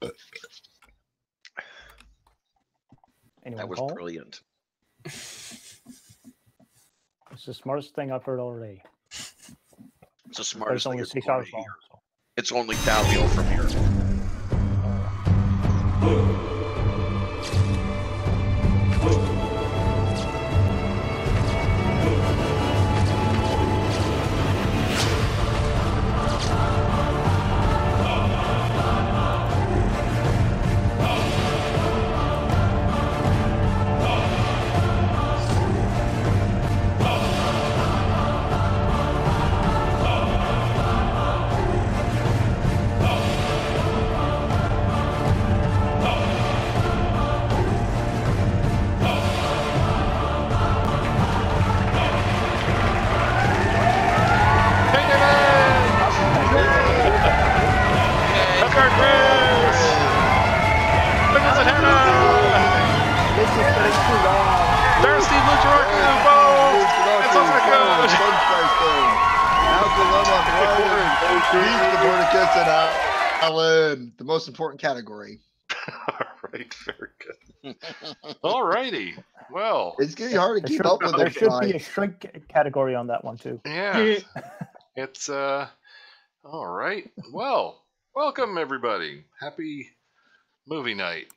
Anyone That was call? brilliant. It's the smartest thing I've heard already. It's the But smartest it's only thing 6 hours long. So. It's only downhill from here. The most important category. All right, very good. All righty. Well, it's getting hard to keep up with it. There should be a shrink category on that one too. Yeah. It's all right. Well, welcome everybody. Happy movie night.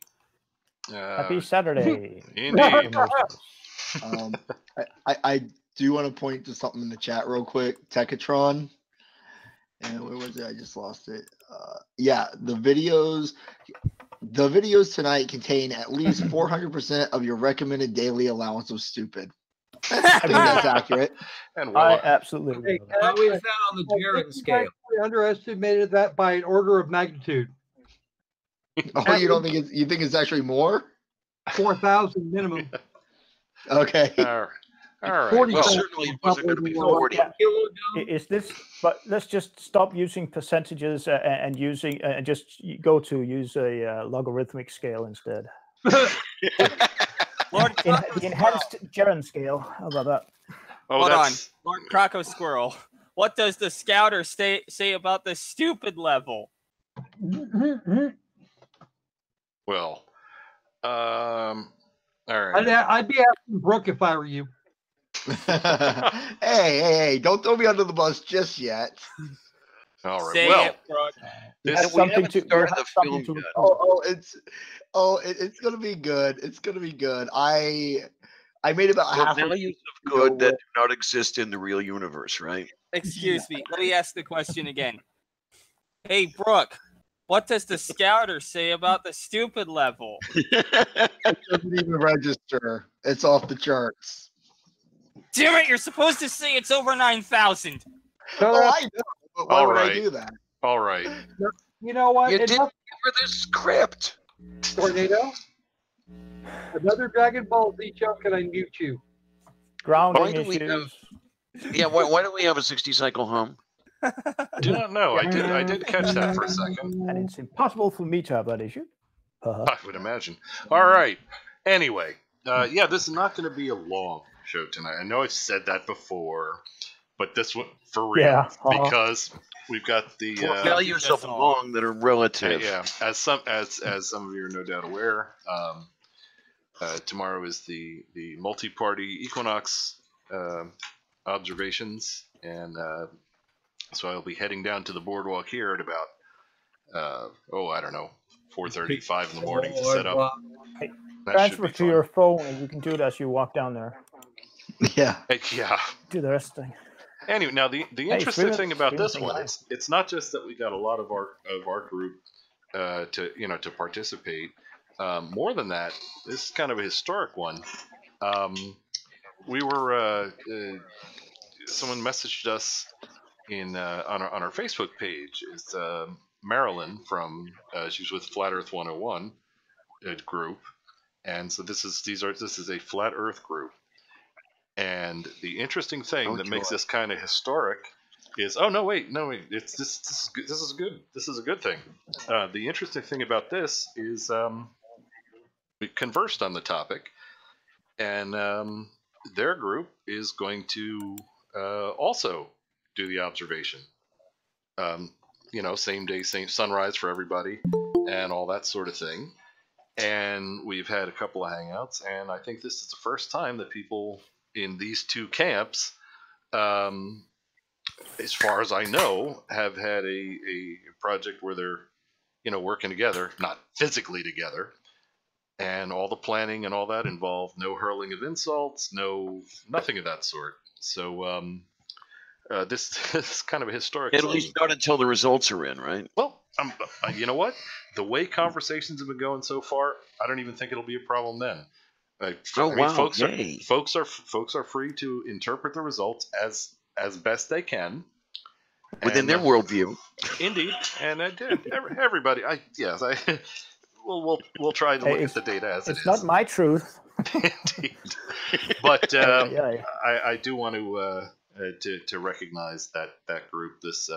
Happy Saturday. Indeed. I do want to point to something in the chat real quick. Techatron. And where was it? I just lost it. Yeah, the videos tonight contain at least 400% of your recommended daily allowance of stupid. I think that's accurate. And I absolutely. How is that on the Jared scale? We underestimated that by an order of magnitude. Oh, you don't think you think it's actually more? 4,000 minimum. Okay. All right. 40 well, certainly wasn't going to be 40. Yeah. Is this? But let's just stop using percentages and using just go to use a logarithmic scale instead. Lord, the enhanced Jaren scale. How about that? Oh, hold on, Lord Croco Squirrel. What does the scouter say about the stupid level? Well, all right. I'd be asking Brooke if I were you. hey, don't throw me under the bus just yet. All right. Say well, it, Brooke. We haven't started the film yet. It's gonna be good. It's gonna be good. I made about half values of good that do not exist in the real universe, right? Excuse me. Let me ask the question again. Hey, Brooke, what does the scouter say about the stupid level? It doesn't even register. It's off the charts. Damn it! You're supposed to say it's over 9,000. Oh, I know. But why would I do that? All right. You know what? You didn't give her the script. Tornado. Another Dragon Ball Z chunk, and I mute you. Grounding issues. Why don't we have a 60 cycle home? Do not know. I did catch that for a second. And it's impossible for me to have that issue. I would imagine. All right. Anyway, this is not going to be a long show tonight. I know I've said that before, but this one for real because we've got the values of long that are relative. Yeah, as some of you are no doubt aware, tomorrow is the multi-party equinox observations, and so I'll be heading down to the boardwalk here at about 4:35 in the morning to set up. Transfer to your phone, and you can do it as you walk down there. Yeah. Do the rest thing. Anyway, now the interesting thing about this one is it's not just that we got a lot of our group to participate. More than that, this is kind of a historic one. We were someone messaged us on our Facebook page. It's Marilyn from she's with Flat Earth 101 group, and so this is a Flat Earth group. And the interesting thing that makes this kind of historic is this is good. This is a good thing. The interesting thing about this is we conversed on the topic, and their group is going to also do the observation. Same day, same sunrise for everybody, and all that sort of thing. And we've had a couple of hangouts, and I think this is the first time that people in these two camps, as far as I know, have had a project where they're, working together, not physically together, and all the planning and all that involved. No hurling of insults, nothing of that sort. So this is kind of a historic. At least not until the results are in, right? Well, you know what? The way conversations have been going so far, I don't even think it'll be a problem then. Folks are free to interpret the results as best they can within their worldview. Indeed, and everybody. We'll try to look at the data as it is. It's not my truth. Indeed, but I do want to recognize that group, this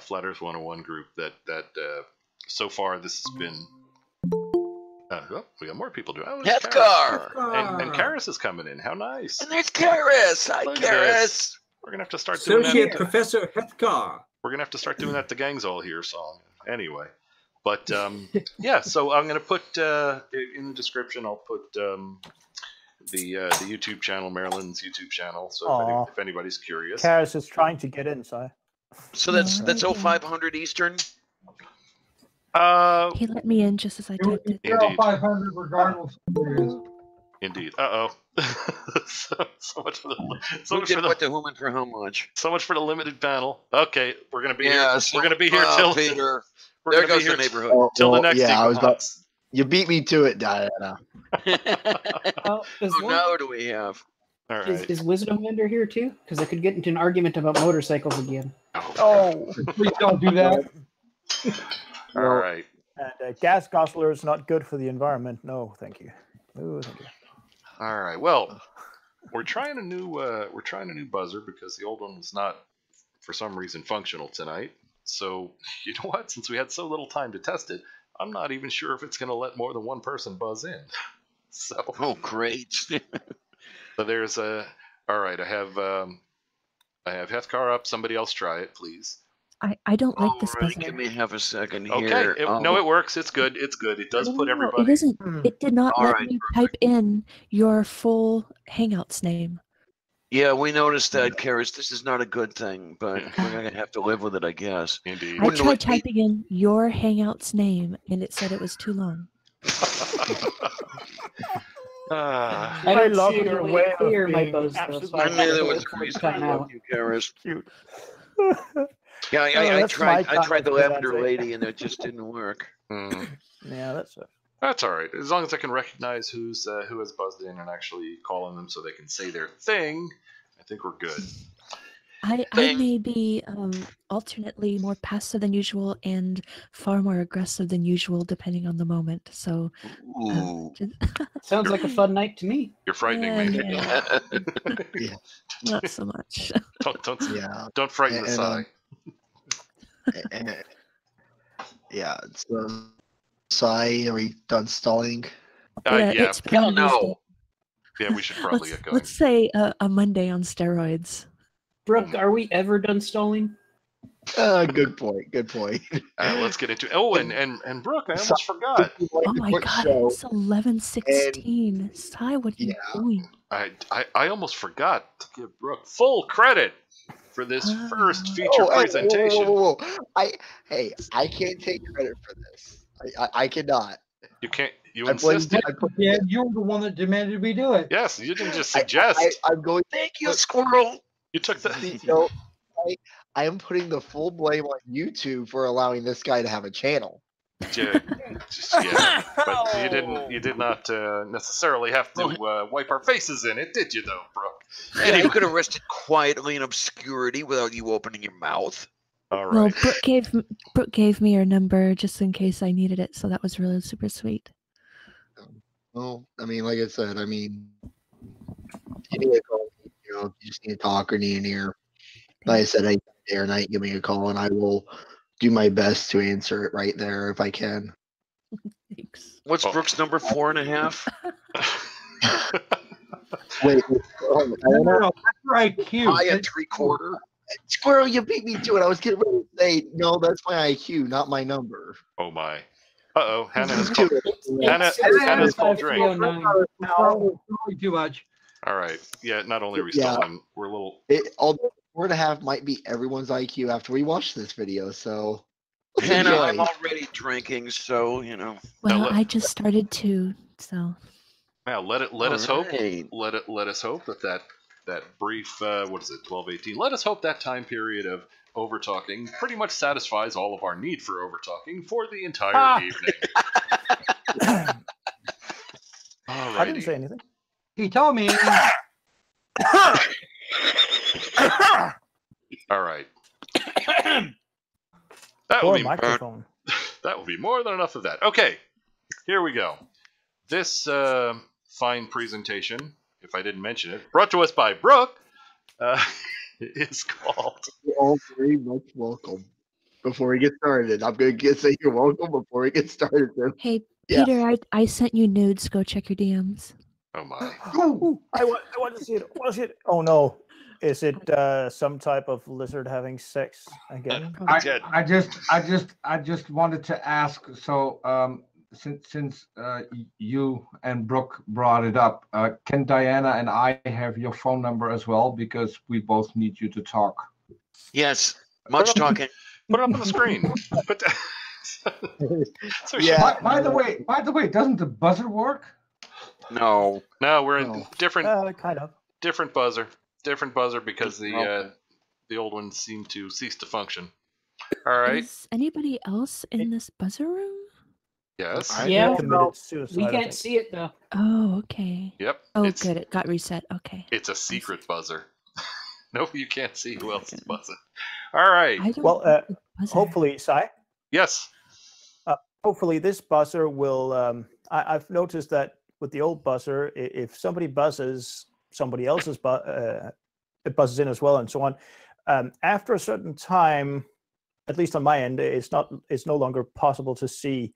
Flatters 101 group. That so far this has been. We got more people doing it. Heathcar! And Karis is coming in. How nice. And there's Karis! Hi, Karis! We're going to have to start doing that. Associate Professor Heathcar. We're going to have to start doing that The Gang's All Here song. Anyway. But, yeah, so I'm going to put, in the description, I'll put the YouTube channel, Marilyn's YouTube channel, so if anybody's curious. Karis is trying to get in, so that's 0500 Eastern? He let me in just as I typed it. Indeed. 500 regardless of who it is. Indeed. Uh-oh. so much for how much? So much for the limited panel. Okay, we're gonna be here. We're gonna be here till Peter. There goes the neighborhood. Till the next. Yeah, you beat me to it, Diana. Now do we have? All right. Is Wisdom Vendor here too? Because I could get into an argument about motorcycles again. Oh, please don't do that. All right. And gas guzzler is not good for the environment. No, thank you. Oh, thank you. All right. Well, we're trying a new buzzer because the old one was not, for some reason, functional tonight. So you know what? Since we had so little time to test it, I'm not even sure if it's going to let more than one person buzz in. So. Oh, great. So there's a. All right. I have Heathcar up. Somebody else try it, please. I don't like this buzzer. Give me half a second here. Okay. No, it works. It's good. It's good. It does put everybody. It isn't. It did not let me type in your full Hangouts name. Yeah, we noticed that, Karis. This is not a good thing, but we're going to have to live with it, I guess. Indeed. I tried typing in your Hangouts name, and it said it was too long. I love your way of being my buzz, though, so I knew there was a reason I love you, Karis. Cute. Yeah, I tried the lavender lady, and it just didn't work. Yeah, that's it. That's all right. As long as I can recognize who has buzzed in and actually call on them so they can say their thing, I think we're good. I may be alternately more passive than usual and far more aggressive than usual, depending on the moment. So, sounds like a fun night to me. You're frightening me. Yeah. Not so much. Don't frighten the side. Yeah. So, are we done stalling? Yeah. Hell no. Yeah, we should probably get going. Let's say a Monday on steroids. Brooke, are we ever done stalling? Good point. Let's get into it. Oh, and Brooke, I almost forgot. Oh my God, it's 11:16. Sai, what are you doing? I almost forgot to give Brooke full credit for this first feature presentation. Whoa. I can't take credit for this. I cannot. You can't. You insisted. Yeah, you were the one that demanded we do it. Yes, you didn't just suggest. I'm going. Thank you, Squirrel. You took the. So, I am putting the full blame on YouTube for allowing this guy to have a channel. Yeah, but you did not necessarily have to wipe our faces in it, did you, though, Brooke? Yeah, you could have rested quietly in obscurity without you opening your mouth. All right. Well, Brooke gave me her number just in case I needed it, so that was really super sweet. Well, I mean, like I said, you need a call. You just need to talk or need an ear. Like I said, day or night, give me a call, and I will do my best to answer it right there if I can. Thanks. What's Brooke's number? 4.5? Wait. No, that's right. Cute. I at 3/4. Squirrel, you beat me to it. I was getting ready to say, no, that's my IQ, not my number. Oh my. Uh-oh, Hannah has Let's do called, it. Hannah's called drink. 309. Too much. All right. Yeah, not only are we Yeah. stalling, we're a little... Although 4.5 might be everyone's IQ after we watch this video, so... Hannah, enjoy. I'm already drinking, so, you know. Well, I just started too, so. Now let us hope that brief what is it, 12-18, let us hope that time period of over talking pretty much satisfies all of our need for over talking for the entire evening. I didn't say anything. He told me. All right. That Or will be microphone. that will be more than enough of that. Okay, here we go. This fine presentation, if I didn't mention it, brought to us by Brooke, is called... You're all very much welcome. Before we get started, I'm going to say you're welcome before we get started. Hey, Yeah. Peter, I sent you nudes. Go check your DMs. Oh my. Ooh, I want to see it. I want to see it. Oh no. Is it some type of lizard having sex again? I just wanted to ask. So, since you and Brooke brought it up, can Diana and I have your phone number as well? Because we both need you to talk. Yes, much talking. Put it up on the screen. Put that... So Yeah. By the way, doesn't the buzzer work? No. No, we're in different Kind of. different buzzer because the old ones seem to cease to function. All right. Is anybody else in this buzzer room? Yes. Yeah, Committed suicide, we I can't think. see it though. Oh, okay. Yep. Oh, it's, good. It got reset. Okay. It's a secret buzzer. No, you can't see who else is buzzing. All right. I don't Well, have the buzzer. hopefully, Sai. Yes. Hopefully, this buzzer will. I've noticed that with the old buzzer, if somebody buzzes, somebody else's it buzzes in as well, and so on. After a certain time, at least on my end, it's no longer possible to see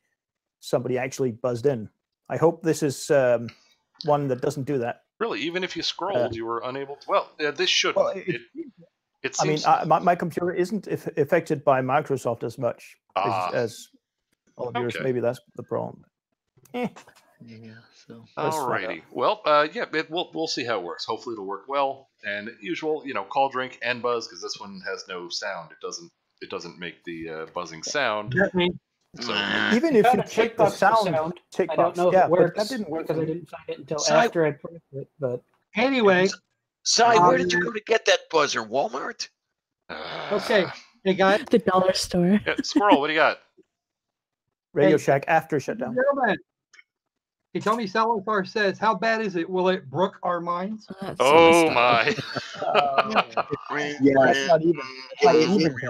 somebody actually buzzed in. I hope this is one that doesn't do that. Really, even if you scrolled, you were unable to. Well, this shouldn't. Well, it I mean, seems. my computer isn't affected by Microsoft as much as all of yours. Okay. Maybe that's the problem. Yeah, so. Alrighty. Well, yeah, we'll see how it works. Hopefully, it'll work well. And usual, call, drink, and buzz because this one has no sound. It doesn't make the buzzing sound. So Even if you Found a check the checkbox for sound, I don't know if yeah, it works but that didn't work because for I me. didn't find it until Sai- after I pressed it. But Anyway, Sai, where did you go to get that buzzer? Walmart? okay. Hey guys, The dollar store. Yeah, Squirrel, what do you got? Radio Hey. Shack after shutdown. gentlemen, hey, Tony Salazar says, "How bad is it? Will it brook our minds?" That's Oh messed up. my! Yeah, That's not even. Not even bad.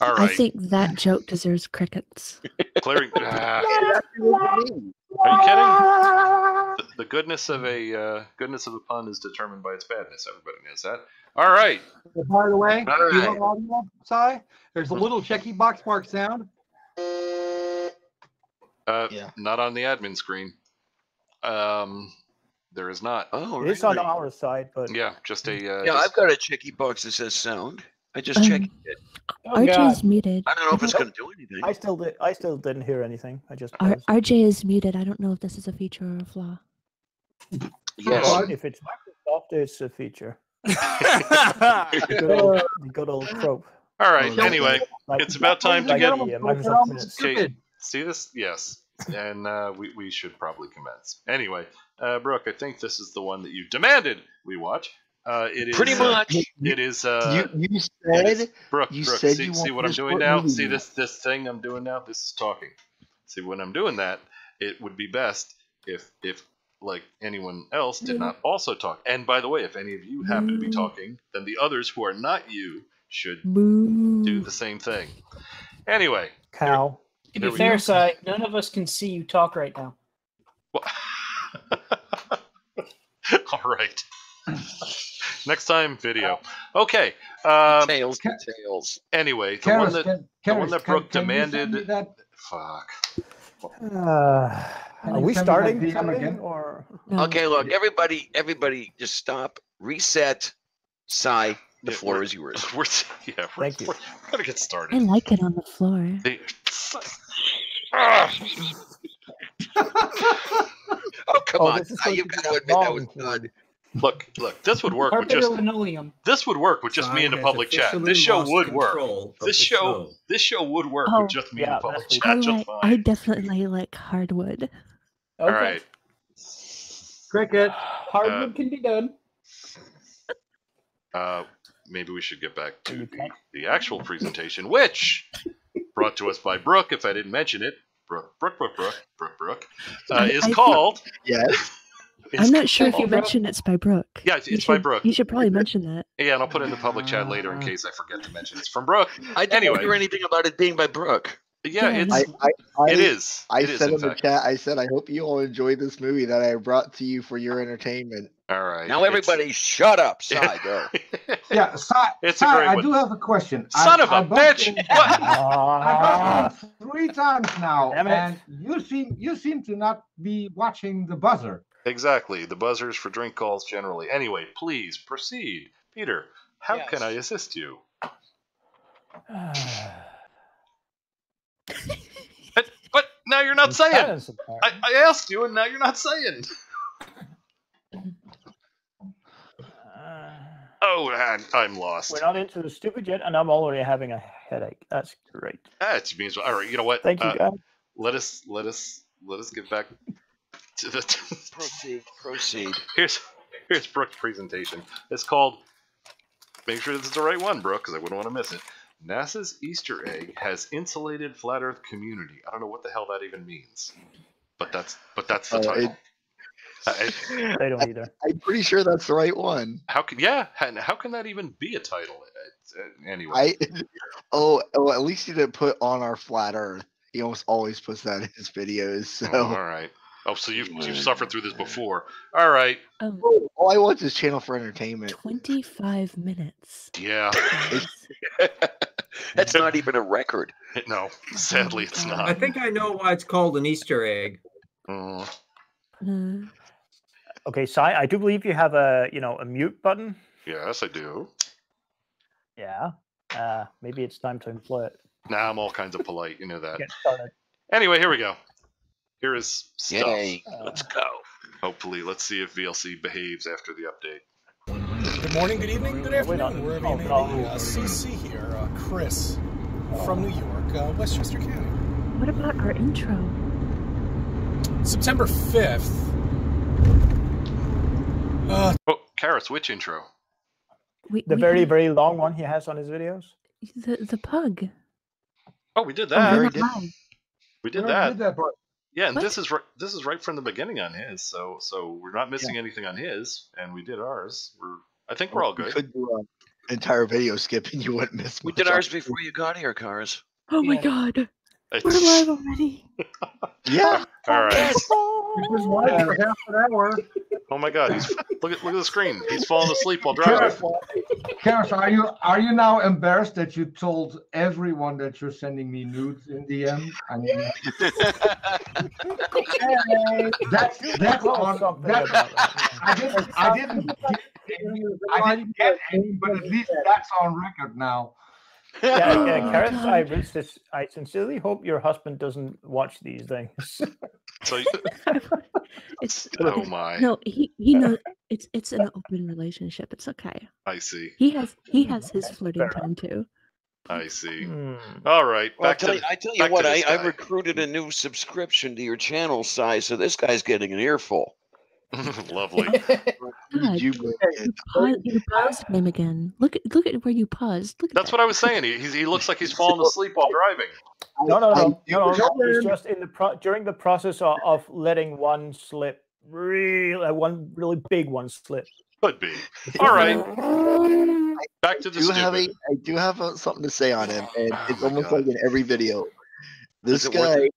All I right, think that joke deserves crickets. clearing. Are Are you kidding? The goodness of a pun is determined by its badness. Everybody knows that. All right. By the way, All you right. want audio, Si? There's a little checky box mark sound. Yeah. Not on the admin screen. There is not. Oh, It's on really? our side, but Yeah, just a. Yeah, just- I've got a checky box that says sound. I just checked it. RJ is muted. I don't know if it's going to do anything. I still didn't hear anything. I just RJ is muted. I don't know if this is a feature or a flaw. Yes. Well, if it's Microsoft, it's a feature. The good old trope. All right. Oh, Anyway, Like- it's about time to like get. the, Microsoft Minutes. Okay, see this? Yes. And we should probably commence. Anyway, Brooke, I think this is the one that you demanded we watch. It is Pretty much. It is. you said Brooke, you Brooke, said see, you see what wanted I'm a doing short now? movie. See this thing I'm doing now? This is talking. See, when I'm doing that, it would be best if like anyone else did not also talk. And by the way, if any of you happen to be talking, then the others who are not you should do the same thing. Anyway. Cow. To There be we fair, go. Si, none of us can see you talk right now. Well, all right. Next time, video. Okay. Tails to tails. Anyway, the Karis, one that Karis, Brooke can you send me demanded. that? Fuck. Are we you send me that starting DM something, again? or No. Okay, look, everybody just stop, reset, sigh, The floor is yours. Thank you. We're gonna get I started. like it on the floor. Oh, come on. This is Now going you to be got to a admit that long was good. Look, this would work with Carpet or just linoleum? me in a public chat. This show would work. This show would work with just me in a public chat. Just fine. I definitely like hardwood. All right. Cricket. Hardwood can be done. Maybe we should get back to the actual presentation, which brought to us by Brooke. If I didn't mention it, Brooke is called. Yes. I'm not sure if you mentioned it's by Brooke. Yeah, it's by Brooke. You should probably mention that. Yeah, and I'll put it in the public chat later in case I forget to mention it's from Brooke. I didn't hear anything about it being by Brooke. Yeah, it is. I said in the chat, I said, I hope you all enjoyed this movie that I brought to you for your entertainment. All right. Now everybody shut up. Sai, go. Yeah, Sai, It's a great I one. do have a question. Son of a bitch! I bumped in 3 times now, Damn it. and you seem to not be watching the buzzer. Exactly. The buzzers for drink calls generally. Anyway, please proceed. Peter, how Yes. can I assist you? But now you're not saying. I asked you, and now you're not saying. Oh, man, I'm lost. We're not into the stupid yet, and I'm already having a headache. That's great. That means all right. You know what? Thank you, guys. Let us get back to the. Proceed. Here's Brooke's presentation. It's called. Make sure this is the right one, Brooke, because I wouldn't want to miss it. NASA's Easter egg has insulated flat Earth community. I don't know what the hell that even means, but that's the title. They don't either. I'm pretty sure that's the right one. How can that even be a title? Anyway. At least he didn't put on our flat Earth. He almost always puts that in his videos. So. Oh, all right. Oh, so you've suffered through this before. All right. All I watch is Channel for Entertainment. 25 minutes. Yeah. That's not even a record. No, sadly, it's not. I think I know why it's called an Easter egg. Okay, Sai, I do believe you have a mute button. Yes, I do. Yeah. Maybe it's time to employ it. Nah, I'm all kinds of polite. You know that. Get started. Anyway, here we go. Here is stuff. Yay. Let's go. Hopefully, let's see if VLC behaves after the update. Good morning, good evening, good afternoon, wherever you may be. CC here, Chris from New York, Westchester County. What about our intro? September 5th. Karis, which intro? The very, very long one he has on his videos? The pug. Oh, we did that. We did that. Did that part. Yeah, and this is right from the beginning on his, so we're not missing anything on his, and we did ours. I think we're all good. We could do an entire video skip and you wouldn't miss We much did ours of it. before you got here, Karis. Oh my god. We're live already. Yeah. All right. It was live for half an hour. Oh my god, look at the screen. He's falling asleep while driving. Karis, are you now embarrassed that you told everyone that you're sending me nudes in DM? I mean, that's on. I didn't get any, but at least that's on record now. Karis, I sincerely hope your husband doesn't watch these things. So, oh my! No, he knows it's an open relationship. It's okay. I see. He has his flirting time too. I see. All right. Well, I tell you what, I recruited a new subscription to your channel, Si, so this guy's getting an earful. Lovely. God, you paused him again. Look at where you paused. That's what I was saying. He looks like he's falling asleep while driving. No. It's just during the process of letting one slip, one really big one slip. Could be. All right. Back to the stupid. I do have something to say on him, and it's almost like in every video. This guy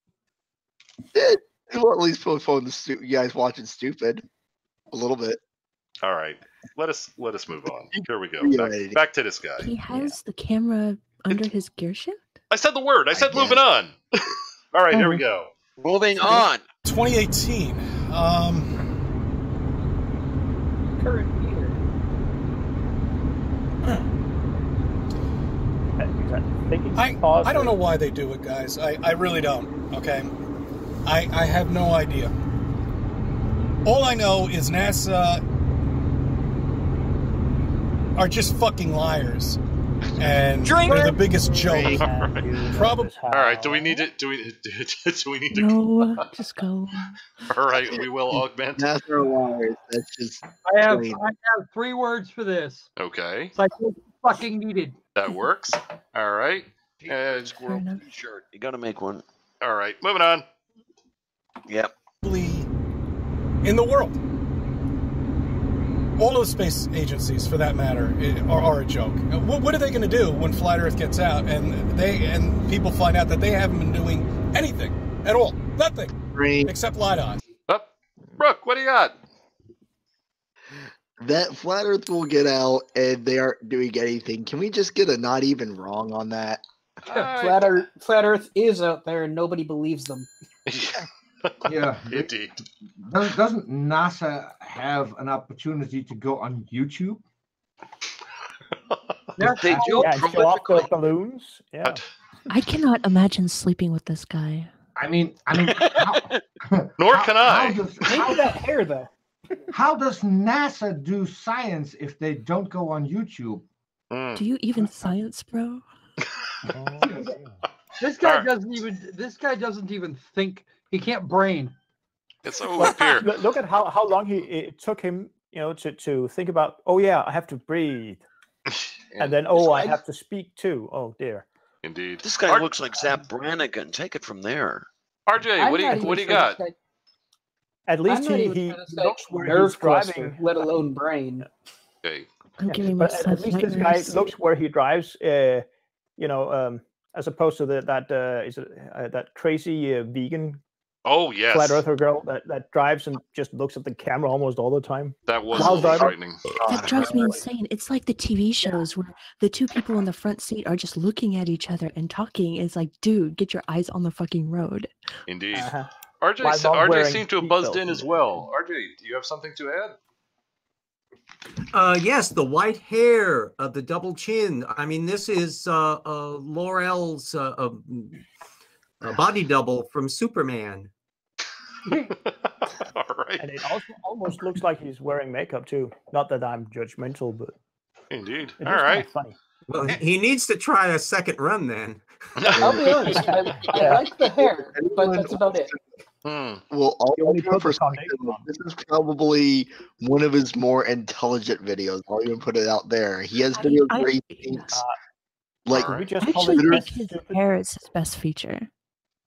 did. Well, at least postpone the you guys watching stupid a little bit. All right, let us move on. Here we go. Back to this guy. He has the camera under his gear shift. I said the word. I said moving on. All right, here we go. Moving on. 2018. Current year. I don't know why they do it, guys. I really don't. Okay, I have no idea. All I know is NASA are just fucking liars, and they're the biggest joke. Probably. All right. Do we need it? Do we need to? No, just go. All right. We will augment. NASA are liars. That's just. I have plain. 3 words for this. Okay. It's like fucking needed. That works. All right. Squirrel T-shirt. You got to make one. All right. Moving on. Yep. In the world. All of the space agencies, for that matter, are a joke. What are they going to do when Flat Earth gets out and people find out that they haven't been doing anything at all? Nothing. Except lie to us. Brooke, what do you got? That Flat Earth will get out and they aren't doing anything. Can we just get a not even wrong on that? Flat Earth is out there and nobody believes them. Yeah, indeed. Doesn't NASA have an opportunity to go on YouTube? Yeah, they do. Yeah, show off the balloons. Yeah. I cannot imagine sleeping with this guy. I mean, Nor can I. How that hair though? How does NASA do science if they don't go on YouTube? Do you even science, bro? This guy doesn't even. This guy doesn't even think. He can't brain. It's over up here. Look at how long it took him, to think about. Oh yeah, I have to breathe, and then I have to speak too. Oh dear. Indeed. This guy looks like Zap Brannigan. Take it from there. RJ, what do you got? At least he looks where he's driving, let alone brain. Okay. I'm giving but myself at least this guy nightmares. looks where he drives. As opposed to that crazy vegan. Oh yes. Flat Earther girl that drives and just looks at the camera almost all the time. That was a little frightening. That drives me insane. It's like the TV shows where the 2 people in the front seat are just looking at each other and talking. It's like, dude, get your eyes on the fucking road. Indeed. Uh-huh. RJ seemed to have buzzed in as well. RJ, do you have something to add? Yes, the white hair, the double chin. I mean, this is Laurel's body double from Superman. All right. And it also almost looks like he's wearing makeup too. Not that I'm judgmental, but indeed. All right. Funny. Well, he needs to try a second run then. I'll be honest. I like the hair, but that's about it. Well, this is probably one of his more intelligent videos. I'll even put it out there. He has videos where he thinks, I actually think his hair is his best feature.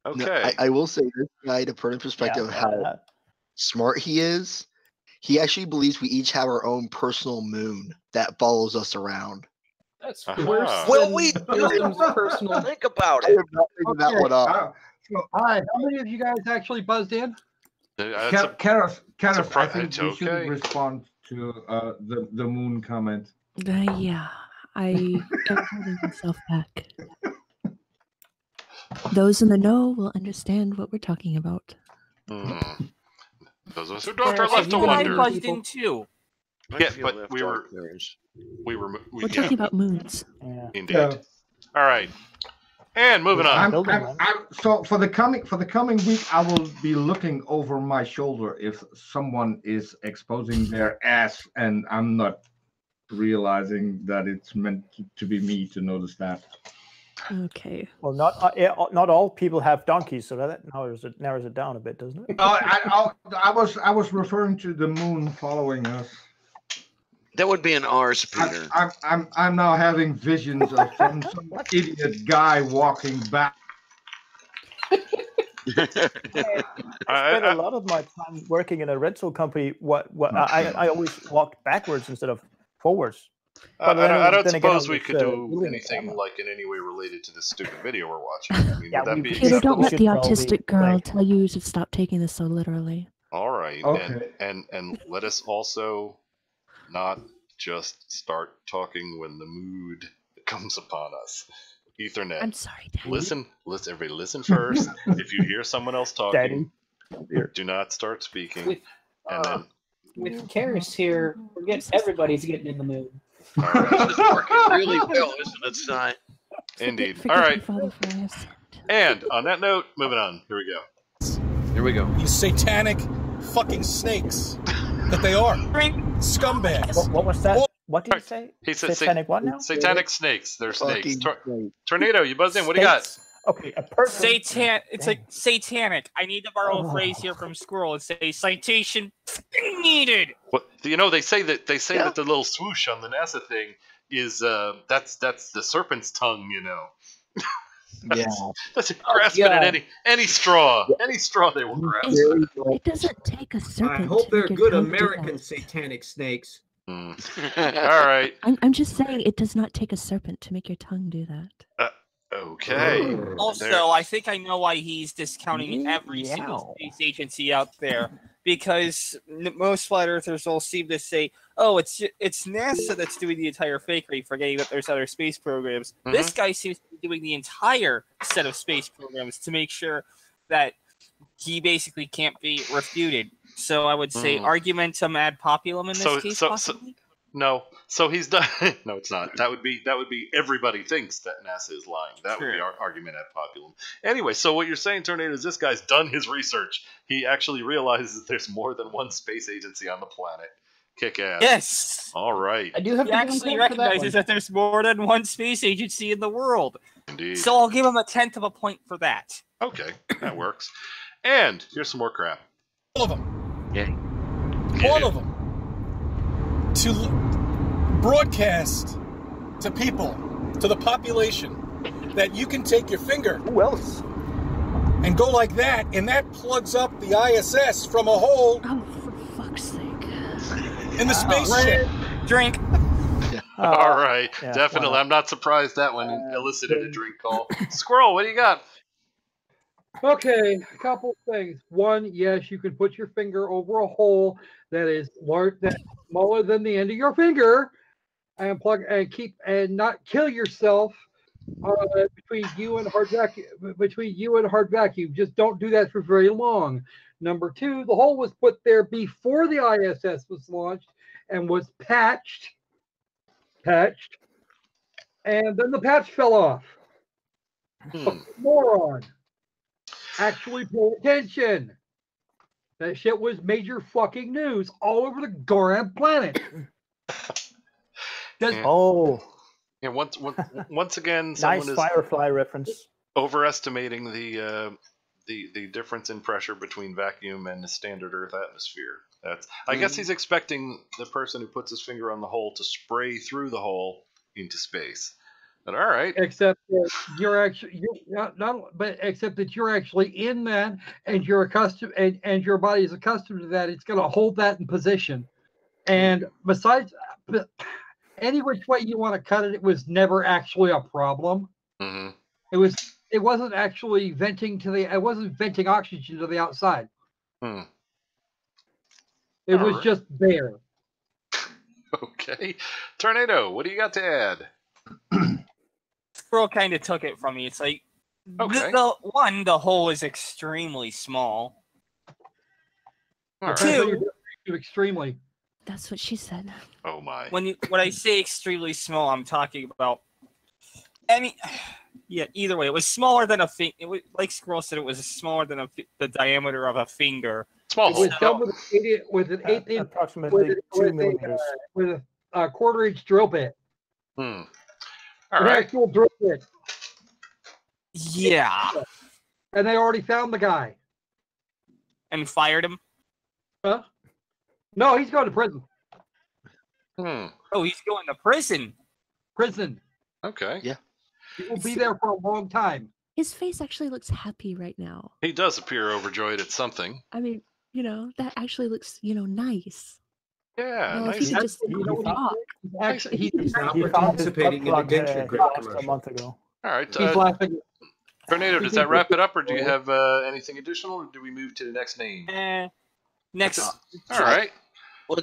Okay. No, I will say this guy, to put in perspective how smart he is, he actually believes we each have our own personal moon that follows us around. That's worse. Well, we personal. Think about I it. have not figured that one up. All right, how many of you guys actually buzzed in? Kenneth, I think we should okay. respond to the moon comment. Yeah, I am holding myself back. Those in the know will understand what we're talking about. Those of us who don't are left to I wonder. buzzed in too. Yeah, but we were We're talking about moons. Indeed. Yeah. All right. And moving on. So for the coming week, I will be looking over my shoulder if someone is exposing their ass, and I'm not realizing that it's meant to be me to notice that. Okay. Well, not all people have donkeys, so that narrows it down a bit, doesn't it? I was referring to the moon following us. That would be an arse, Peter. I'm now having visions of some idiot guy walking back. I spent a lot of my time working in a rental company. I always walked backwards instead of forwards. I don't suppose we could do anything like in any way related to this stupid video we're watching. I mean, would that be? Peter, don't let the autistic girl tell you to stop taking this so literally. All right, okay. and let us also not just start talking when the mood comes upon us. Ethernet. I'm sorry, Daddy. Listen, everybody listen first. If you hear someone else talking, do not start speaking. With Karis here, everybody's getting in the mood. This is working really well, isn't it, Si? Indeed. Forgive All me, right. Father, for I have sinned. And on that note, moving on. Here we go. Here we go. You satanic fucking snakes that they are. Scumbags. What was that? What did you say? He said Satanic what now? Satanic snakes. They're snakes. Fucking Tornado, you buzzed in. What do you got? States? Okay, a person. It's like satanic. I need to borrow a phrase here from Squirrel and say citation needed. What, you know, they say that the little swoosh on the NASA thing is that's the serpent's tongue. You know. That's grasping at any straw they will grasp. It doesn't take a serpent. I hope to they're make your good tongue do American that. satanic snakes. All right. I'm just saying it does not take a serpent to make your tongue do that. Okay. Also, I think I know why he's discounting every single space agency out there. Because most flat earthers will seem to say, "Oh, it's NASA that's doing the entire fakery," forgetting that there's other space programs. Mhm. This guy seems to be doing the entire set of space programs to make sure that he basically can't be refuted. So I would say argumentum ad populum in this case, possibly. No. So he's done. No, it's not. That would be everybody thinks that NASA is lying. That would be our argument ad populum. Anyway, so what you're saying, Tornado, is this guy's done his research. He actually realizes there's more than one space agency on the planet. Kick ass. Yes. All right. I do have He actually recognizes that there's more than one space agency in the world. Indeed. So I'll give him 1/10 of a point for that. Okay, that works. And here's some more crap. All of them. Yeah. All of them. To broadcast to people, to the population, that you can take your finger. Who else? And go like that, and that plugs up the ISS from a hole. Oh, for fuck's sake. In the spaceship. Drink. All right, yeah, definitely. I'm not surprised that one elicited a drink call. Squirrel, what do you got? Okay, a couple things. One, yes, you can put your finger over a hole that is large, that's smaller than the end of your finger, and plug and keep and not kill yourself between you and hard vacuum. Just don't do that for very long. Number two, the hole was put there before the ISS was launched and was patched, and then the patch fell off. Moron. Actually pay attention. That shit was major fucking news all over the Goran planet. Yeah, once again, someone Nice Firefly reference. overestimating the difference in pressure between vacuum and the standard Earth atmosphere. I guess he's expecting the person who puts his finger on the hole to spray through the hole into space. But all right. Except that except that you're actually in that, and you're accustomed, and your body is accustomed to that. It's going to hold that in position. And besides, any which way you want to cut it, it was never actually a problem. Mm-hmm. It wasn't actually venting it wasn't venting oxygen to the outside. It was just there. Okay. Tornado, what do you got to add? Squirrel kind of took it from me. It's like, the hole is extremely small. All Two, extremely. That's what she said. Oh my. When I say extremely small, I'm talking about either way, it was smaller than a finger. Like Squirrel said, it was smaller than the diameter of a finger. Small. It was done with an 8 inch, approximately 2 millimeters, with a quarter-inch drill bit. All right. Actual drill bit. Yeah. And they already found the guy. And fired him? Huh? No, he's going to prison. Oh, he's going to prison. Prison. Okay. Yeah. He will be there for a long time. His face actually looks happy right now. He does appear overjoyed at something. I mean, that actually looks, nice. Yeah, Well, if nice. he could just talk. He's not participating in the Denture commercial. A month ago. All right. He's laughing. Tornado, does that wrap it up, or do you have anything additional, or do we move to the next name? Next. All right. Bo,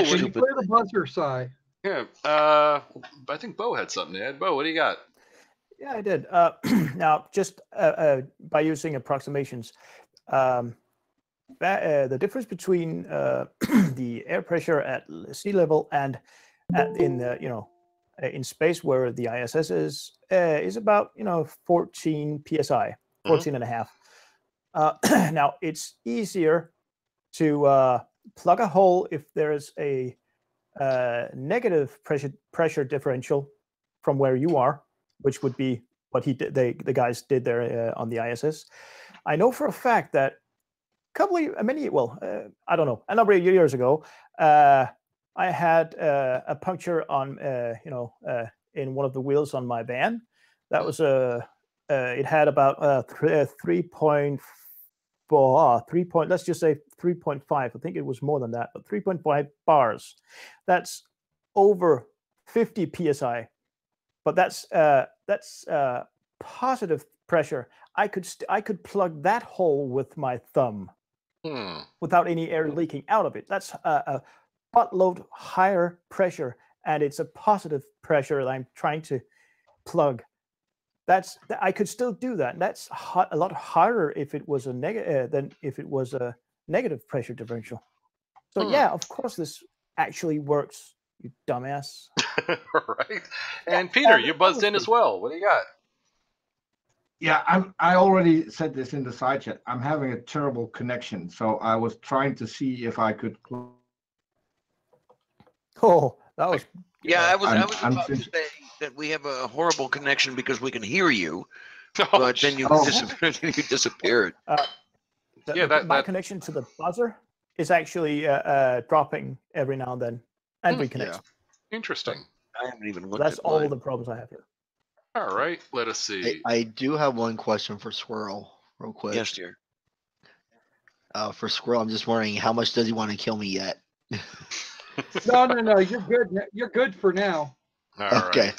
Can you play the buzzer, Si? Yeah. I think Bo had something to add. Bo, what do you got? Yeah, I did. Now, just by using approximations, the difference between the air pressure at sea level and in space, where the ISS is about 14 psi, 14 and a half. Now it's easier to plug a hole if there's a negative pressure differential from where you are, which would be what the guys did there on the ISS. I know for a fact that a number of years ago, I had a puncture on in one of the wheels on my van. That was it had about 3.4, let's just say 3.5. I think it was more than that, but 3.5 bars. That's over 50 psi. But that's positive pressure. I could plug that hole with my thumb without any air leaking out of it. That's a buttload higher pressure, and it's a positive pressure that I'm trying to plug. I could still do that. And that's a lot harder if it was a negative than if it was a negative pressure differential. So yeah, of course this actually works, you dumbass. Right. And Peter, you buzzed in as well. What do you got? Yeah, I already said this in the side chat. I'm having a terrible connection, so I was trying to see if I could. Oh, that was. Yeah, I was about to say that we have a horrible connection because we can hear you, but then you disappeared. My connection to the buzzer is actually dropping every now and then, and reconnects. Yeah. Interesting. I haven't even looked. That's all the problems I have here. All right, let us see. I do have one question for Squirrel, real quick. Yes, dear. For Squirrel, I'm just wondering, how much does he want to kill me yet? No. You're good. You're good for now. All okay.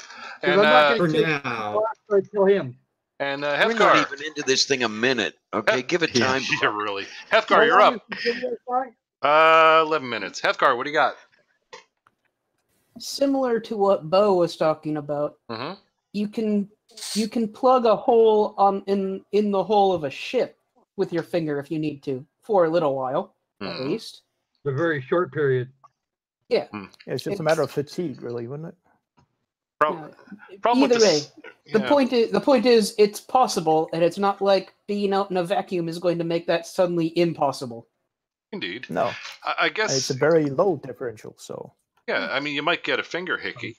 Right. And for now, kill him. And we're not even into this thing a minute. Okay, give it time. Yeah, really. Hefgar, you're up. 11 minutes. Hefgar, what do you got? Similar to what Bo was talking about, you can plug a hole in the hull of a ship with your finger if you need to for a little while, at least. A very short period. Yeah. It's just a matter of fatigue, really, wouldn't it? Either way, the point is it's possible, and it's not like being out in a vacuum is going to make that suddenly impossible. Indeed. No. I guess it's a very low differential, so. Yeah, I mean, you might get a finger hickey,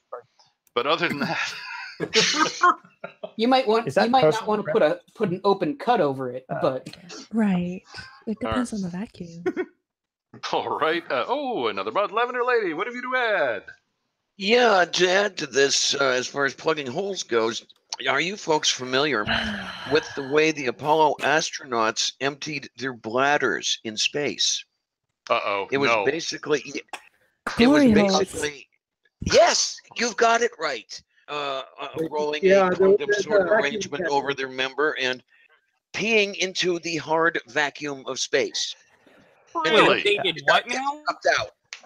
but other than that, you might not want to put an open cut over it, but right. It depends on the vacuum. All right. Another Bud Lavender lady. What have you to add? Yeah, to add to this, as far as plugging holes goes, are you folks familiar with the way the Apollo astronauts emptied their bladders in space? It was basically. Yes, you've got it right. Rolling a condoom sort of arrangement over their member and peeing into the hard vacuum of space. Really? They did what now?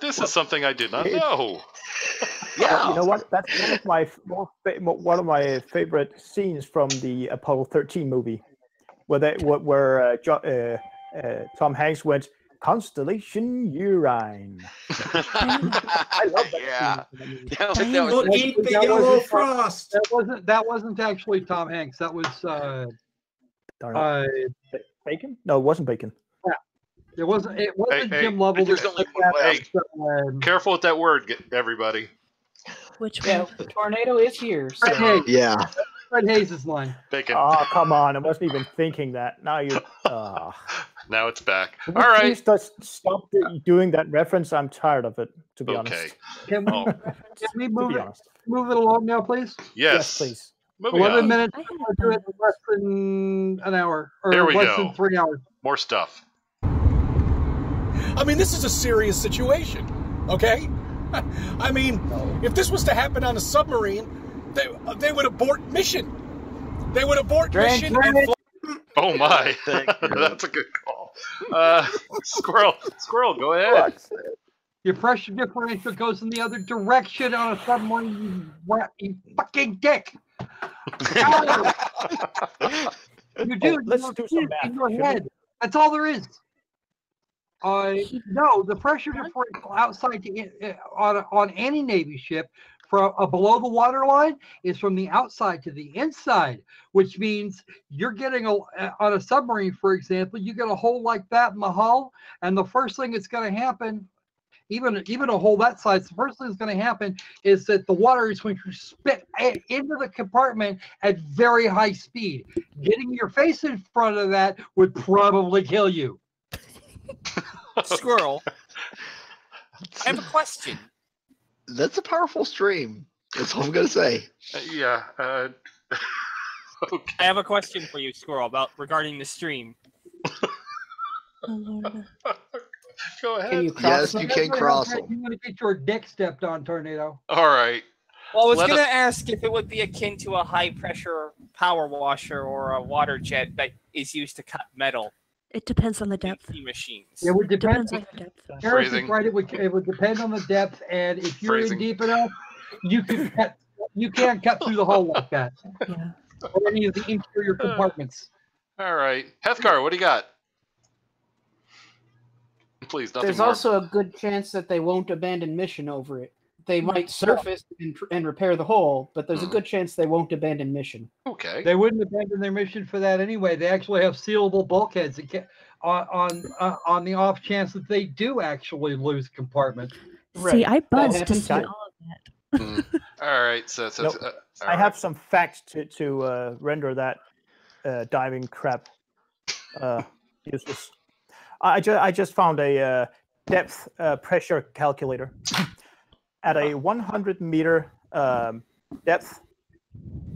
This is something I did not know. Yeah, you know what? That's one of my favorite scenes from the Apollo 13 movie, where Tom Hanks went Constellation Urine. I love that. Yeah, eat the yellow frost. That wasn't actually Tom Hanks. That was Bacon. No, it wasn't Bacon. It wasn't Jim Lovell. Careful with that word, everybody. Which one? Yeah, the tornado is here. So. Yeah. Fred Hayes' line. Bacon. Oh, come on. I wasn't even thinking that. Now you. Now it's back. All right. Please stop doing that reference. I'm tired of it, to be honest. Can we move it along now, please? Yes. Please. 11 minutes. We'll do it in less than an hour. Or there we less go. than 3 hours. More stuff. I mean, this is a serious situation, okay? I mean, if this was to happen on a submarine, they would abort mission. They would abort mission. Oh my, that's a good call. Squirrel, go ahead. Your pressure differential goes in the other direction on a submarine, you fucking dick. You do. Let's do some math in your head. That's all there is. No, the pressure differential outside on any Navy ship from below the water line is from the outside to the inside, which means you're getting on a submarine, for example, you get a hole like that in the hull, and the first thing that's going to happen, even a hole that size, the first thing that's going to happen is that the water is going to spit into the compartment at very high speed. Getting your face in front of that would probably kill you. Squirrel, I have a question. That's a powerful stream. That's all I'm going to say. Yeah. Okay. I have a question for you, Squirrel, regarding the stream. Oh, Lord. Go ahead. Can you cross Yes, you can cross them. You want to get your dick stepped on, Tornado. All right. Well, I was going to ask if it would be akin to a high-pressure power washer or a water jet that is used to cut metal. It depends on the depth. Machines. It would depend. Depends on the depth. Harris is right. It would depend on the depth, and if you're in deep enough, you can't cut through the hole like that. Yeah. Or any of the interior compartments. All right, Hethkar, what do you got? Please, nothing There's more. also a good chance that they won't abandon mission over it. They might surface and repair the hole, but there's a good chance they won't abandon mission. Okay. They wouldn't abandon their mission for that anyway. They actually have sealable bulkheads on the off chance that they do actually lose compartments. See, I buzzed to see all of that. All right, so I have some facts to render that diving crap useless. I just found a depth pressure calculator. At a 100-meter depth,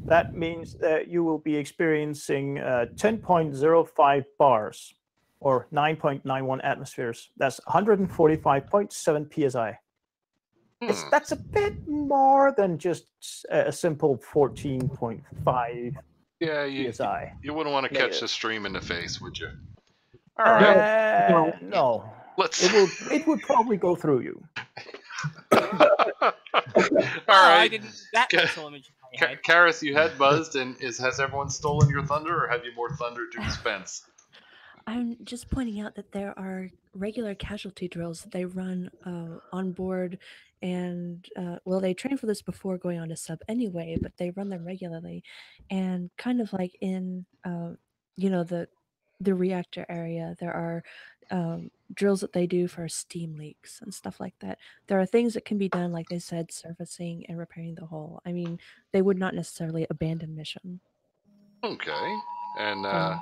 that means that you will be experiencing 10.05 bars, or 9.91 atmospheres. That's 145.7 psi. That's a bit more than just a simple 14.5 psi. You wouldn't want to catch the stream in the face, would you? All right. No. It would probably go through you. All right. I didn't. That mental image in my head. Karis, you had buzzed, and has everyone stolen your thunder, or have you more thunder to dispense? I'm just pointing out that there are regular casualty drills that they run on board, and well, they train for this before going on a sub anyway, but they run them regularly, and kind of like in the reactor area, there are drills that they do for steam leaks and stuff like that. There are things that can be done, like they said, surfacing and repairing the hull. I mean, they would not necessarily abandon mission. Okay, and I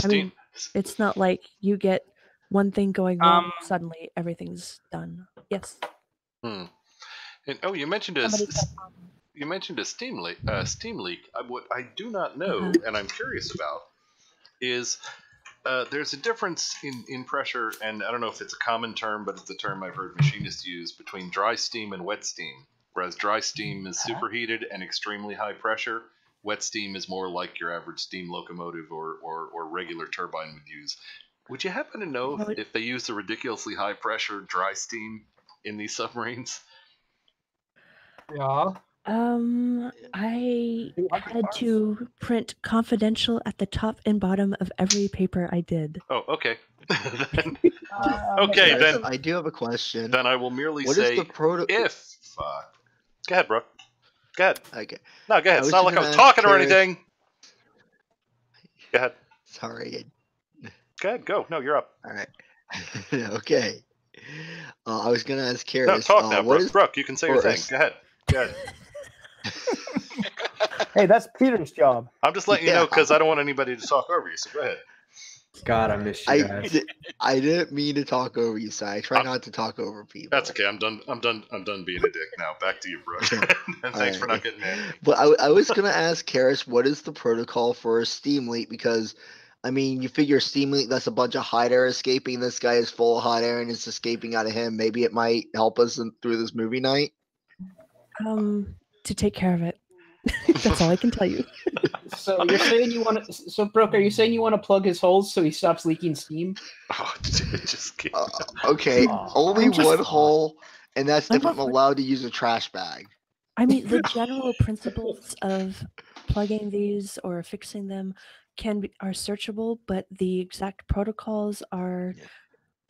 mean, it's not like you get one thing going wrong, suddenly everything's done. Yes. And you mentioned a steam leak. What I do not know, and I'm curious about, is there's a difference in pressure, and I don't know if it's a common term, but it's a term I've heard machinists use, between dry steam and wet steam. Whereas dry steam is superheated and extremely high pressure, wet steam is more like your average steam locomotive or regular turbine would use. Would you happen to know if they use the ridiculously high pressure dry steam in these submarines? Yeah. I had to print confidential at the top and bottom of every paper I did. Oh, okay. Okay, then I do have a question. Then I will merely What say is the if. Go ahead, Brooke. Go ahead. Okay. No, go ahead. It's not like I was talking or anything. Go ahead. Sorry. Go ahead. Go. No, you're up. All right. Okay. I was gonna ask Karis. No, talk now, Brooke. Brooke, you can say your thing. Go ahead. Go ahead. Hey, that's Peter's job. I'm just letting you know because I don't want anybody to talk over you. So go ahead. God, I miss you guys. I didn't mean to talk over you, so I try not to talk over people. That's okay. I'm done being a dick now. Back to you, Brooke. And thanks for not getting mad at me. But I was gonna ask Karis, what is the protocol for a steam leak? Because I mean, you figure steam leak, that's a bunch of hot air escaping. This guy is full of hot air and it's escaping out of him. Maybe it might help us through this movie night. To take care of it. That's all I can tell you. So you're saying you want to? So Brooke, are you saying you want to plug his holes so he stops leaking steam? Oh, just kidding. Okay, only one hole, and that's if I'm allowed to use a trash bag. I mean, the general principles of plugging these or fixing them are searchable, but the exact protocols are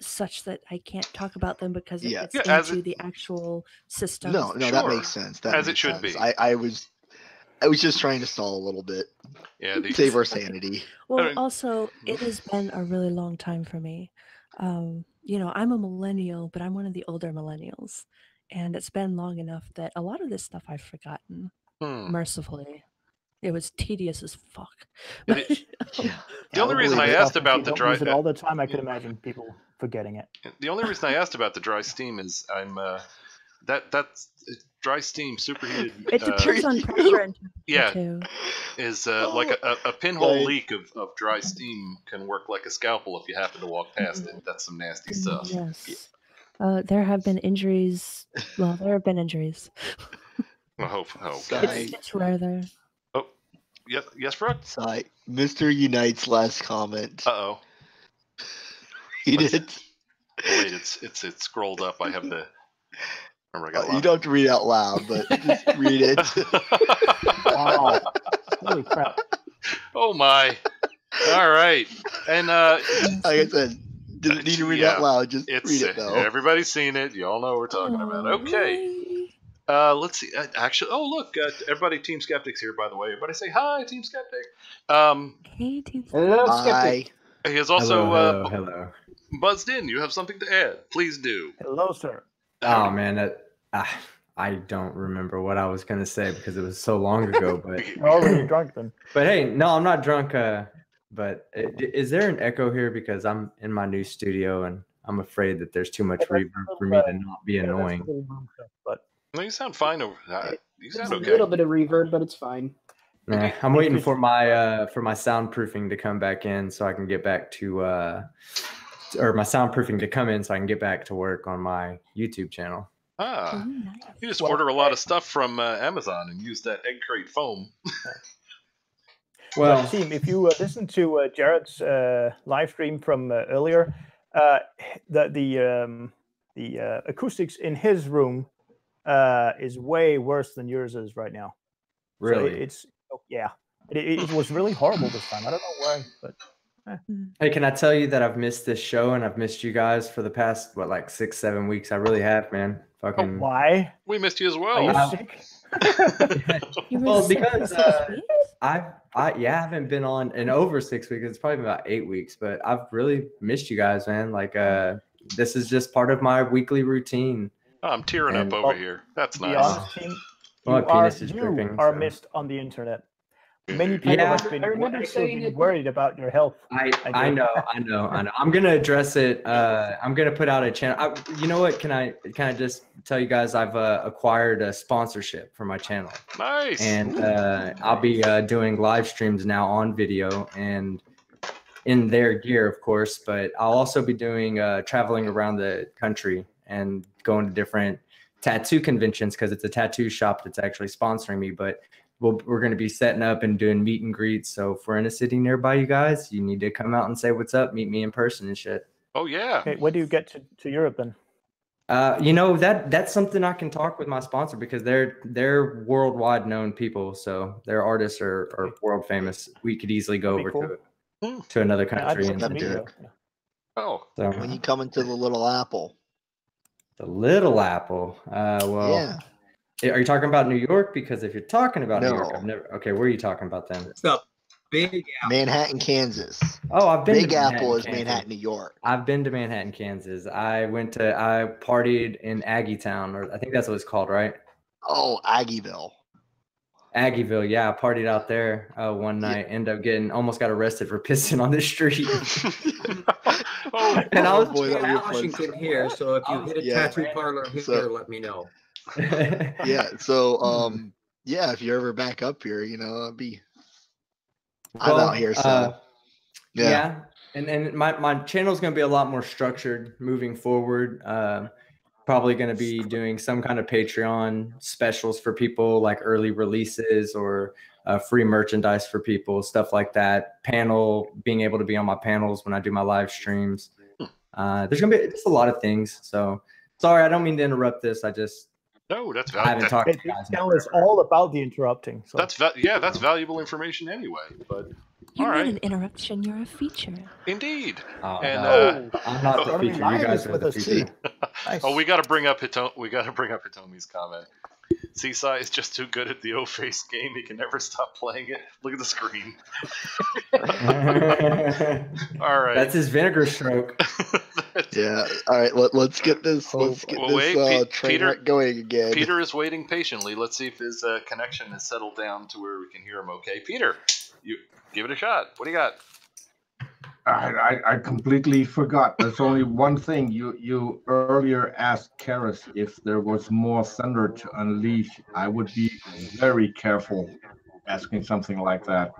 such that I can't talk about them because it Yeah. gets Yeah, into the actual systems. No, that Sure. makes sense. That As it makes should sense. be. I was just trying to stall a little bit. Yeah, Save our sanity. Well, also, it has been a really long time for me. You know, I'm a millennial, but I'm one of the older millennials. And it's been long enough that a lot of this stuff I've forgotten, mercifully. It was tedious as fuck. The only reason I asked about the dry use it all the time, I could imagine people forgetting it. The only reason I asked about the dry steam is that's dry steam superheated. It depends on pressure and yeah, too. is like a pinhole leak of dry steam can work like a scalpel if you happen to walk past it. That's some nasty stuff. Yes. There have been injuries. Well, there have been injuries. I hope. Oh, it's rare there. Oh, yes, Brooke? Sorry. Mr. Unite's last comment. Uh-oh. Read it. Wait, it's scrolled up. I have the... Remember, I got You don't have to read out loud, but just read it. Wow. Holy crap. Oh, my. All right. And, like I said, didn't need to read out loud. Just read it, though. Everybody's seen it. You all know what we're talking about. Okay. Let's see. Actually, oh, look. Everybody, Team Skeptic's here, by the way. Everybody say hi, Team Skeptic. Hey, Team Hello, Skeptic. He is also hello. buzzed in. You have something to add. Please do. Hello, sir. Oh, man. I don't remember what I was going to say because it was so long ago. But You're already drunk then. But hey, no, I'm not drunk. But is there an echo here? Because I'm in my new studio and I'm afraid that there's too much reverb for me to not be annoying. But no, you sound fine over that. You sound There's okay. a little bit of reverb, but it's fine. Nah, I'm waiting for my soundproofing to come back in so I can get back to or my soundproofing to come in so I can get back to work on my YouTube channel. Ah, you just order a lot of stuff from Amazon and use that egg crate foam. Well, team, if you listen to Jared's live stream from earlier, the acoustics in his room is way worse than yours is right now. Really? So it was really horrible this time. I don't know why, but. Hey, can I tell you that I've missed this show and I've missed you guys for the past, like 6-7 weeks? I really have, man. Fucking. Why? We missed you as well. Are you sick? Well, because I haven't been on in over 6 weeks. It's probably about 8 weeks, but I've really missed you guys, man. Like, this is just part of my weekly routine. Oh, I'm tearing up over here. That's nice. Honest, team, you are missed on the internet. Many people have been worried about your health. I know. I'm gonna address it. I'm gonna put out a channel. You know what? Can I just tell you guys I've acquired a sponsorship for my channel. Nice. And I'll be doing live streams now on video and in their gear, of course. But I'll also be doing traveling around the country and going to different tattoo conventions because it's a tattoo shop that's actually sponsoring me. But we're going to be setting up and doing meet and greets. So if we're in a city nearby, you guys, you need to come out and say what's up, meet me in person and shit. Oh yeah. Okay, when do you get to Europe then? You know, that's something I can talk with my sponsor because they're worldwide known people. So their artists are world famous. We could easily go over to another country and do it. Oh, so, when you come into the Little Apple. The Little Apple. Well, yeah. Are you talking about New York? Because if you're talking about New York, I've never. Okay, where are you talking about then? What's up? Big Apple. Manhattan, Kansas. Oh, I've been. Big to Apple is Kansas. Manhattan, New York. I've been to Manhattan, Kansas. I partied in Aggietown, or I think that's what it's called, right? Oh, Aggieville. Aggieville, yeah. I partied out there one night. Ended up almost got arrested for pissing on the street. And I was in Washington here, so if you hit a tattoo parlor here, let me know. Yeah, so yeah, if you're ever back up here, you know, I'm out here, so yeah. And my channel's gonna be a lot more structured moving forward. Probably gonna be doing some kind of Patreon specials for people, like early releases or free merchandise for people, stuff like that. Being able to be on my panels when I do my live streams. There's gonna be just a lot of things. So sorry, I don't mean to interrupt this. No, that's I haven't talked to you guys. Channel is all about the interrupting. So. That's valuable information anyway. But You're All not right. an interruption. You're a feature. Indeed. Oh, And no. I'm not the Astronomy feature. You Live guys is are with the us feature. too. Nice. Oh, we got to bring up Hitomi's comment. Seaside is just too good at the O-Face game. He can never stop playing it. Look at the screen. All right. That's his vinegar stroke. Yeah. All right. Let's get this. Let's get this train wreck going again. Peter is waiting patiently. Let's see if his connection has settled down to where we can hear him. Okay, Peter, you give it a shot. What do you got? I completely forgot. There's only one thing. You earlier asked Karis if there was more thunder to unleash. I would be very careful asking something like that.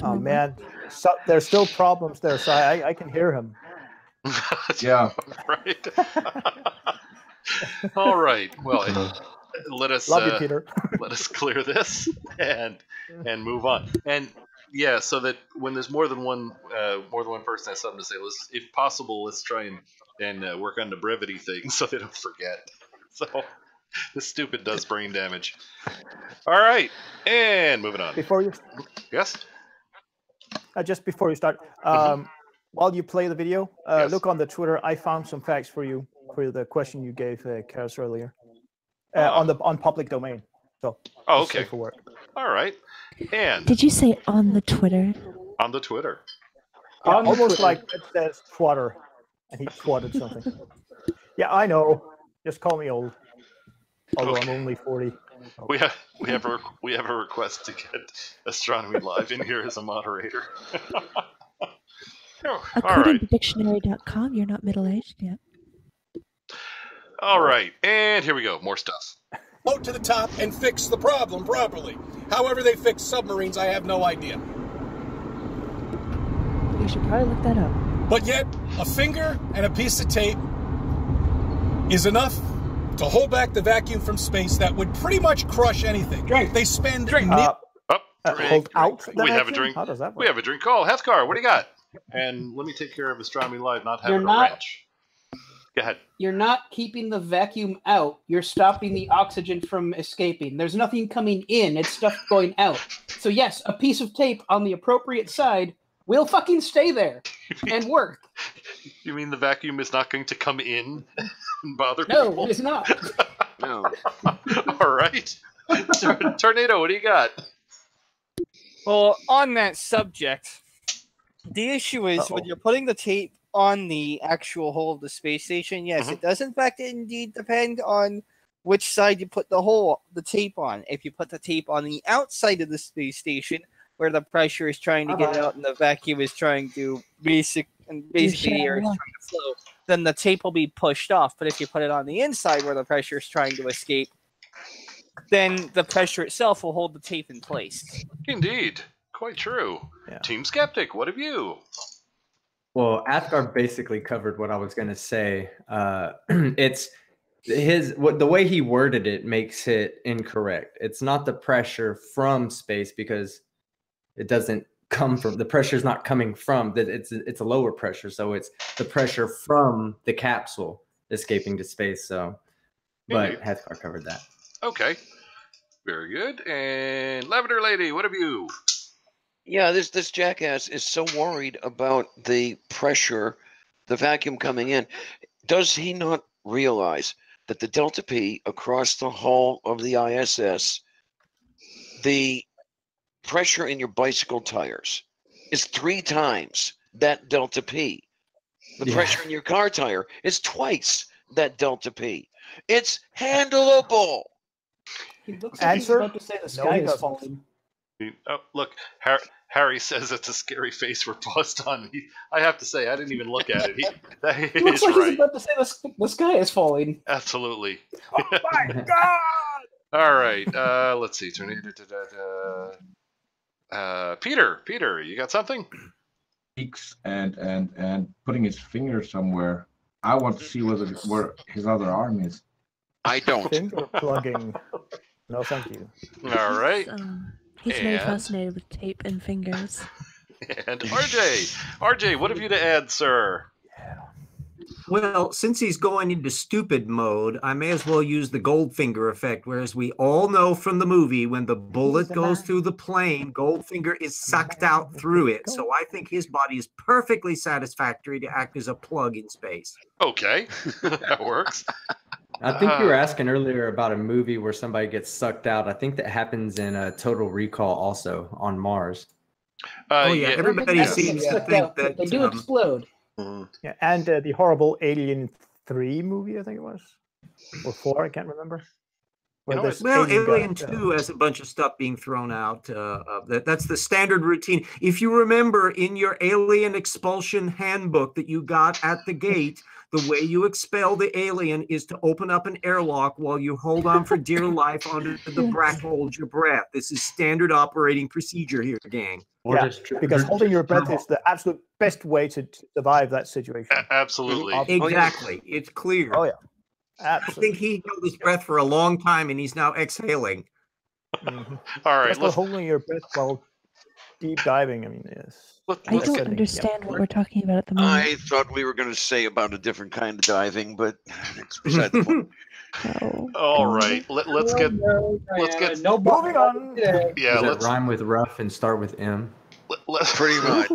Oh man, so, there's still problems there, so I can hear him. Yeah. Right. All right. Well, let us Love you, Peter. let us clear this and move on. And yeah, so that when there's more than one person has something to say, if possible, let's try and work on the brevity thing so they don't forget. So this stupid does brain damage. All right, and moving on. Before you, yes, just before you start, while you play the video, look on the Twitter. I found some facts for you for the question you gave Karis earlier on public domain. So okay, for work. All right, and Did you say on the Twitter? On the Twitter. Yeah, almost like it says twatter, and he twatted something. Yeah, I know. Just call me old. Although I'm only 40. We have a request to get Astronomy Live in here as a moderator. According to dictionary.com, you're not middle-aged yet. All right, and here we go. More stuff. Float to the top and fix the problem properly. However they fix submarines, I have no idea. You should probably look that up. But yet, a finger and a piece of tape is enough to hold back the vacuum from space that would pretty much crush anything. They spend hold out. We have a drink. How does that work? We have a drink call. Hethkar, what do you got? And let me take care of Astronomy Live not having a wrench. Go ahead. You're not keeping the vacuum out. You're stopping the oxygen from escaping. There's nothing coming in. It's stuff going out. So yes, a piece of tape on the appropriate side will fucking stay there and work. You mean the vacuum is not going to come in and bother people? No, it is not. No. All right. Tornado, what do you got? Well, on that subject, the issue is when you're putting the tape on the actual hull of the space station, yes, it does in fact indeed depend on which side you put the tape on. If you put the tape on the outside of the space station, where the pressure is trying to get out and the vacuum is trying to basically the air is trying to flow, then the tape will be pushed off. But if you put it on the inside where the pressure is trying to escape, then the pressure itself will hold the tape in place. Indeed. Quite true. Yeah. Team Skeptic, what have you? Well, Athgar basically covered what I was going to say. It's the way he worded it makes it incorrect. It's not the pressure from space because it doesn't come from the pressure is not coming from that. It's a lower pressure, so it's the pressure from the capsule escaping to space. So, but Athgar covered that. Okay, very good. And Lavender Lady, what have you? Yeah, this jackass is so worried about the pressure, the vacuum coming in. Does he not realize that the delta P across the hull of the ISS, the pressure in your bicycle tires is 3 times that delta P. The pressure in your car tire is twice that delta P. It's handleable. He looks like he's about to say the sky is falling. Oh, look, Harry says it's a scary face reposed on me. I have to say, I didn't even look at it. He looks like he's about to say the sky is falling. Absolutely. Oh my god! All right, let's see. Peter, you got something? And putting his finger somewhere. I want to see where his other arm is. I don't. Finger plugging. No, thank you. All right. He's very fascinated with tape and fingers. And RJ, what have you to add, sir? Well, since he's going into stupid mode, I may as well use the Goldfinger effect. Whereas we all know from the movie, when the bullet goes through the plane, Goldfinger is sucked out through it. So I think his body is perfectly satisfactory to act as a plug in space. Okay, that works. I think you were asking earlier about a movie where somebody gets sucked out. I think that happens in Total Recall also on Mars. Everybody seems to think that they do explode. Yeah, and the horrible Alien 3 movie, I think it was, or 4, I can't remember. Alien 2 has a bunch of stuff being thrown out. That's the standard routine. If you remember in your alien expulsion handbook that you got at the gate, the way you expel the alien is to open up an airlock while you hold on for dear life under the breath, hold your breath. This is standard operating procedure here, gang. Yeah, because holding your breath is the absolute best way to survive that situation. Absolutely. Exactly. It's clear. Oh, yeah. Absolutely. I think he held his breath for a long time and he's now exhaling. Mm-hmm. All right. Let's holding your breath while deep diving. I mean, yes. I don't understand what we're talking about at the moment. I thought we were going to say about a different kind of diving, but it's beside the point. All right. Let's get moving on. Yeah, let's rhyme with rough and start with M. Let's pretty much.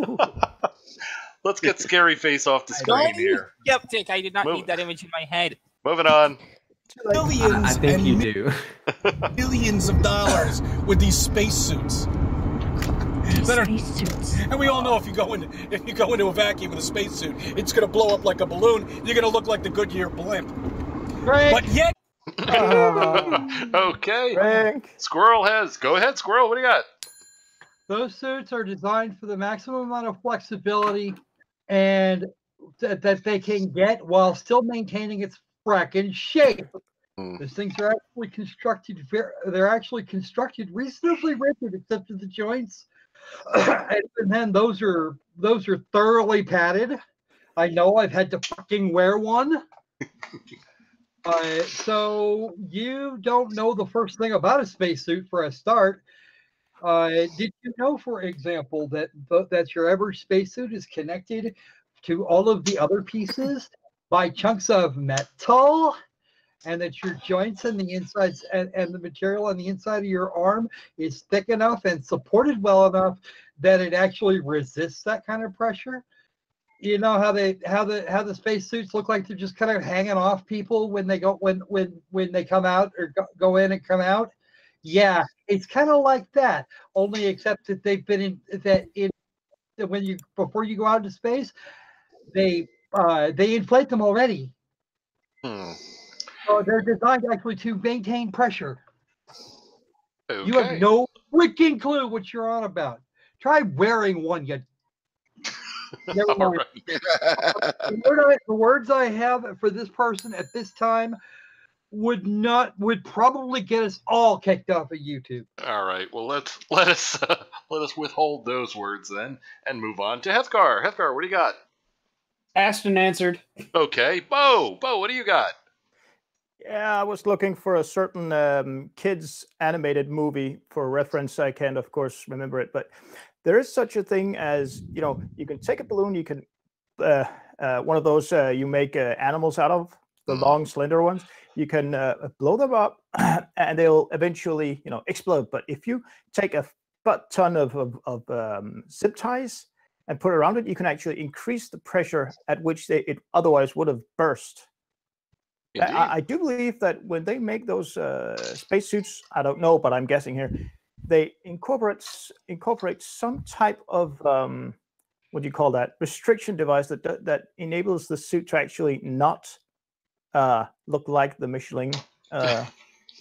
Let's get Scary Face off the screen here. Skeptic. I did not need that image in my head. Moving on. Billions I think and you do. billions of dollars with these spacesuits. And we all know if you go into a vacuum with a spacesuit, it's going to blow up like a balloon. You're going to look like the Goodyear blimp. Frank. But yet. Okay. Frank. Squirrel has. Go ahead, Squirrel. What do you got? Those suits are designed for the maximum amount of flexibility and that they can get while still maintaining its fracking shape. These things are actually constructed. They're actually constructed reasonably rigid, except for the joints. And then those are thoroughly padded. I know I've had to fucking wear one. So you don't know the first thing about a spacesuit for a start. Did you know, for example, that your average spacesuit is connected to all of the other pieces by chunks of metal, and that your joints and the insides and the material on the inside of your arm is thick enough and supported well enough that it actually resists that kind of pressure? You know how the spacesuits look like they're just kind of hanging off people when they go when they come out or go in and come out? Yeah, it's kind of like that, only except that they've been before you go out into space, they inflate them already. So they're designed actually to maintain pressure. Okay. You have no freaking clue what you're on about. Try wearing one, you. Never mind. The words I have for this person at this time would probably get us all kicked off of YouTube. All right. Well, let us withhold those words then and move on to Heathgar. Heathgar, what do you got? Asked and answered. Okay, Bo, what do you got? Yeah, I was looking for a certain kids animated movie for reference. I can't, of course, remember it, but there is such a thing as, you can take a balloon, you can one of those you make animals out of, the long, slender ones. You can blow them up, and they'll eventually, explode. But if you take a butt ton of zip ties and put it around it, you can actually increase the pressure at which it otherwise would have burst. I do believe that when they make those spacesuits, I don't know, but I'm guessing here, they incorporate some type of what do you call that, restriction device that enables the suit to actually not look like the Michelin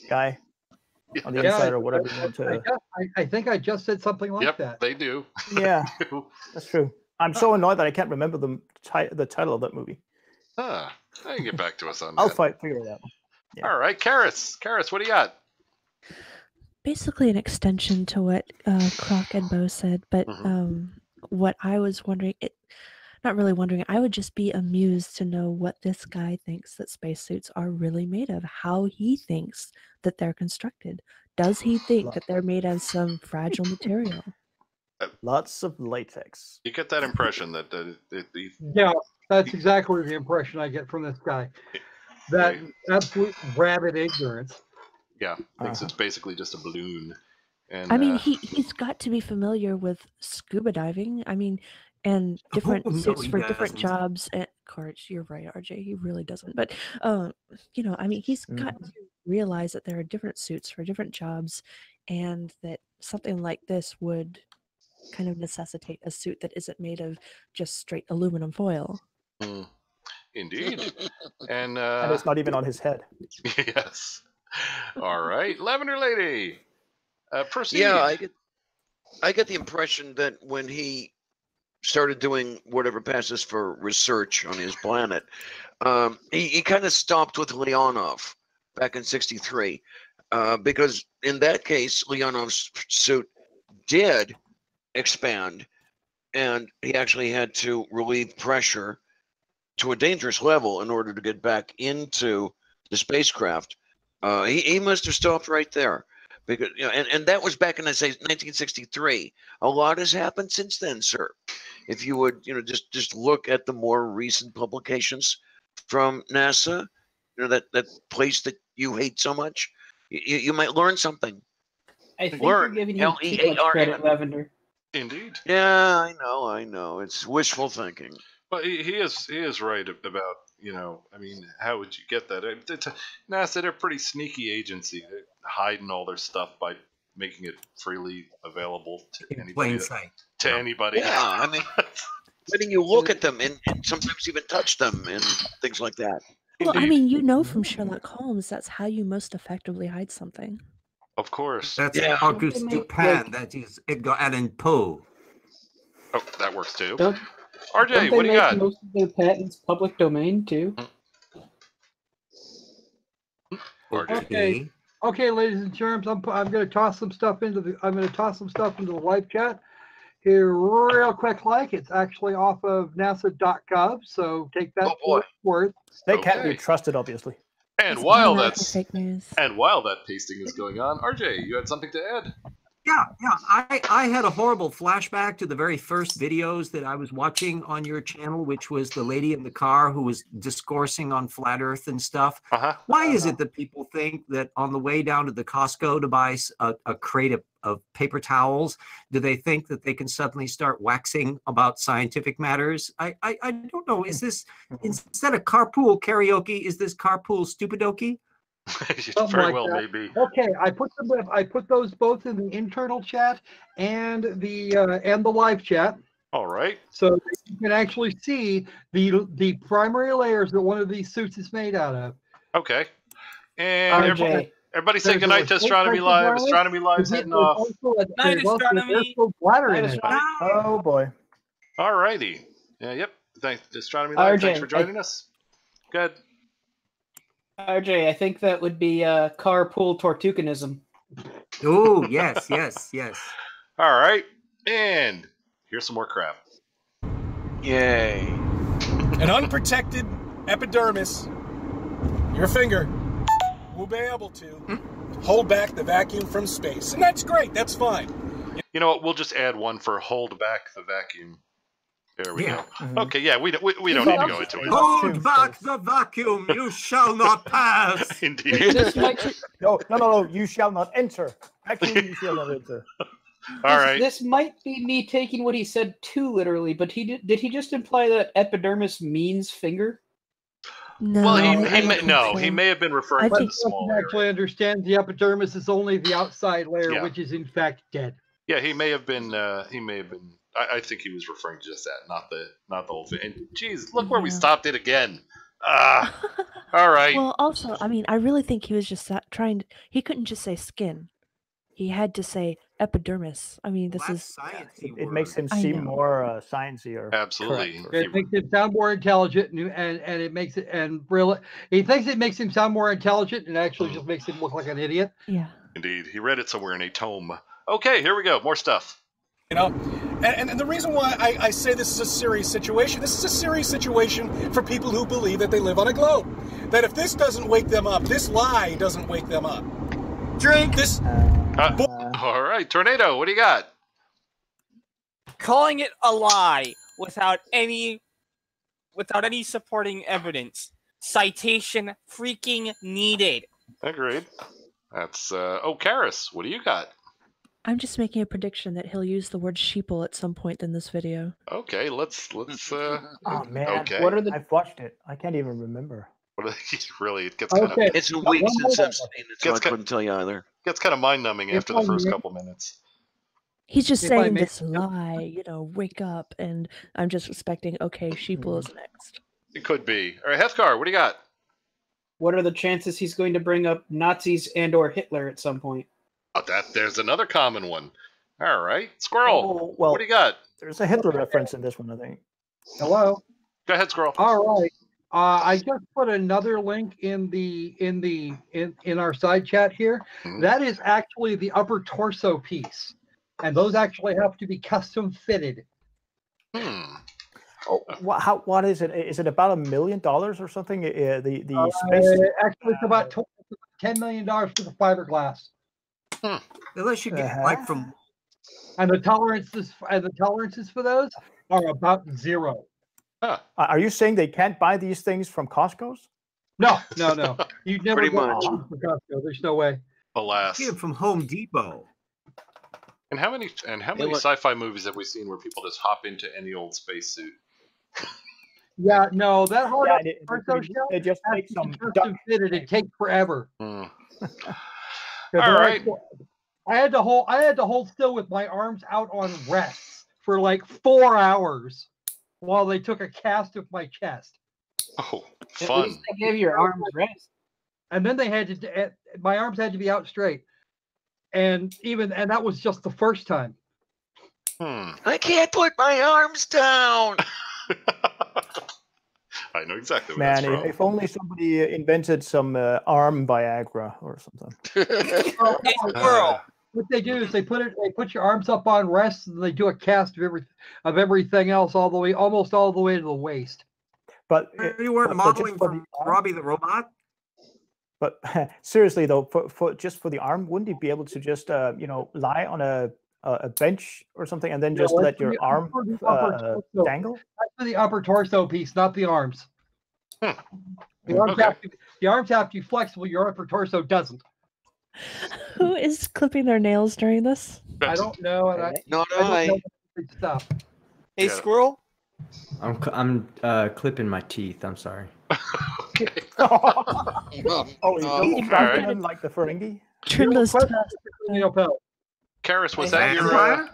guy on the inside or whatever you want to. I think I just said something like that. Yep, they do. Yeah, that's true. I'm so annoyed that I can't remember the title of that movie. I can get back to us on that. I'll figure it out. Yeah. All right, Karis, what do you got? Basically an extension to what Croc and Bo said, but what I was wondering, not really wondering, I would just be amused to know what this guy thinks that spacesuits are really made of, how he thinks that they're constructed. Does he think that they're made of some fragile material? Lots of latex. You get that impression that Yeah. That's exactly the impression I get from this guy. That absolute rabid ignorance. Yeah, thinks it's basically just a balloon. And I mean, he's got to be familiar with scuba diving. I mean, and different suits for different jobs. And Courage, you're right, RJ. He really doesn't. But you know, I mean, he's got to realize that there are different suits for different jobs, and that something like this would kind of necessitate a suit that isn't made of just straight aluminum foil. Indeed. And it's not even on his head. Yes. All right, Lavender Lady. Proceed. Yeah, I get the impression that when he started doing whatever passes for research on his planet, he kind of stopped with Leonov back in '63, because in that case, Leonov's suit did expand, and he actually had to relieve pressure to a dangerous level in order to get back into the spacecraft. He must have stopped right there. Because, you know, and that was back in, I say, 1963. A lot has happened since then, sir. If you would, you know, just look at the more recent publications from NASA, you know, that place that you hate so much, you might learn something. I think you're giving him too much credit, Lavender. Indeed. Yeah, I know. It's wishful thinking. Well, he is right about, you know, I mean, how would you get that? NASA, they're a pretty sneaky agency. They're hiding all their stuff by making it freely available to anybody. Plain sight. To anybody. Yeah, I mean, letting you look at them and sometimes even touch them and things like that. Well, I mean, you know from Sherlock Holmes, that's how you most effectively hide something. Of course. That's Auguste Dupin. That is Edgar Allan Poe. Oh, that works too. RJ, what do you got? Most of their patents public domain too. Okay, ladies and germs, I'm going to toss some stuff into the live chat here real quick. Like it's actually off of NASA.gov, so take that for worth. They can't be trusted, obviously. And while that pasting is going on, RJ, you had something to add? Yeah. I had a horrible flashback to the very first videos that I was watching on your channel, which was the lady in the car who was discoursing on flat Earth and stuff. Why is it that people think that on the way down to the Costco to buy a crate of paper towels, do they think that they can suddenly start waxing about scientific matters? I don't know. Is this, instead of carpool karaoke, is this carpool stupidoki? Very well, maybe. Okay, I put those both in the internal chat and the live chat. All right. So you can actually see the primary layers that one of these suits is made out of. Okay. And everybody say goodnight to Astronomy Live. Astronomy Live's heading off. Night, Astronomy. Oh boy. All righty. Yep. Thanks, Astronomy Live. Thanks for joining us. Good. RJ, I think that would be carpool tortucanism. Oh, yes. All right. And here's some more crap. Yay. An unprotected epidermis, your finger, will be able to hold back the vacuum from space. And that's great. That's fine. You know what? We'll just add one for hold back the vacuum. There we go. Okay, yeah, we don't need to go into it. Hold back the vacuum, you shall not pass. Indeed. No, you shall not enter. Vacuum, you shall not enter. All right. This might be me taking what he said too literally, but did he just imply that epidermis means finger? No. Well, he may have been referring to the small area. Actually understand the epidermis is only the outside layer, which is in fact dead. Yeah, he may have been. I think he was referring to just that, not the whole thing. And geez, look where we stopped it again. All right. Well, also, I mean, I really think he was just trying to. He couldn't just say skin. He had to say epidermis. I mean, this is sciencey. It makes him seem more sciencey or absolutely. It makes him sound more intelligent, and it makes it he thinks it makes him sound more intelligent, and actually just makes him look like an idiot. Yeah. Indeed, he read it somewhere in a tome. Okay, here we go. More stuff. You know, and the reason why I say this is a serious situation, this is a serious situation for people who believe that they live on a globe. That if this doesn't wake them up, this lie doesn't wake them up. Drink this. All right, Tornado, what do you got? Calling it a lie without any without any supporting evidence. Citation freaking needed. Agreed. That's Karis, what do you got? I'm just making a prediction that he'll use the word sheeple at some point in this video. Okay, let's Oh man, okay. What are the? I've watched it. I can't even remember. Really, it gets kind of It's a week since I've seen it, so I couldn't tell you either. Gets kind of mind-numbing after the first couple minutes. He's just saying this lie, wake up, and I'm just expecting, okay, sheeple is next. It could be. All right, Hefcar, what do you got? What are the chances he's going to bring up Nazis and/or Hitler at some point? Oh, there's another common one. All right, Squirrel. Well, what do you got? There's a Hitler reference in this one, I think. Hello. Go ahead, Squirrel. All right. I just put another link in our side chat here. That is actually the upper torso piece, and those actually have to be custom fitted. Oh, what is it? Is it about $1 million or something? The space. Actually, it's about $10 million for the fiberglass. Unless you get like from. And the tolerances for those are about 0. Huh. Are you saying they can't buy these things from Costco's? No. You'd never Pretty go much. to Costco. There's no way. Alas. Get it from Home Depot. And how many sci-fi movies have we seen where people just hop into any old spacesuit? Yeah, no, that whole they just make some custom fitted. It takes forever. All right. I had to hold still with my arms out on rests for like 4 hours while they took a cast of my chest. Oh, fun! At least they gave your arms rest. And then my arms had to be out straight, and that was just the first time. I can't put my arms down. I know exactly what Man, that's from. if only somebody invented some arm Viagra or something. What they do is they put your arms up on rest, and they do a cast of everything else almost all the way to the waist. But you weren't modeling for Robbie the Robot. But seriously though, for the arm, wouldn't you be able to just lie on a bench or something and then just let your arm dangle? That's for the upper torso piece, not the arms. The arms have to be flexible. Your upper torso doesn't. Who is clipping their nails during this? I don't know. And I don't know stuff. Hey, Squirrel. I'm clipping my teeth. I'm sorry. You don't like the Ferengi? Trim those toes. Karis, was that your?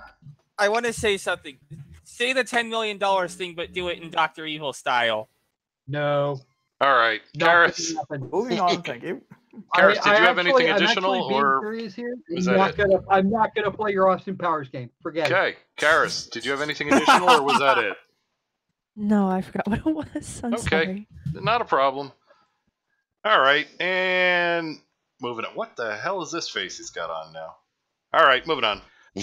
I want to say something. Say the $10 million thing, but do it in Dr. Evil style. No. All right, Karis. Moving on, thank you. Karis, did you have anything additional, or was that it? I'm not gonna play your Austin Powers game. Forget it. Okay, Karis, did you have anything additional, or was that it? No, I forgot what it was. I'm sorry. Not a problem. All right, and moving on. What the hell is this face he's got on now? All right, moving on. I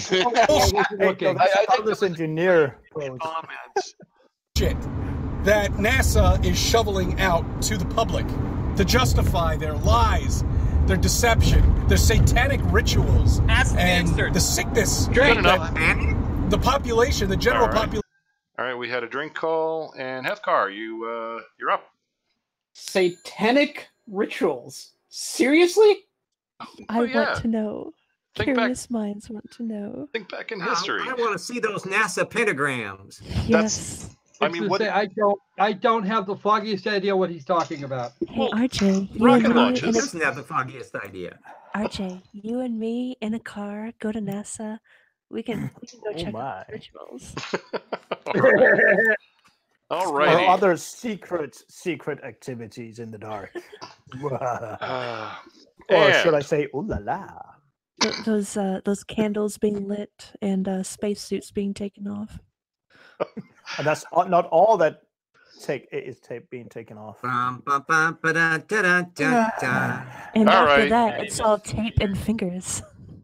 this engineer comments. Shit that NASA is shoveling out to the public to justify their lies, their deception, their satanic rituals, and the sickness that the population, the general population. All right, we had a drink call, and Hefcar, you're up. Satanic rituals? Seriously? I want to know. Curious minds want to know. Think back in history. I want to see those NASA pentagrams. Yes. I don't have the foggiest idea what he's talking about. Hey, RJ, rocket launches doesn't have the foggiest idea. RJ, you and me in a car go to NASA. We can go check out the rituals. All right. Or other secret activities in the dark. Or should I say, ooh la la? Those candles being lit and spacesuits being taken off. And that's not all that is being taken off. And all after right. that, it's all tape and fingers.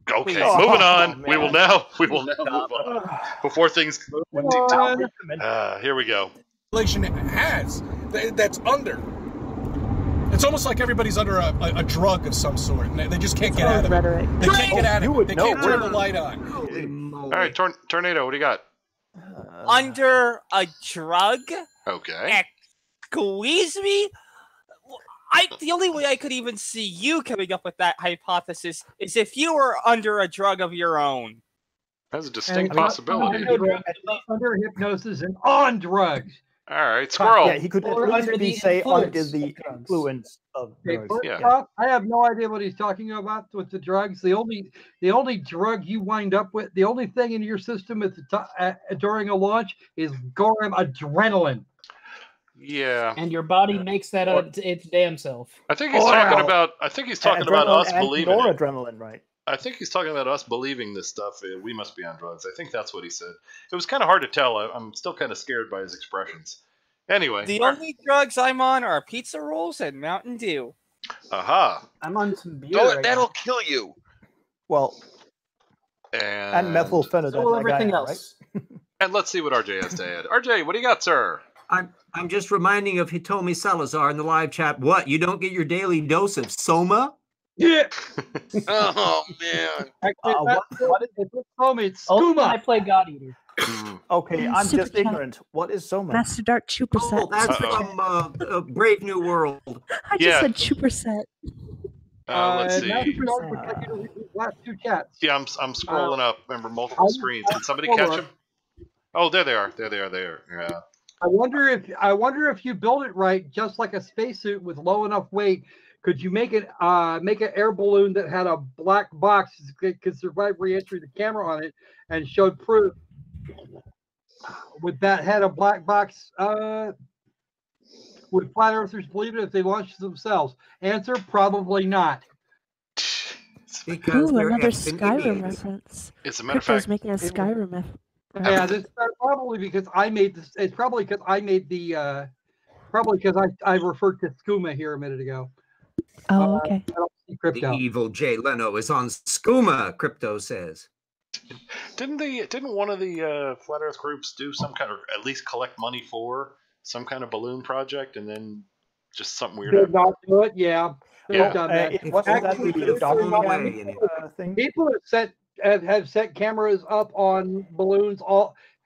Okay, moving on. We will now move on before things. Here we go. Has that's under. It's almost like everybody's under a drug of some sort, and they just can't get out of it. They can't get out of it. They can't turn the light on. All right, Tornado, what do you got? Under a drug? Okay. squeeze me? The only way I could even see you coming up with that hypothesis is if you were under a drug of your own. That's a distinct possibility. Under hypnosis and on drugs. All right, Squirrel. Yeah, he could at least be, say, under the influence of drugs. I have no idea what he's talking about with the drugs. The only drug you wind up with, the only thing in your system at the during a launch is Gorham adrenaline. Yeah. And your body makes that its damn self. I think he's talking about. I think he's talking about us believing it. Adrenaline, right? I think he's talking about us believing this stuff. We must be on drugs. I think that's what he said. It was kind of hard to tell. I'm still kind of scared by his expressions. Anyway. The only drugs I'm on are pizza rolls and Mountain Dew. Aha. I'm on some beer. That'll kill you. Well, and methylphenidate. So everything else. Right? And let's see what RJ has to add. RJ, what do you got, sir? I'm just reminding of Hitomi Salazar in the live chat. What? You don't get your daily dose of Soma? Yeah. Oh man. What is it? Soma? It's Skooma. I play God Eater. Okay, I'm just ignorant. What is Soma? Master Dark 2%. Oh, that's from Brave New World. I just said 2%. Let's see. Last two chats. Yeah, I'm scrolling up. Remember, multiple screens. Did somebody catch them? Oh, there they are. There they are. There. Yeah. I wonder if you build it right, just like a spacesuit with low enough weight, could you make an air balloon that had a black box that could survive re-entry, the camera on it, and showed proof? Would that had a black box? Would flat earthers believe it if they launched themselves? Answer: probably not. Ooh, another Skyrim reference. It's a matter of Crypto's fact. making a Skyrim reference. Yeah, this is probably because I made this. It's probably because I made the. Probably because I referred to Skooma here a minute ago. Oh, okay. I don't see Crypto. The evil Jay Leno is on Skooma, Crypto says. Didn't one of the Flat Earth groups do some kind of, at least collect money for some kind of balloon project, and then just something weird? Did not do it. Yeah. Yeah. Done that. Wasn't that the documentary thing? People have set cameras up on balloons.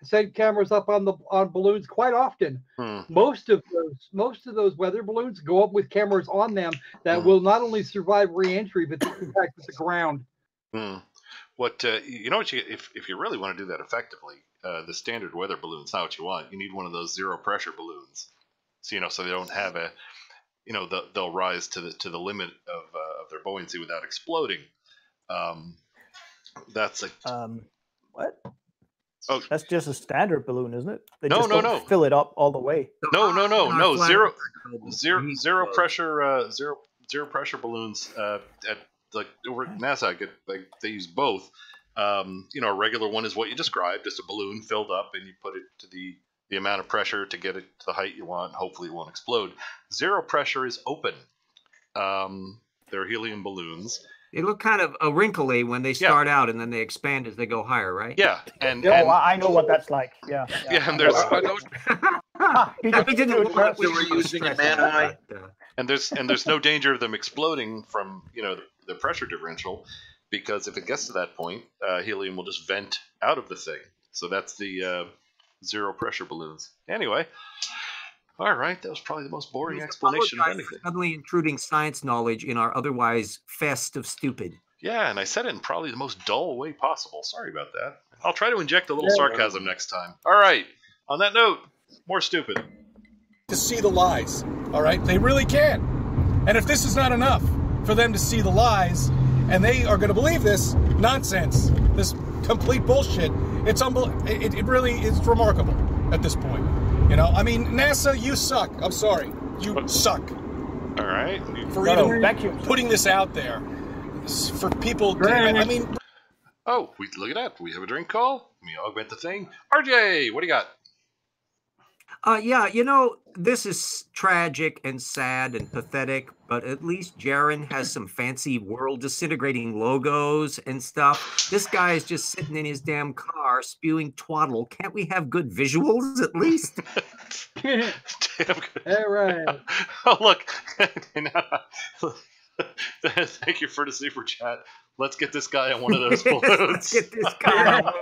Set cameras up on balloons quite often. Most of those weather balloons go up with cameras on them that will not only survive re-entry but impact with the ground. What if you really want to do that effectively, the standard weather balloon's not what you want. You need one of those zero pressure balloons, so they don't have they'll rise to the limit of their buoyancy without exploding. That's what? Oh, that's just a standard balloon, isn't it? They no. Fill it up all the way. No. Zero pressure balloons at like over at NASA. They use both. A regular one is what you described, just a balloon filled up, and you put it to the amount of pressure to get it to the height you want. And hopefully, it won't explode. Zero pressure is open. They're helium balloons. They look kind of wrinkly when they start out, and then they expand as they go higher, right? Yeah, and I know what that's like. Yeah. And there's and there's no danger of them exploding from the pressure differential, because if it gets to that point, helium will just vent out of the thing. So that's the zero pressure balloons. Anyway. All right, that was probably the most boring explanation of anything. Suddenly intruding science knowledge in our otherwise fest of stupid. Yeah, and I said it in probably the most dull way possible. Sorry about that. I'll try to inject a little sarcasm next time. All right, on that note, more stupid. To see the lies, all right? They really can. And if this is not enough for them to see the lies, and they are going to believe this nonsense, this complete bullshit, it really is remarkable at this point. I mean, NASA, you suck. I'm sorry. You suck. All right. For even putting this out there. For people to, Oh, look at that. We have a drink call. Let me augment the thing. RJ, what do you got? This is tragic and sad and pathetic, but at least Jaren has some fancy world disintegrating logos and stuff. This guy is just sitting in his damn car spewing twaddle. Can't we have good visuals at least? Damn good. All right. Oh, look. Thank you for the super chat. Let's get this guy on one of those balloons. Let's get this guy on one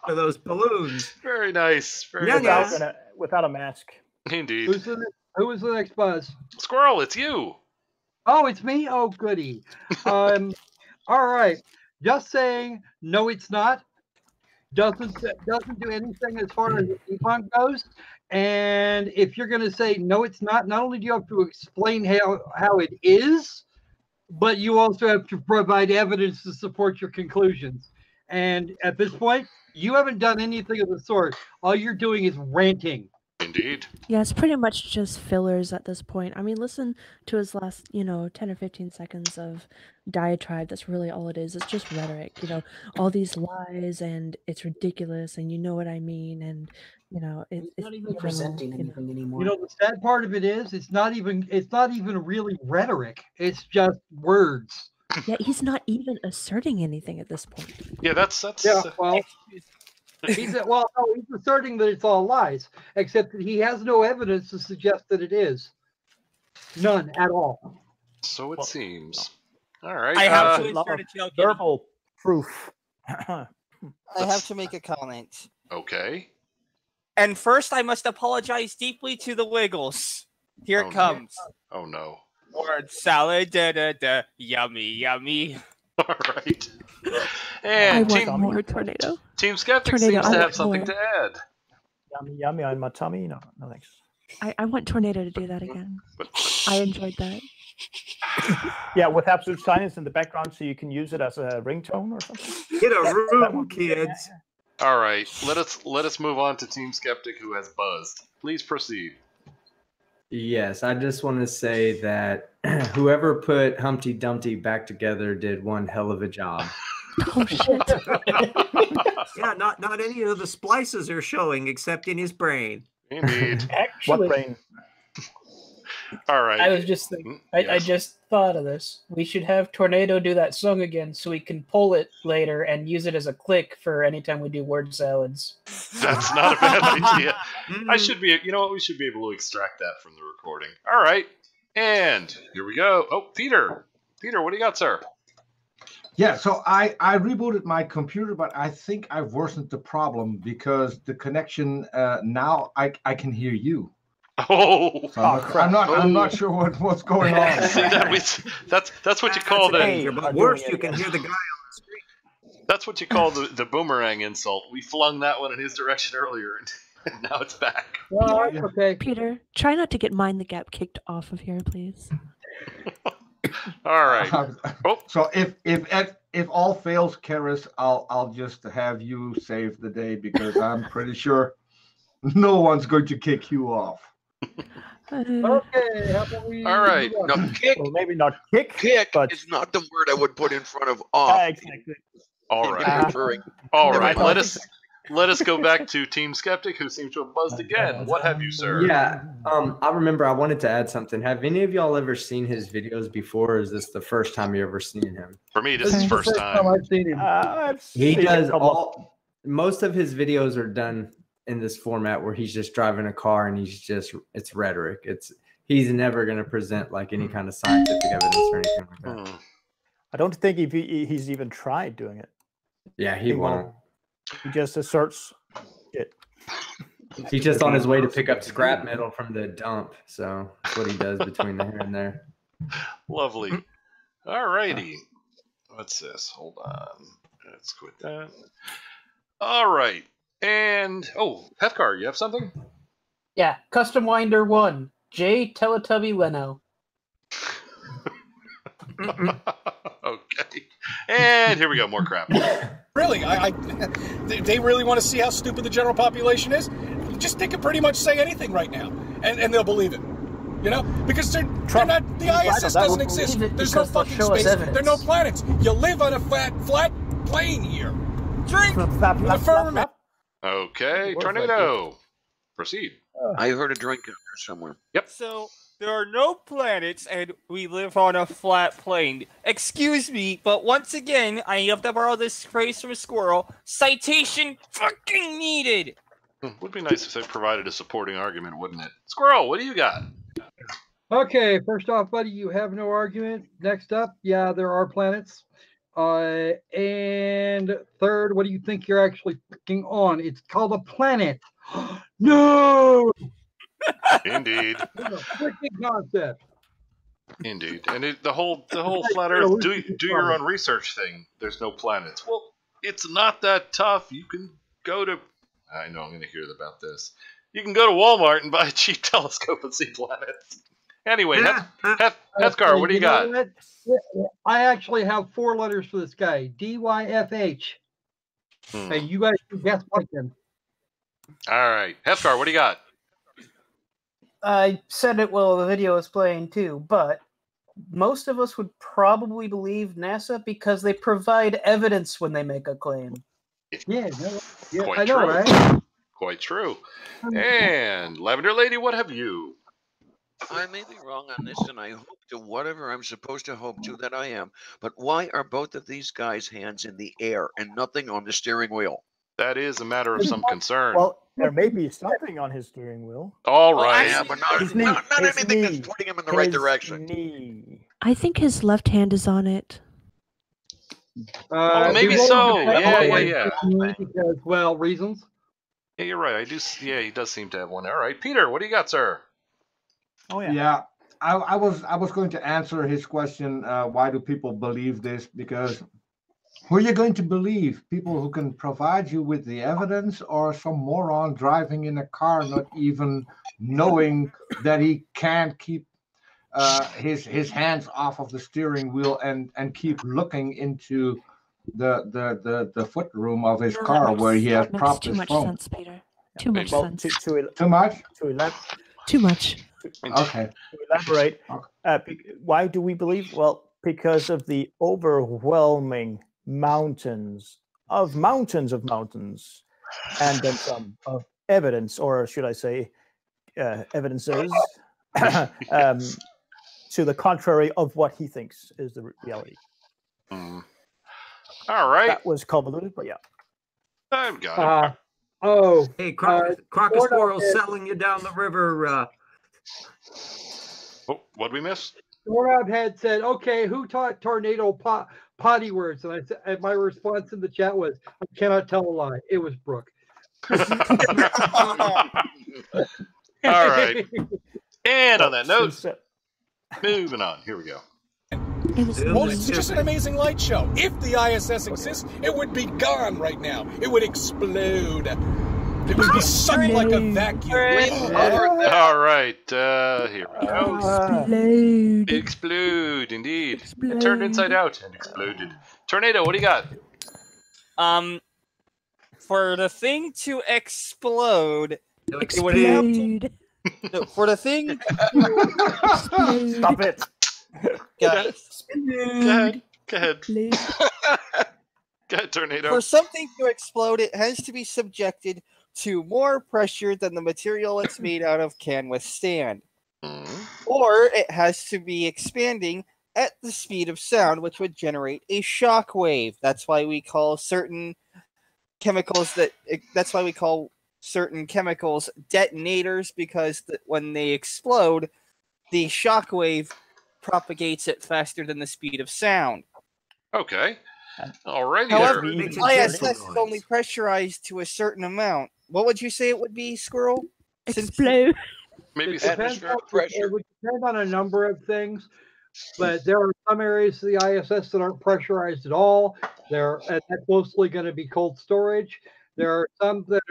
of those balloons. Very nice. Very nice. Without a mask. Indeed. Who's in it? Who was the next buzz? Squirrel, it's you. Oh, it's me. Oh, goody. All right. Just saying, no, it's not. Doesn't do anything as far as the debunk goes. And if you're going to say no, it's not. Not only do you have to explain how it is, but you also have to provide evidence to support your conclusions. And at this point, you haven't done anything of the sort. All you're doing is ranting. Indeed. Yeah, it's pretty much just fillers at this point. I mean, listen to his last, 10 or 15 seconds of diatribe. That's really all it is. It's just rhetoric, all these lies, and it's ridiculous, and you know what I mean, and it's not even presenting anything anymore. The sad part of it is it's not even really rhetoric. It's just words. Yeah, he's not even asserting anything at this point. Yeah, that's yeah. Well, he's asserting that it's all lies, except that he has no evidence to suggest that it is. None at all. So it seems. All right. I have to insert a joke. Verbal proof. I have to make a comment. Okay. And first, I must apologize deeply to the Wiggles. Here it comes. Oh no. Word salad, yummy, yummy. All right. And I want more Tornado. Team Skeptic Tornado, seems to have something to add. Yummy, yummy on my tummy. No thanks. I want Tornado to do that again. I enjoyed that. Yeah, with absolute silence in the background, so you can use it as a ringtone or something. Get a room, kids. All right, let us move on to Team Skeptic, who has buzzed. Please proceed. Yes, I just want to say that whoever put Humpty Dumpty back together did one hell of a job. Oh shit! Yeah, not any of the splices are showing except in his brain. Indeed. What brain? All right. I was just thinking, I just thought of this. We should have Tornado do that song again so we can pull it later and use it as a click for anytime we do word salads. That's not a bad idea. I should be, you know what, we should be able to extract that from the recording. All right. And here we go. Oh, Peter. Peter, what do you got, sir? Yeah, so I rebooted my computer, but I think I've worsened the problem because the connection now I can hear you. Oh, so I'm not sure what's going on. See, that's what you call but worse, you can hear the guy on the street. That's what you call the boomerang insult. We flung that one in his direction earlier, and now it's back. Okay, Peter, try not to get Mind the Gap kicked off of here, please. All right. So if all fails, Karis, I'll just have you save the day because I'm pretty sure no one's going to kick you off. Okay, how about we? All right. No, kick. Well, maybe not kick. Kick but is not the word I would put in front of off. Exactly. All right. All right. Let us go back to Team Skeptic, who seems to have buzzed again. What have you, sir? Yeah. I remember I wanted to add something. Have any of y'all ever seen his videos before? Or is this the first time you ever seen him? For me, this is the first time. I've seen him. He does most of his videos are done in this format where he's just driving a car and it's rhetoric. He's never going to present like any kind of scientific evidence or anything like that. I don't think he's even tried doing it. Yeah, he won't. He just asserts it. He's just on his way to pick up scrap metal from the dump. So that's what he does between here and there. Lovely. All righty. What's this? Hold on. Let's quit that. All right. And, Hefcar, you have something? Yeah, Custom Winder 1, J. Teletubby Leno. Okay. And here we go, more crap. Really? They really want to see how stupid the general population is? Just they can pretty much say anything right now, and they'll believe it. You know? Because they're not, the ISS doesn't exist. There's no fucking space. There are no planets. You live on a flat plane here. Drink the firmament. Okay, Tornado. Proceed. I heard a drink in there somewhere. Yep. So there are no planets, and we live on a flat plane. Excuse me, but once again, I have to borrow this phrase from a squirrel. Citation fucking needed. Would be nice if they provided a supporting argument, wouldn't it? Squirrel, what do you got? Okay, first off, buddy, you have no argument. Next up, yeah, there are planets. And third, what do you think you're actually clicking on? It's called a planet. No! Indeed. Wicked concept. Indeed. And the whole flat Earth do your own research thing. There's no planets. Well, it's not that tough. You can go to. I know I'm going to hear about this. You can go to Walmart and buy a cheap telescope and see planets. Anyway, Hethkar, what do you got? I actually have 4 letters for this guy. DYFH. And you guys can guess what then. All right. Hethkar, what do you got? I said it while the video was playing too, but most of us would probably believe NASA because they provide evidence when they make a claim. Yeah, Quite I know, true. right? Quite true. And Lavender Lady, what have you? I may be wrong on this, and I hope to whatever I'm supposed to hope to that I am. But why are both of these guys' hands in the air and nothing on the steering wheel? That is a matter of some concern. Well, there may be something on his steering wheel. All right. Yeah, but not anything that's pointing him in the right direction. I think his left hand is on it. Maybe so. Yeah. Because, well, reasons. Yeah, you're right. Yeah, he does seem to have one. All right, Peter, what do you got, sir? Oh yeah. Yeah, I was going to answer his question. Why do people believe this? Because who are you going to believe? People who can provide you with the evidence, or some moron driving in a car not even knowing that he can't keep his hands off of the steering wheel and keep looking into the foot room of his car where he has propped his phone. Too much sense, Peter. Too much sense. Too much? Too much. Okay. To elaborate, why do we believe? Well, because of the overwhelming mountains, and then some of evidence, or should I say, evidences, to the contrary of what he thinks is the reality. All right. That was convoluted, but yeah. I've got it. Hey, Crocosquirrel selling you down the river. What'd we miss? Dorab had said, "Okay, who taught Tornado potty words?" And I said, and my response in the chat was, "I cannot tell a lie. It was Brooke." All right. And on that note, moving on. Here we go. Well, it's just an amazing light show. If the ISS exists, it would be gone right now. It would explode. It would be sucked like a vacuum. All right. Here we go. Explode, indeed. It turned inside out and exploded. Tornado, what do you got? For the thing to explode, it would have to, for the thing. Stop it. Guys. Go ahead. Go ahead, Tornado. For something to explode, it has to be subjected to more pressure than the material it's made out of can withstand. Or it has to be expanding at the speed of sound, which would generate a shock wave. That's why we call certain chemicals detonators, because when they explode, the shock wave propagates it faster than the speed of sound. Okay. Alrighty. However, ISS is only pressurized to a certain amount. What would you say it would be, Squirrel? Explode. Maybe atmospheric pressure. It would depend on a number of things, but there are some areas of the ISS that aren't pressurized at all. That's mostly going to be cold storage. There are some that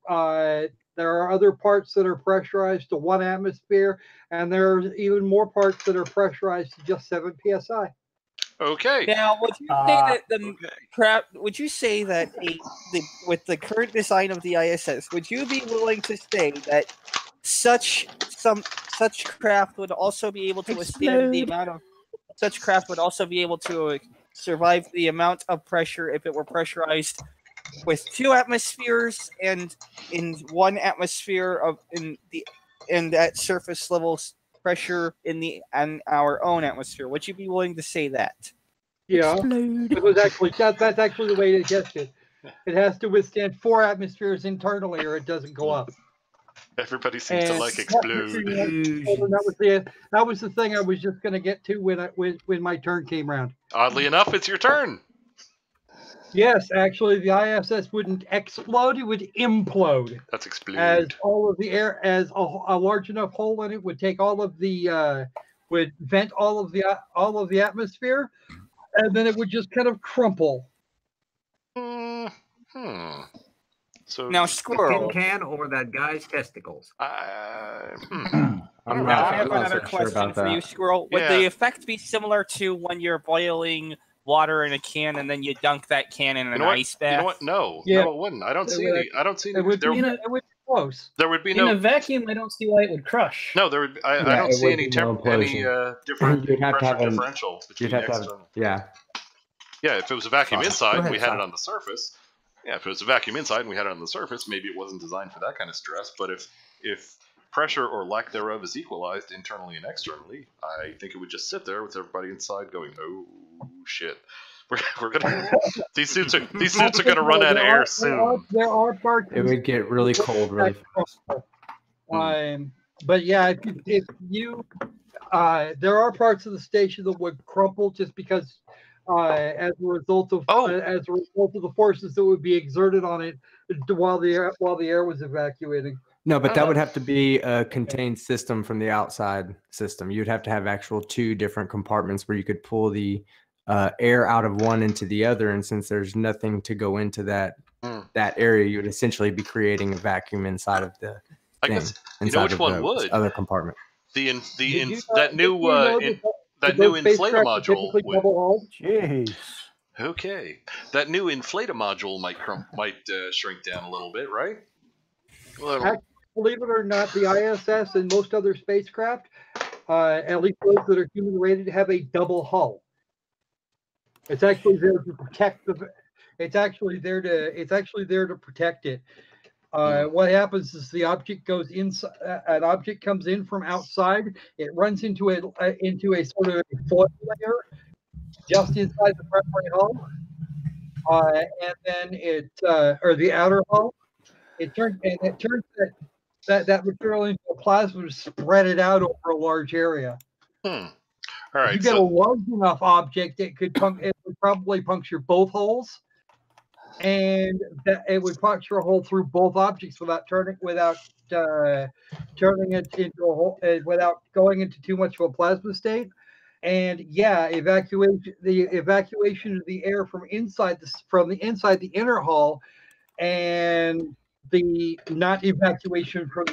are. There are other parts that are pressurized to 1 atmosphere, and there's even more parts that are pressurized to just 7 psi. Okay. Now, would you say that would you say that with the current design of the ISS, would you be willing to say that such craft would also be able to withstand the amount of such craft would also be able to survive the amount of pressure if it were pressurized with 2 atmospheres and in 1 atmosphere and at surface level pressure in our own atmosphere? Would you be willing to say that? Yeah, it was actually that's actually the way to get it. It has to withstand 4 atmospheres internally, or it doesn't go up. Everybody seems to like explode. That was the thing I was just going to get to when my turn came around. Oddly enough, it's your turn. Yes, actually, the ISS wouldn't explode; it would implode. That's explode. As all of the air, as a large enough hole in it would take all of the, would vent all of the atmosphere, and then it would just kind of crumple. So now, The Squirrel. tin can or that guy's testicles? I I'm have not another so sure question about for you, that. Squirrel. Would the effect be similar to when you're boiling water in a can and then you dunk that can in an ice bath? You know what? No, Yeah. no, it wouldn't. I don't see any. I don't see any. It would be close. There would be In no a vacuum. I don't see why it would crush. No, there would. I Yeah, don't it see would any be no different You'd have to pressure have an- differential between You'd have to have, external. yeah. Yeah, if it was a vacuum Sorry. inside Go and ahead, we had sorry. it on the surface. Yeah, if it was a vacuum inside and we had it on the surface, maybe it wasn't designed for that kind of stress. But if pressure or lack thereof is equalized internally and externally, I think it would just sit there with everybody inside going, "Oh shit, we're gonna these suits are gonna run out of air soon." There are parts. It would get really cold really fast. But yeah, if you there are parts of the station that would crumple just because as a result of the forces that would be exerted on it while the air was evacuating. No, but that would have to be a contained system from the outside system. You'd have to have actual 2 different compartments where you could pull the air out of one into the other. And since there's nothing to go into that area, you would essentially be creating a vacuum inside of the thing. You know which one would? Other compartment. That new inflator module. Jeez. Okay, that new inflator module might shrink down a little bit, right? Believe it or not, the ISS and most other spacecraft, at least those that are human rated, have a double hull. It's actually there to protect It's actually there to protect it. What happens is the object goes inside. An object comes in from outside. It runs into a sort of foil layer just inside the primary hull, and then or the outer hull. It turns that material into a plasma to spread it out over a large area. All right. If you get a large enough object, it would probably puncture both holes, and it would puncture a hole through both objects without turning it into a hole, without going into too much of a plasma state. And yeah, the evacuation of the air from the inside the inner hull, and the not evacuation from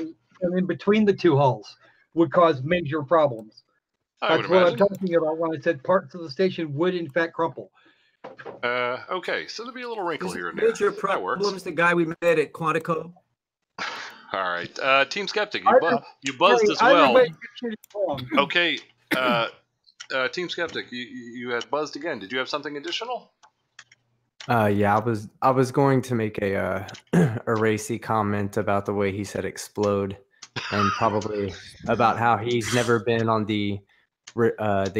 in between the 2 hulls would cause major problems. That's what I'm talking about when I said parts of the station would in fact crumple. Okay, so there'll be a little wrinkle here and there. Major problems. The guy we met at Quantico. All right, Team Skeptic, you buzzed as well. Okay, Team Skeptic, you had buzzed again. Did you have something additional? Yeah, I was going to make a racy comment about the way he said explode, and probably about how he's never been on the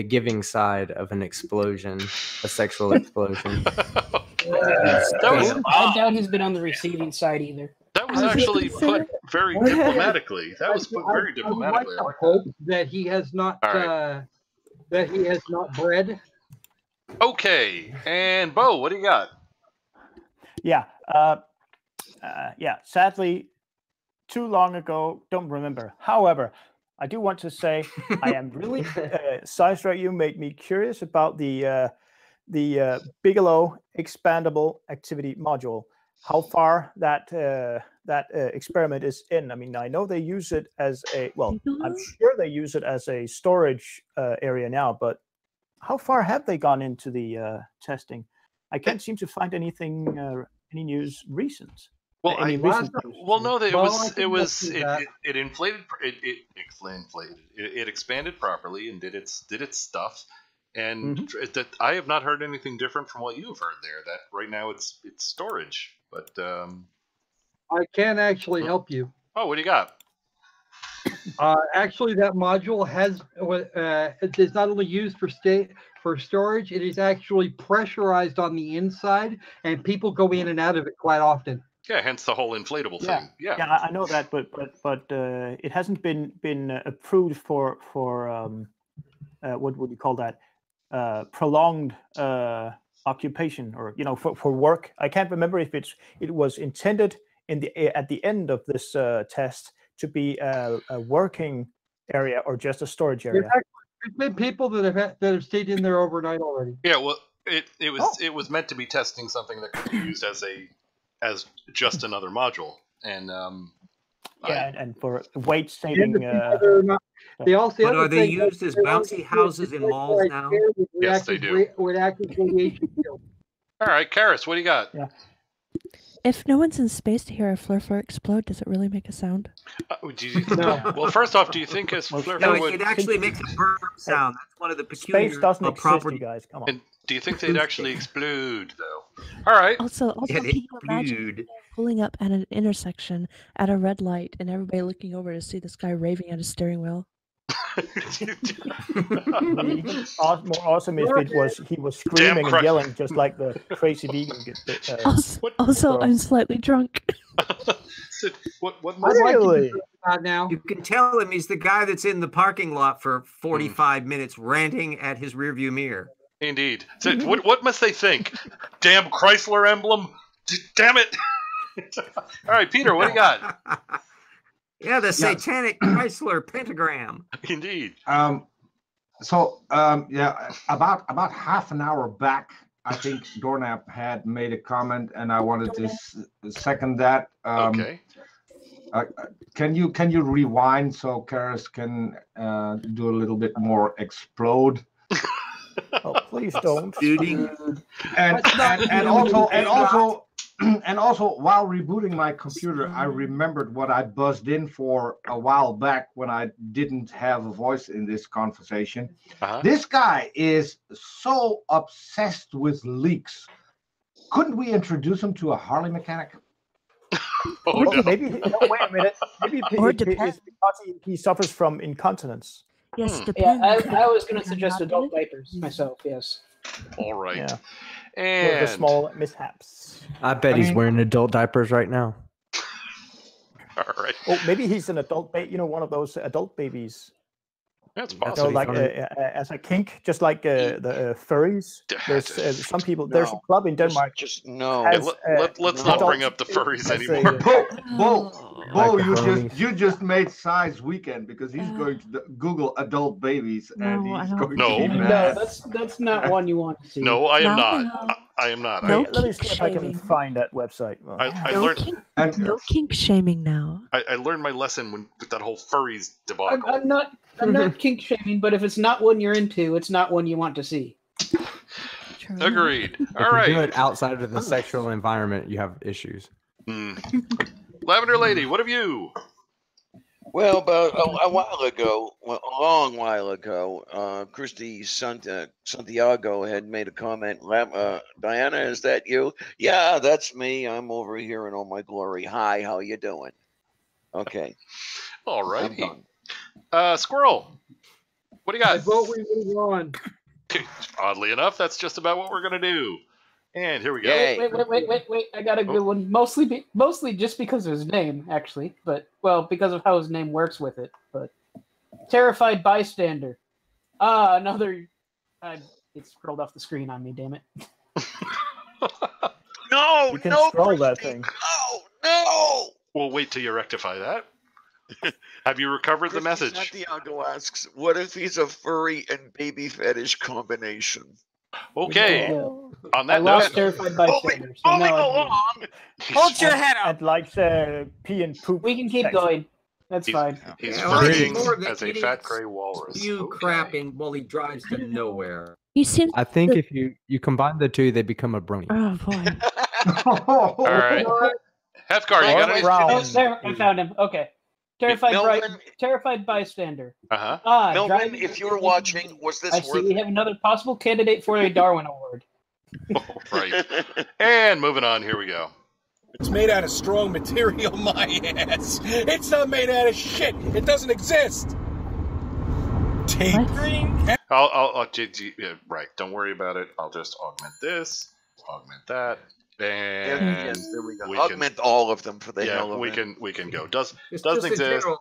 giving side of an explosion, a sexual explosion. I doubt he's been on the receiving side either. That was actually put very diplomatically. That was put very diplomatically. I hope that he has not bred. Okay, and Bo, what do you got? Yeah, sadly, too long ago, don't remember. However, I do want to say I am really Science Strike. You made me curious about the Bigelow expandable activity module. How far that experiment is in. I mean, I know they use it as I'm sure they use it as a storage area now, but how far have they gone into the testing? I can't seem to find anything, any news recent. Well, it expanded properly and did its stuff, and I have not heard anything different from what you have heard there. That right now it's storage, but I can actually help you. Oh, what do you got? Actually, that module it is not only used for storage, it is actually pressurized on the inside, and people go in and out of it quite often. Yeah, hence the whole inflatable thing. Yeah, I know that, but it hasn't been approved for what would you call that? Prolonged occupation or for work. I can't remember if it was intended at the end of this test to be a working area or just a storage area. There's been people that have stayed in there overnight already. Yeah, well, it was meant to be testing something that could be used as just another module, and and for weight saving. But are they used as bouncy houses in malls now? Yes, they do. With active radiation field. All right, Karis, what do you got? Yeah. If no one's in space to hear a Flerfer explode, does it really make a sound? No. Well, first off, do you think Flerfer would? It actually makes a burp sound. That's one of the peculiar space doesn't exist, you guys. Come on. And do you think they'd actually explode, though? All right. Also, can you imagine pulling up at an intersection at a red light and everybody looking over to see this guy raving at his steering wheel? More awesome if he was screaming and yelling just like the crazy vegan. Also, I'm slightly drunk. What really? Now you can tell him he's the guy that's in the parking lot for 45 minutes ranting at his rearview mirror. Indeed. So, what must they think? Damn Chrysler emblem! Damn it! All right, Peter, what do you got? Yeah, the satanic Chrysler pentagram. Indeed. About half an hour back, I think Dornap had made a comment, and I wanted to second that. Okay. Can you rewind so Karis can do a little bit more explode? Oh, please don't. And also, while rebooting my computer, I remembered what I buzzed in for a while back when I didn't have a voice in this conversation. This guy is so obsessed with leaks. Couldn't we introduce him to a Harley mechanic? Maybe. No, wait a minute. Maybe it's because he suffers from incontinence. Yes, yeah, I was going to suggest adult diapers myself. Yes. All right. Yeah. And the small mishaps. I bet he's wearing adult diapers right now. All right. Oh, maybe he's an adult one of those adult babies. That's possible. Like as a kink, just like the furries. There's some people. No. There's a club in Denmark. Just no. Let's not bring up the furries anymore. Bo, you just made Size weekend because he's going to Google adult babies and he's going to be mad. No, that's not one you want to see. No, I am not. I am not. Let me see if I can find that website. I learned. No kink shaming now. I learned my lesson with that whole furries debacle. I'm not kink shaming, but if it's not one you're into, it's not one you want to see. Agreed. If you do it outside of the sexual environment, you have issues. Lavender Lady, what have you? Well, about a long while ago, Christy Santiago had made a comment. Diana, is that you? Yeah, that's me. I'm over here in all my glory. Hi, how you doing? Okay. All righty. Squirrel, what do you got? I vote we move on. Oddly enough, that's just about what we're going to do. And here we go. Wait. I got a good one. Mostly just because of his name, actually. But, because of how his name works with it. But Terrified Bystander. Another... it scrolled off the screen on me, damn it. No, you can scroll that thing. No! We'll wait till you rectify that. Have you recovered the message? Santiago asks, what if he's a furry and baby fetish combination? Okay. On that note, Terrified Bystander. Hold your head up. And likes pee and poop. We can keep going. That's fine. He's farting as a fat gray walrus. Crap while he drives to nowhere. I think if you combine the two, they become a brony. Oh boy. All right. Hefgar, you got it? There, I found him. Okay. Terrified Bystander. Melvin, if you're watching, was this I see we have another possible candidate for a Darwin Award. Right. And moving on, here we go. It's made out of strong material, my ass. It's not made out of shit. It doesn't exist. Tape. Right. Don't worry about it. I'll just augment this, augment that. And yes, there we go. Augment all of them for the hell of it. We can go. Doesn't just exist. A general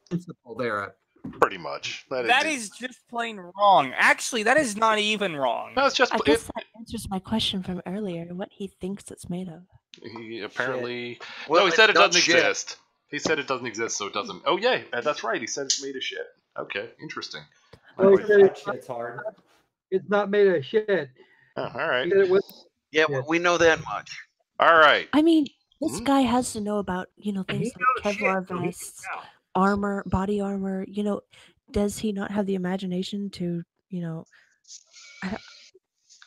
principle there. Pretty much. That is just plain wrong. Actually, that is not even wrong. No, it's just answers my question from earlier. What he thinks it's made of. He apparently. Well, no, he said it not doesn't shit. exist. He said it doesn't exist, so it doesn't. Oh yeah, that's right. He said it's made of shit. Okay, interesting. Shit's hard. It's not made of shit. Oh, all right. He said it was. Yeah, we know that much. All right. I mean, this guy has to know about, things like Kevlar vests, armor, body armor. Does he not have the imagination to,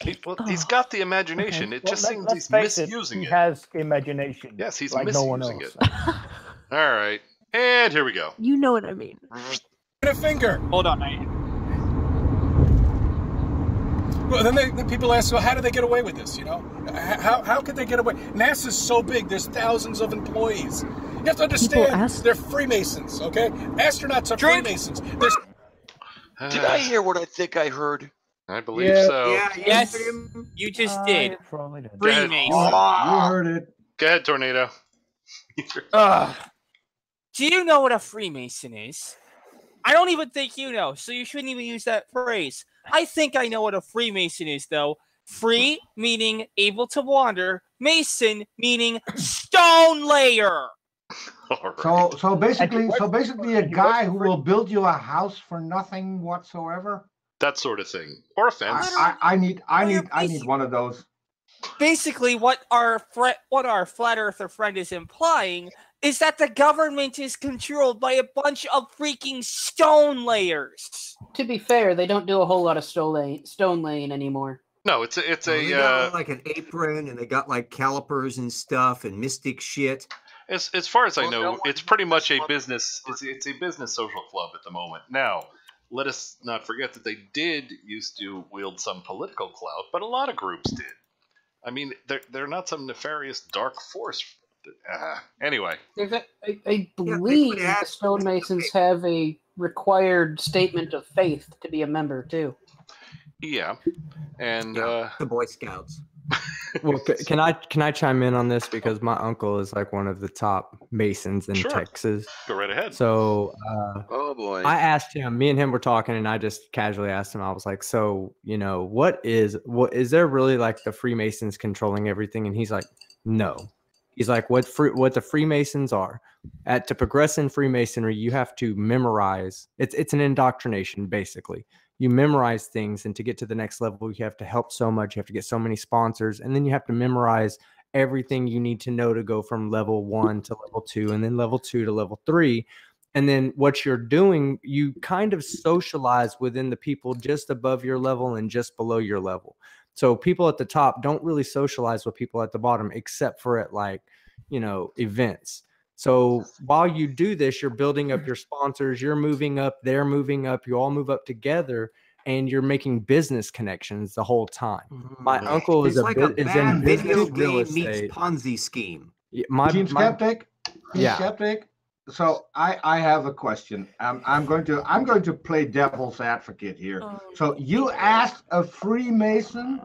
He's got the imagination. Okay. It just seems let's he's face it, misusing he it. has imagination. Yes, he's like no one misusing else. it. All right. And here we go. You know what I mean. A finger. Hold on, Well, then people ask, well, how do they get away with this? How could they get away? NASA's so big. There's thousands of employees. You have to understand, they're Freemasons, okay? Astronauts are Freemasons. Did I hear what I think I heard? I believe so. Yeah, yes, you just did. Probably did. Freemason. You heard it. Go ahead, Tornado. Do you know what a Freemason is? I don't even think you know, so you shouldn't even use that phrase. I think I know what a Freemason is, though. Free meaning able to wander, Mason meaning stone layer. Right. So basically a guy who will build you a house for nothing whatsoever. That sort of thing, or a fence. I need one of those. Basically, what our flat earther friend is implying is that the government is controlled by a bunch of freaking stone layers. To be fair, they don't do a whole lot of stone laying anymore. No, it's they got like an apron, and they got like calipers and stuff and mystic shit. As far as I know, it's pretty much a business. It's a business social club at the moment. Now, let us not forget that they did used to wield some political clout, but a lot of groups did. I mean, they're not some nefarious dark force. Anyway, I believe the stonemasons have a required statement of faith to be a member too. Yeah, and the Boy Scouts. Well, can I chime in on this, because my uncle is like one of the top Masons in Texas. Go right ahead. So, oh boy, I asked him. Me and him were talking, and I just casually asked him. I was like, "So, what is there really like the Freemasons controlling everything?" And he's like, "No." He's like, what the Freemasons are. To progress in Freemasonry, you have to memorize. It's an indoctrination, basically. You memorize things, and to get to the next level, you have to help so much. You have to get so many sponsors, and then you have to memorize everything you need to know to go from level 1 to level 2, and then level 2 to level 3. And then what you're doing, you kind of socialize within the people just above your level and just below your level. So people at the top don't really socialize with people at the bottom, except for at events. So while you do this, you're building up your sponsors, you're moving up, they're moving up, you all move up together, and you're making business connections the whole time. My uncle is in video real game meets estate. Ponzi scheme. Team Skeptic. So I have a question. I'm going to play devil's advocate here. So you asked a Freemason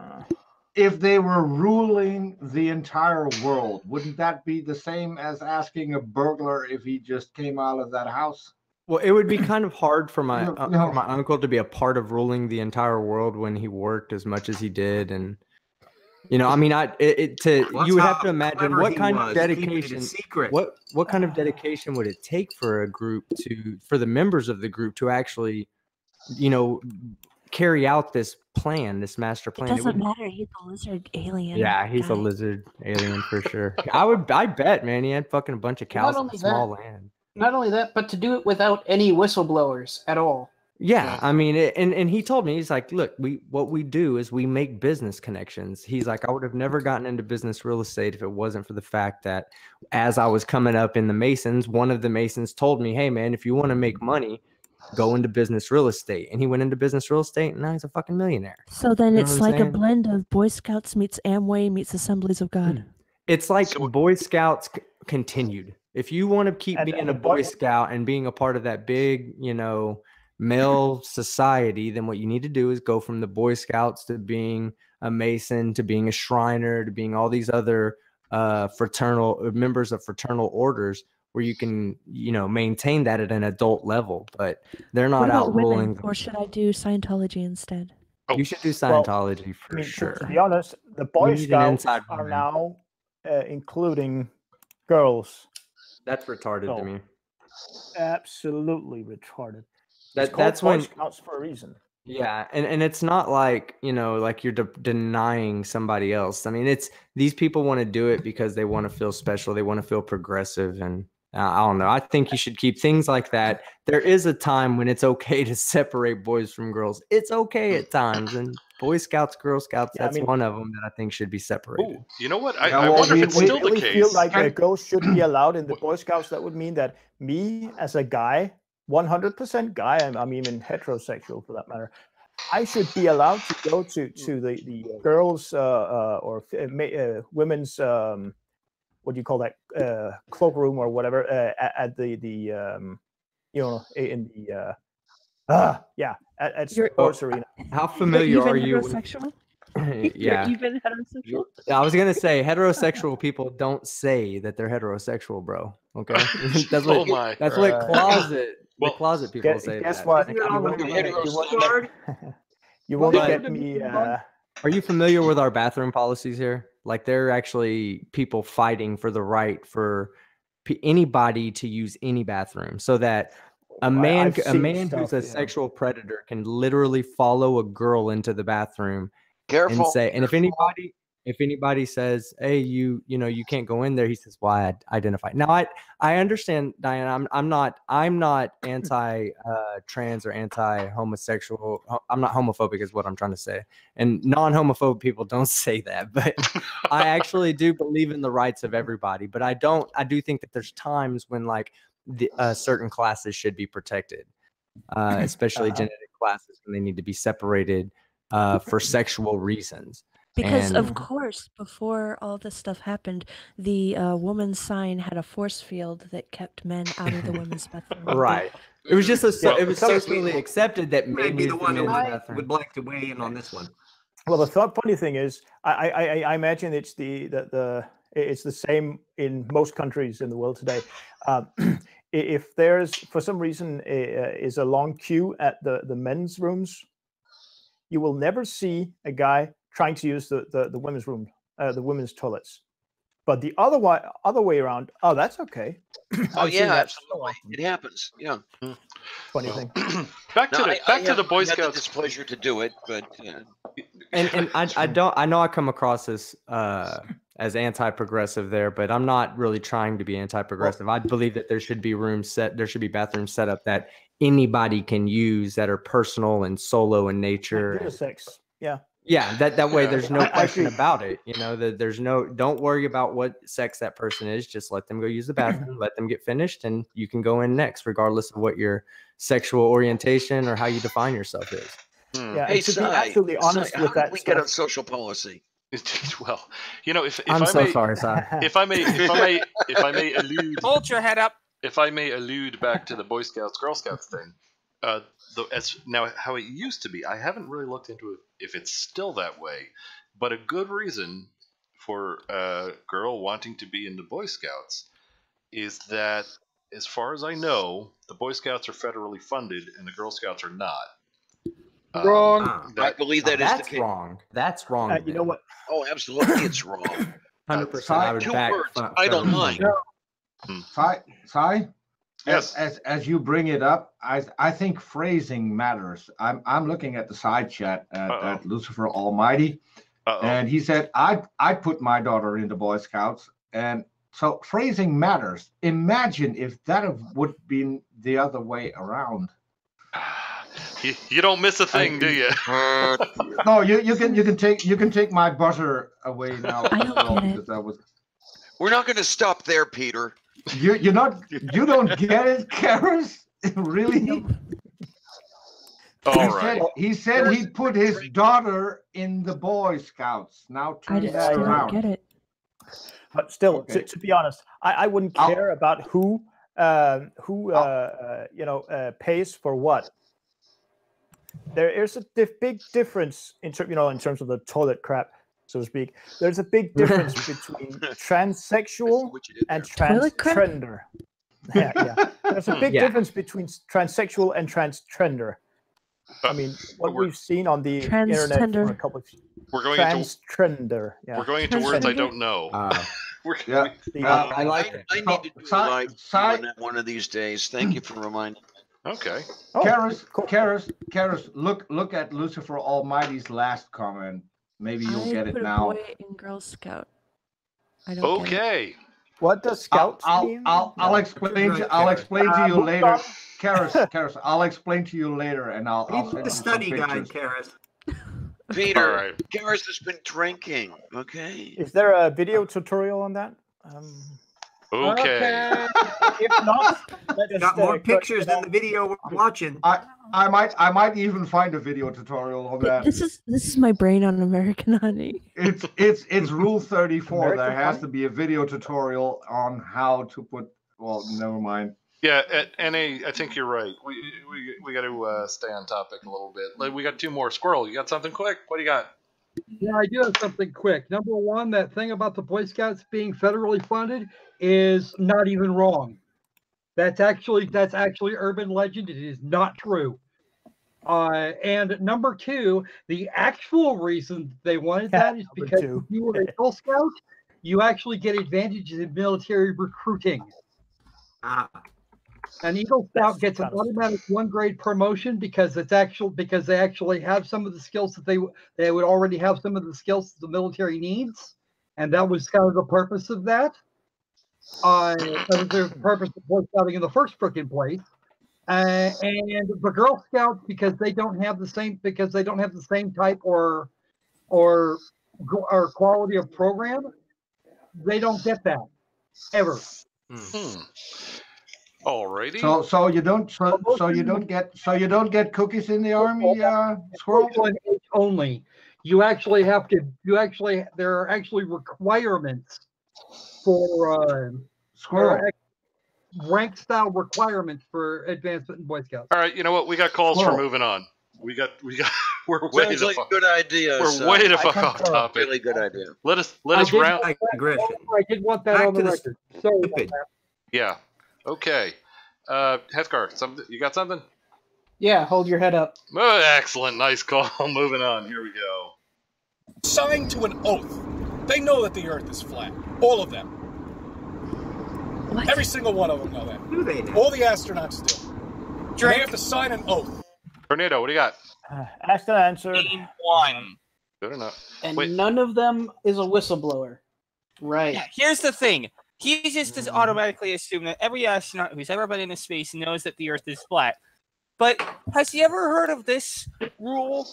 if they were ruling the entire world. Wouldn't that be the same as asking a burglar if he just came out of that house? Well, it would be kind of hard for my uncle to be a part of ruling the entire world when he worked as much as he did, and you would have to imagine what kind of dedication. What kind of dedication would it take for a group for the members of the group to actually, carry out this plan, this master plan? It doesn't matter. He's a lizard alien. Yeah, he's a lizard alien for sure. I bet, man, he had fucking a bunch of cows on small land. Not only that, but to do it without any whistleblowers at all. Yeah, I mean, and he told me, he's like, look, what we do is we make business connections. He's like, I would have never gotten into business real estate if it wasn't for the fact that as I was coming up in the Masons, one of the Masons told me, hey, man, if you want to make money, go into business real estate. And he went into business real estate, and now he's a fucking millionaire. So then it's like a blend of Boy Scouts meets Amway meets Assemblies of God. It's like Boy Scouts continued. If you want to keep being a Boy Scout and being a part of that big, male society, then what you need to do is go from the Boy Scouts to being a Mason, to being a Shriner, to being all these other fraternal members of fraternal orders, where you can, maintain that at an adult level. But they're not out ruling. Or should I do Scientology instead? You should do Scientology for sure. To be honest, the Boy Scouts are now including girls. That's retarded to me. Absolutely retarded. That's Boy when Scouts for a reason. Yeah, and it's not like, like you're denying somebody else. I mean, it's these people want to do it because they want to feel special. They want to feel progressive. And I don't know. I think you should keep things like that. There is a time when it's okay to separate boys from girls. It's okay at times. And Boy Scouts, Girl Scouts, that's one of them that I think should be separated. You know what? I wonder if it's still the case. Feel like girls should be allowed in the Boy Scouts. That would mean that me as a guy, 100% guy, I'm even heterosexual for that matter, I should be allowed to go to the girls or women's what do you call that, cloakroom or whatever, at the in the at sports arena. How familiar are you? Heterosexual? Yeah. You're even heterosexual? I was gonna say heterosexual people don't say that they're heterosexual, bro. Okay, that's what the closet people say. Guess that. what? You won't get me. Are you familiar with our bathroom policies here? Like, they're actually people fighting for the right for anybody to use any bathroom, so that a man who's a sexual predator can literally follow a girl into the bathroom and say, and if anybody says, hey, you can't go in there, he says, why? I identify. Now I understand, Diana, I'm not anti trans or anti homosexual. I'm not homophobic is what I'm trying to say. And non-homophobic people don't say that, but I actually do believe in the rights of everybody. But I do think that there's times when certain classes should be protected, especially genetic classes, when they need to be separated for sexual reasons. Because of course, before all this stuff happened, the woman's sign had a force field that kept men out of the women's bathroom. Right. It was just it was socially accepted that maybe the one who would like to weigh in on this one. Well, the funny thing is, I imagine it's it's the same in most countries in the world today. If there's for some reason is a long queue at the men's rooms, you will never see a guy trying to use the women's room, the women's toilets. But the other way around, that's okay. Oh yeah, absolutely. It happens. Yeah. Funny thing. Back to the Boy Scouts. I had the displeasure to do it, but and I know I come across as anti-progressive there, but I'm not really trying to be anti-progressive. I believe that there should be bathrooms set up that anybody can use that are personal and solo in nature. Unisex. Yeah. Yeah, that way there's no question about it. Don't worry about what sex that person is. Just let them go use the bathroom, let them get finished, and you can go in next, regardless of what your sexual orientation or how you define yourself is. Yeah, hey, to be absolutely honest with that, we get on social policy. Well, if I may allude, hold your head up. If I may allude back to the Boy Scouts, Girl Scouts thing. Now how it used to be, I haven't really looked into it if it's still that way, but a good reason for a girl wanting to be in the Boy Scouts is that, as far as I know, the Boy Scouts are federally funded and the Girl Scouts are not. Wrong. I believe that is the case. Wrong. That's wrong. You know what? Oh, absolutely, it's wrong. 100%. I would back. I don't mind. Sai? Yes. As you bring it up, I think phrasing matters. I'm looking at the side chat at Lucifer Almighty, and he said I put my daughter into Boy Scouts, and so phrasing matters. Imagine if that would be the other way around. You don't miss a thing, do you? No, you can take my buzzer away now. We're not going to stop there, Peter. You don't get it, Karis? Really? All right. He said he put his daughter in the Boy Scouts. Now turn that around. Get it. But still, to be honest, I wouldn't care about who pays for what. There is a big difference in terms of the toilet crap, so to speak. There's a big difference between transsexual and transgender. Yeah. There's a big difference between transsexual and transgender. I mean, what we've seen on the internet for a couple of we're going transgender. We're going into words I don't know. I like it. I need to do a live stream on that one of these days. Thank you for reminding me. Okay. Karis, look at Lucifer Almighty's last comment. Maybe you'll get it now. Boy in Girl Scout. I don't Okay. What does Scout mean? I'll explain to you later. Karis, I'll explain to you later, and I'll send the you study some guide, pictures. Karis. Peter, Karis has been drinking. Okay. Is there a video tutorial on that? Okay. If not, got more pictures than the video we're watching. I might even find a video tutorial on that. This is my brain on American Honey. It's Rule 34. American There has Honey? to be a video tutorial on how to put. Well, never mind. Yeah, at NA, I think you're right. We got to stay on topic a little bit. We got two more. Squirrel, you got something quick? What do you got? Yeah, I do have something quick. Number one, that thing about the Boy Scouts being federally funded is not even wrong. That's actually urban legend. It is not true. And number two, the actual reason they wanted that is because if you were a Girl Scout, you actually get advantages in military recruiting. An Eagle Scout gets an automatic 1-grade promotion because they actually have some of the skills that they would already have some of the skills that the military needs, and that was kind of the purpose of that. That was the purpose of Boy Scouting in the first frickin' place. And the Girl Scouts, because they don't have the same type or quality of program, they don't get that ever. Alrighty. So you don't get cookies in the army, Squirrel? Only. There are actually requirements for Squirrel. Rank style requirements for advancement in Boy Scouts. All right, you know what? We got calls for moving on. We're way Sounds the like fuck. a good idea. We're way the fuck off topic. Really good idea. Let us round. I did want that on the record. Sorry about that. Yeah. Okay. Hefgar, you got something? Yeah, hold your head up. Oh, excellent. Nice call. Moving on. Here we go. Signed to an oath. They know that the Earth is flat. All of them. What? Every single one of them know that. Do they know? All the astronauts do. They have to sign an oath. Tornado, what do you got? Asked and answered. Game one. Good enough. And none of them is a whistleblower. Right. Yeah, here's the thing. He just automatically assumed that every astronaut who's ever been into space knows that the Earth is flat. But has he ever heard of this rule?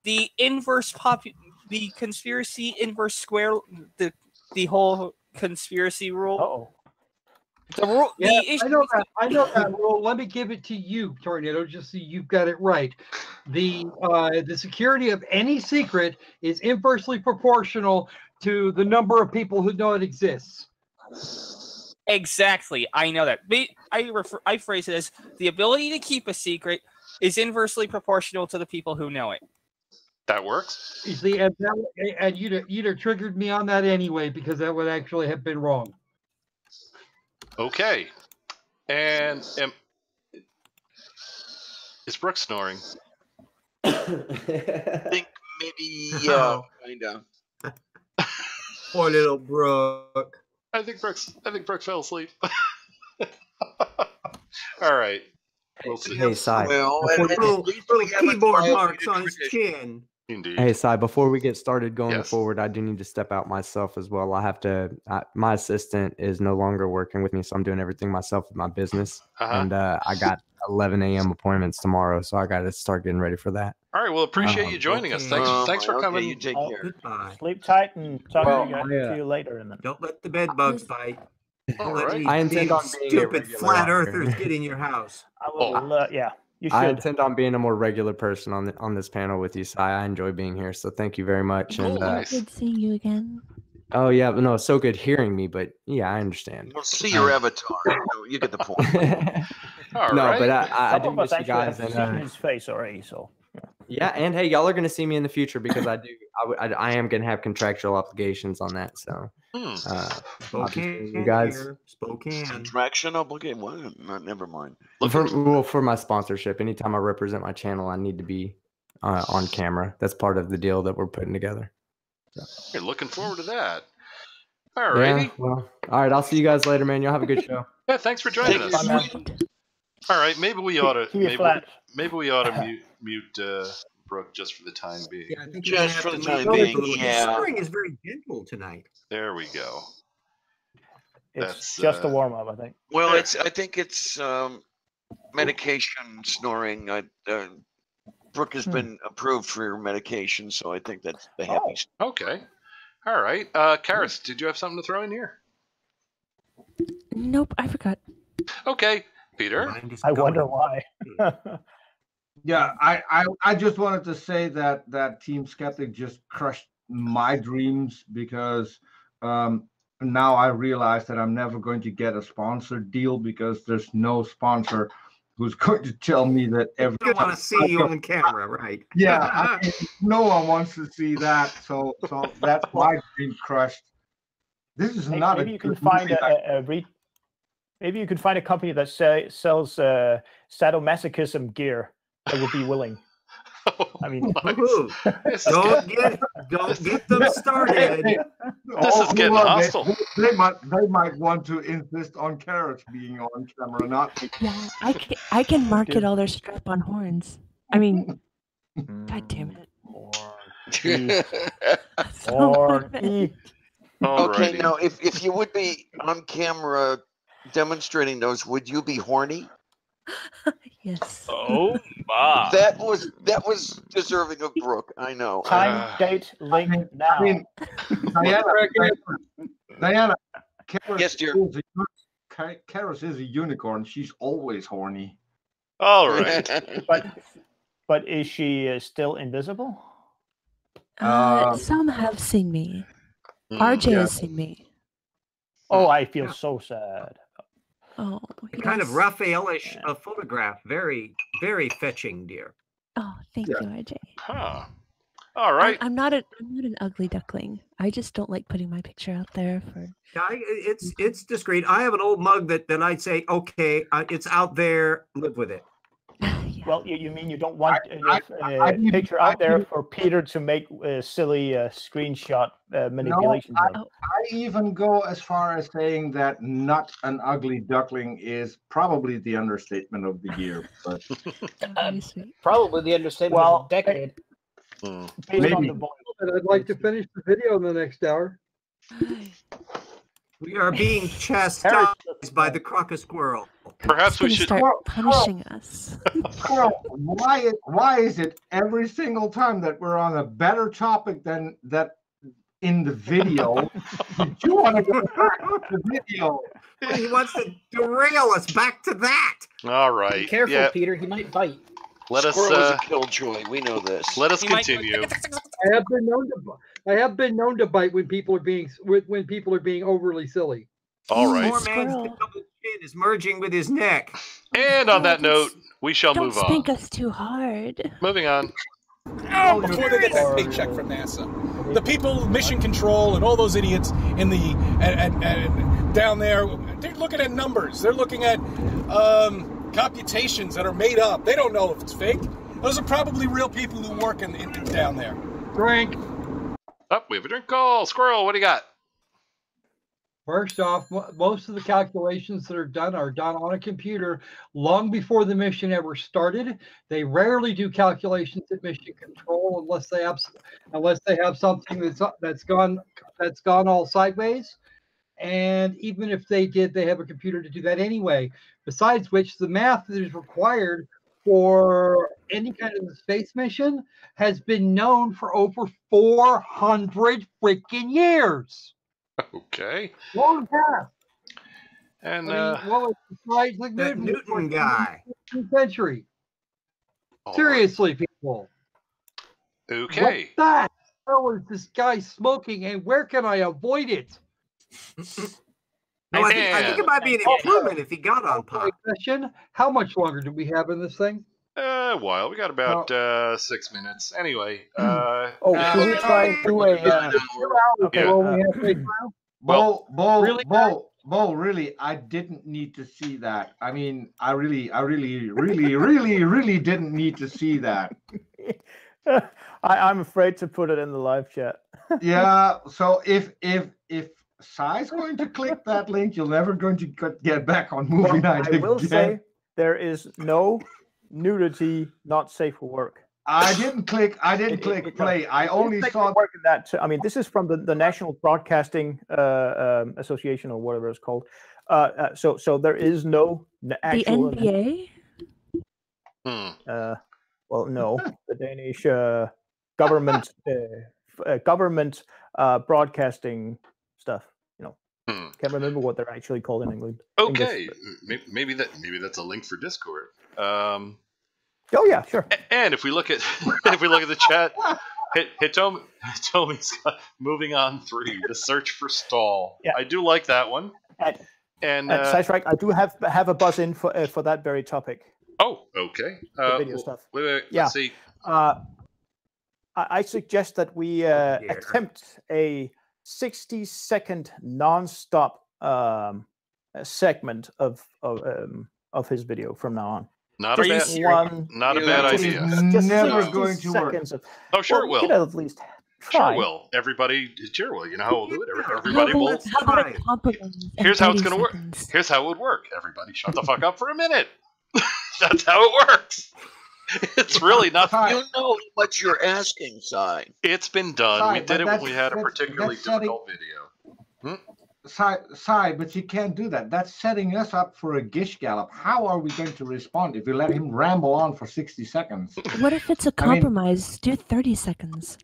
The the conspiracy inverse square, the whole conspiracy rule. Uh-oh. The rule. Yeah, I know that rule. Let me give it to you, Tornado, just so you've got it right. The security of any secret is inversely proportional to the number of people who know it exists. Exactly, I know that. But I phrase it as the ability to keep a secret is inversely proportional to the people who know it. That works. You see, and you'd have triggered me on that anyway, because that would actually have been wrong. Okay. And is Brooke snoring? I think maybe, yeah, kind of. Poor little Brooke. I think Brooke fell asleep. All right. We'll see. Hey, Sai. Well, Little keyboard marks on his chin. Indeed. Hey, Sai, before we get started going forward, I do need to step out myself as well. I have to, my assistant is no longer working with me, so I'm doing everything myself with my business. And I got 11 a.m. appointments tomorrow, so I got to start getting ready for that. All right. Well, appreciate you joining us. Thanks for coming. You take care. Goodbye. Sleep tight and talk to you later. And then. Don't let the bed bugs bite. Don't let these I intend on being a stupid regular flat operator. earthers get in your house. I will, yeah. You should. I intend on being a more regular person on this panel with you, Sai. I enjoy being here, so thank you very much. Cool. And good seeing you again. Oh yeah, no, it's so good hearing me, but yeah, I understand. We'll see your avatar. You get the point. All right. But I do miss you guys. Seen his face already, so. Yeah, and hey, y'all are going to see me in the future because I am going to have contractual obligations on that. So, Spokane, you guys, Spokane. Contraction obligation. What? Never mind. For my sponsorship, anytime I represent my channel, I need to be on camera. That's part of the deal that we're putting together. So. You're looking forward to that. All righty. Yeah, well, all right. I'll see you guys later, man. Y'all have a good show. Yeah, thanks for joining us. All right, maybe we ought to mute Brooke just for the time being. Yeah, I think just for the time being. Yeah, snoring is very gentle tonight. There we go. It's just a warm up, I think. Well, I think it's medication snoring. Brooke has been approved for your medication, so I think that's the happy. Okay. All right. Karis, did you have something to throw in here? Nope, I forgot. Okay, Peter. I wonder why. Yeah, I just wanted to say that Team Skeptic just crushed my dreams because now I realize that I'm never going to get a sponsored deal because there's no sponsor who's going to tell me that every I want to see you on camera, right? Yeah, no one wants to see that, so that's my dream crushed. This is not. Maybe you can find maybe you can find a company that sells sadomasochism gear that would be willing. I mean, don't get them started. This is getting hostile. They might want to insist on Carrots being on camera, not. Yeah, I can market all their strap-on horns. I mean, God damn it. Okay, now if you would be on camera demonstrating those, would you be horny? Yes. Oh my! That was deserving of Brooke. I know. Time, date, link now. I mean, Diana, yes, dear. Karis is a unicorn. She's always horny. All right. but is she still invisible? Some have seen me. RJ has seen me. Oh, I feel so sad. Oh, kind of Raphaelish photograph. Very, very fetching, dear. Oh, thank you, RJ. Huh. All right. I'm not an ugly duckling. I just don't like putting my picture out there for. It's discreet. I have an old mug that I'd say, okay, it's out there. Live with it. Well, you mean you don't want a picture out there for Peter to make silly screenshot manipulations? No, I even go as far as saying that not an ugly duckling is probably the understatement of the year. But probably the understatement of the decade. Based on the volume. And I'd like to finish the video in the next hour. We are being chastised by the crocus squirrel. Perhaps we should start punishing us. Why is it every single time that we're on a better topic than that in the video? Did you want to go back to the video? He wants to derail us back to that. All right. Be careful, Peter. He might bite. Squirrel is a killjoy. We know this. Let us continue. I have been known to bite when people are being overly silly. All right. Poor man's double chin is merging with his neck. And on that note, we shall Don't move on. spank us too hard. Moving on. Oh, before they get that paycheck from NASA, the people, mission control, and all those idiots in the down there, they're looking at numbers. They're looking at computations that are made up. They don't know if it's fake. Those are probably real people who work in down there. Drink. Oh, we have a drink call. Squirrel, what do you got? First off, most of the calculations that are done on a computer long before the mission ever started. They rarely do calculations at mission control unless they have something that's gone all sideways. And even if they did, they have a computer to do that anyway. Besides which, the math that is required for any kind of space mission has been known for over 400 freaking years. Okay. Long time. And like that Newton guy. Century. Seriously, people. Okay. What the hell is this guy smoking, and where can I avoid it? No, I think it might be an improvement if he got on pot. Question: how much longer do we have in this thing? A while. We got about 6 minutes. Anyway. Should we try and do a? Okay. Bo, really, I didn't need to see that. I mean, I really didn't need to see that. I'm afraid to put it in the live chat. Yeah. So if Sai's going to click that link, you're never going to get back on movie night I will say there is no nudity not safe for work. I didn't click play. I only saw that. I mean, this is from the National Broadcasting Association or whatever it's called. So there is no actual. The NBA. Well, no, the Danish government broadcasting stuff. Can't remember what they're actually called in England. Okay, maybe that's a link for Discord. Oh yeah, sure. And if we look at the chat, Hitomi's got moving on 3, the search for stall. Yeah. I do like that one. And Right, I do have a buzz in for that very topic. Oh, okay. Video stuff. Wait, let's see. I suggest that we attempt a 60-second non-stop segment of his video from now on. Not a bad idea. Just never going to work. Oh, sure it will. You could at least try. Sure it will. Everybody, sure will. You know how we'll do it. Everybody will. Here's how it's going to work. Here's how it would work. Everybody shut the fuck up for a minute. That's how it works. It's really not. You know what you're asking, Sai. It's been done. We did it when we had a particularly difficult video. Sai, but you can't do that. That's setting us up for a gish gallop. How are we going to respond if we let him ramble on for 60 seconds? What if it's a compromise? Do 30 seconds.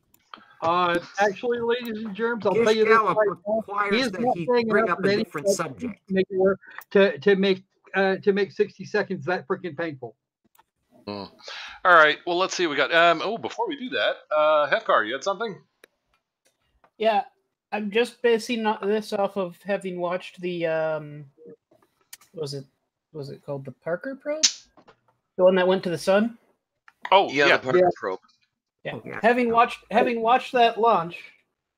Actually, ladies and germs, I'll tell you this right now. He is not saying up a different subject to make 60 seconds that freaking painful. All right. Well, let's see what we got. Before we do that, Hefcar, you had something? Yeah. I'm just basing this off of having watched the was it called the Parker probe? The one that went to the sun? Oh, yeah. The Parker probe. Yeah. Having watched that launch,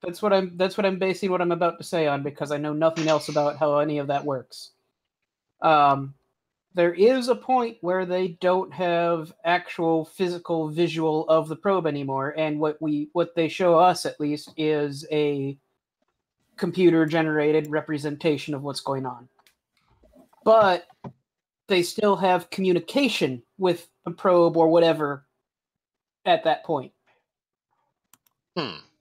that's what I'm basing what I'm about to say on, because I know nothing else about how any of that works. There is a point where they don't have actual physical visual of the probe anymore, and what they show us at least is a computer-generated representation of what's going on. But they still have communication with a probe or whatever at that point.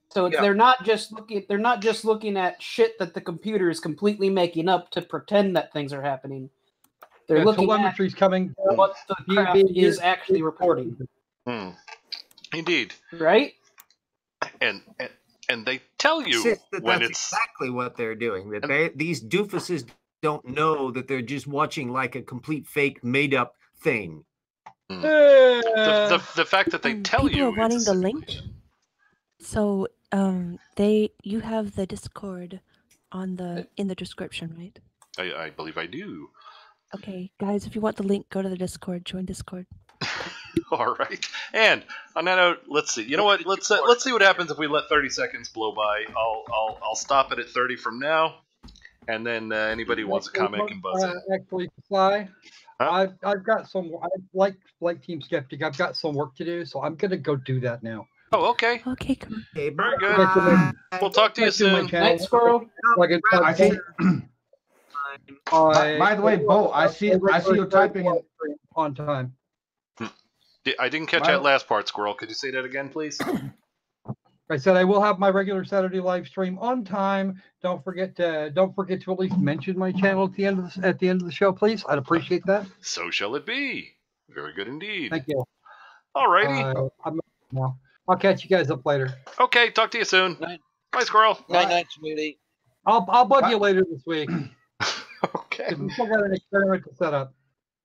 So they're not just looking at shit that the computer is completely making up to pretend that things are happening. They're looking at coming what the craft is actually reporting. Indeed. Right? And they tell you when that's it's exactly what they're doing. That these doofuses don't know that they're just watching like a complete fake, made-up thing. The fact that they tell people you are wanting the link. So you have the Discord in the description, right? I believe I do. Okay, guys, if you want the link, go to the Discord. Join Discord. All right. And on that note, let's see. You know what? Let's see what happens if we let 30 seconds blow by. I'll stop it at 30 from now, and then anybody who wants to comment can buzz in. Actually, Fly, I've got some. Like Team Skeptic, I've got some work to do, so I'm gonna go do that now. Oh, okay. Okay, come on. Okay, very good. We'll talk to you soon. Night, Squirrel. I think. By the way, Bo, I see you typing on time. I didn't catch that last part, Squirrel. Could you say that again, please? I said I will have my regular Saturday live stream on time. Don't forget to at least mention my channel at the end of the show, please. I'd appreciate that. So shall it be. Very good indeed. Thank you. All righty. I'll catch you guys up later. Okay, talk to you soon. Bye, Squirrel. Night, sweetie. I'll bug you later this week. Okay. We still got an experiment to set up.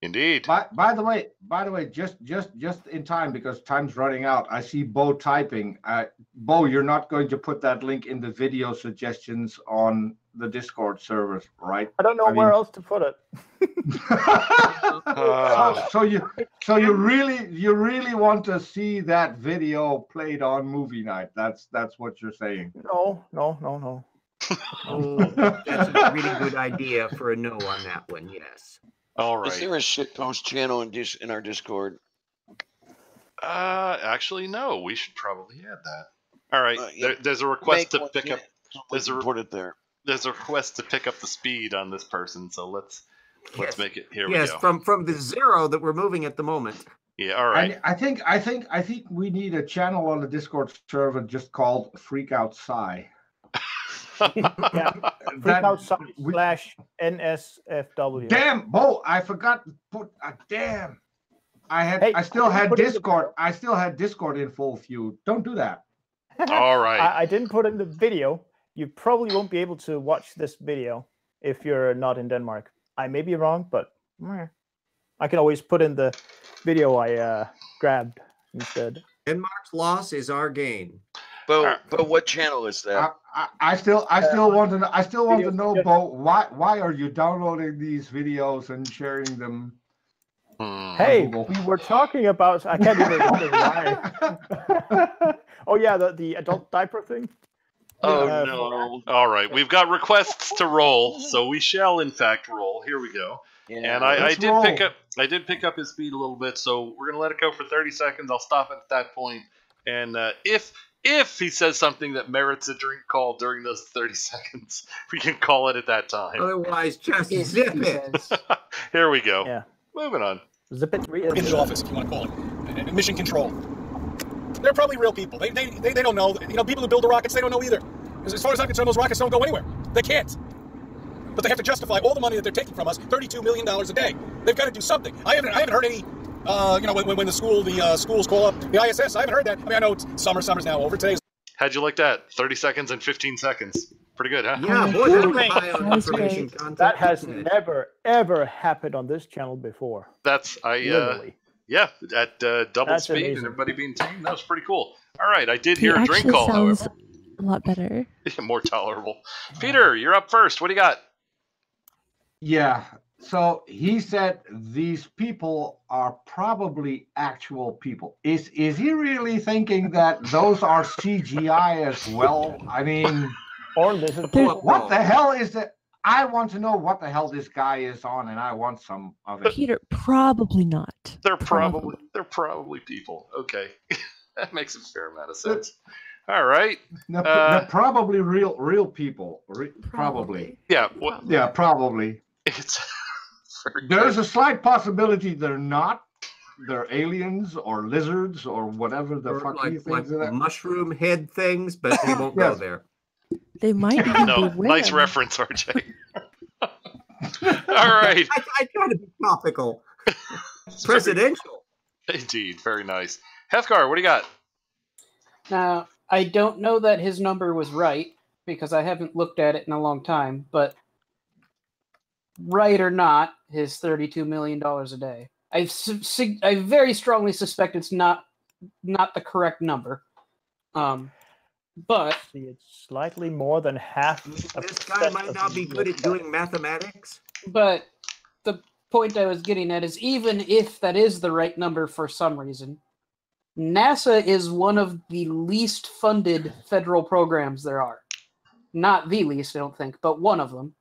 Indeed. By the way, just in time, because time's running out. I see Bo typing. Bo, you're not going to put that link in the video suggestions on the Discord servers, right? I don't know where else to put it. So you really want to see that video played on movie night? That's what you're saying? No. Oh, that's a really good idea for a no on that one. Yes. All right. Is there a shitpost channel in our Discord? Actually, no. We should probably add that. All right. There's a request to pick up. There's a request to pick up the speed on this person. So let's make it. Here we go. Yes, from the 0 that we're moving at the moment. Yeah. All right. I think we need a channel on the Discord server just called Freak Out Psy. Yeah. Freak Out Psy /NSFW. Damn, Bo! I forgot to put. Damn. I still had Discord. I still had Discord in full view. Don't do that. All right. I didn't put in the video. You probably won't be able to watch this video if you're not in Denmark. I may be wrong, but I can always put in the video I grabbed instead. Denmark's loss is our gain. But what channel is that? I still want to know, Bo, why are you downloading these videos and sharing them? Hey, we were talking about. I can't even remember why. Oh yeah, the adult diaper thing. Oh no! All right, we've got requests to roll, so we shall in fact roll. Here we go. Yeah, and I did pick up his speed a little bit, so we're gonna let it go for 30 seconds. I'll stop at that point, and if he says something that merits a drink call during those 30 seconds, we can call it at that time. Otherwise, just zip it. Here we go. Yeah. Moving on. Zip it. In the office, if you want to call it. Mission control. They're probably real people. They don't know. You know, people who build the rockets, they don't know either. Because as far as I'm concerned, those rockets don't go anywhere. They can't. But they have to justify all the money that they're taking from us, $32 million a day. They've got to do something. I haven't heard any. When the schools call up the ISS, I haven't heard that. I mean, I know it's summer's now over. Today's. How'd you like that? 30 seconds and 15 seconds. Pretty good, huh? Yeah, boy, that has never ever happened on this channel before. Literally. Yeah, at double speed amazing. And everybody being tamed. That was pretty cool. All right, I did hear a drink call, however. A lot better. More tolerable. Peter, you're up first. What do you got? Yeah. So he said these people are probably actual people. Is he really thinking that those are CGI as well? I mean, what the hell is that? I want to know what the hell this guy is on, and I want some of it. Peter, probably not. They're probably people. Okay, that makes a fair amount of sense. All right. They're probably real people. Probably. Yeah. Yeah, probably. There's a slight possibility they're not. They're aliens or lizards or whatever the fuck you think of that. Mushroom head things, but they won't go there. They might even be women. Nice reference, RJ. All right. I try to be topical. Presidential. Indeed. Very nice. Hefgar, what do you got? Now, I don't know that his number was right because I haven't looked at it in a long time, but right or not, his $32 million a day. I very strongly suspect it's not the correct number. But it's slightly more than half. This guy might not be good at doing mathematics. But the point I was getting at is even if that is the right number for some reason, NASA is one of the least funded federal programs there are. Not the least, I don't think, but one of them.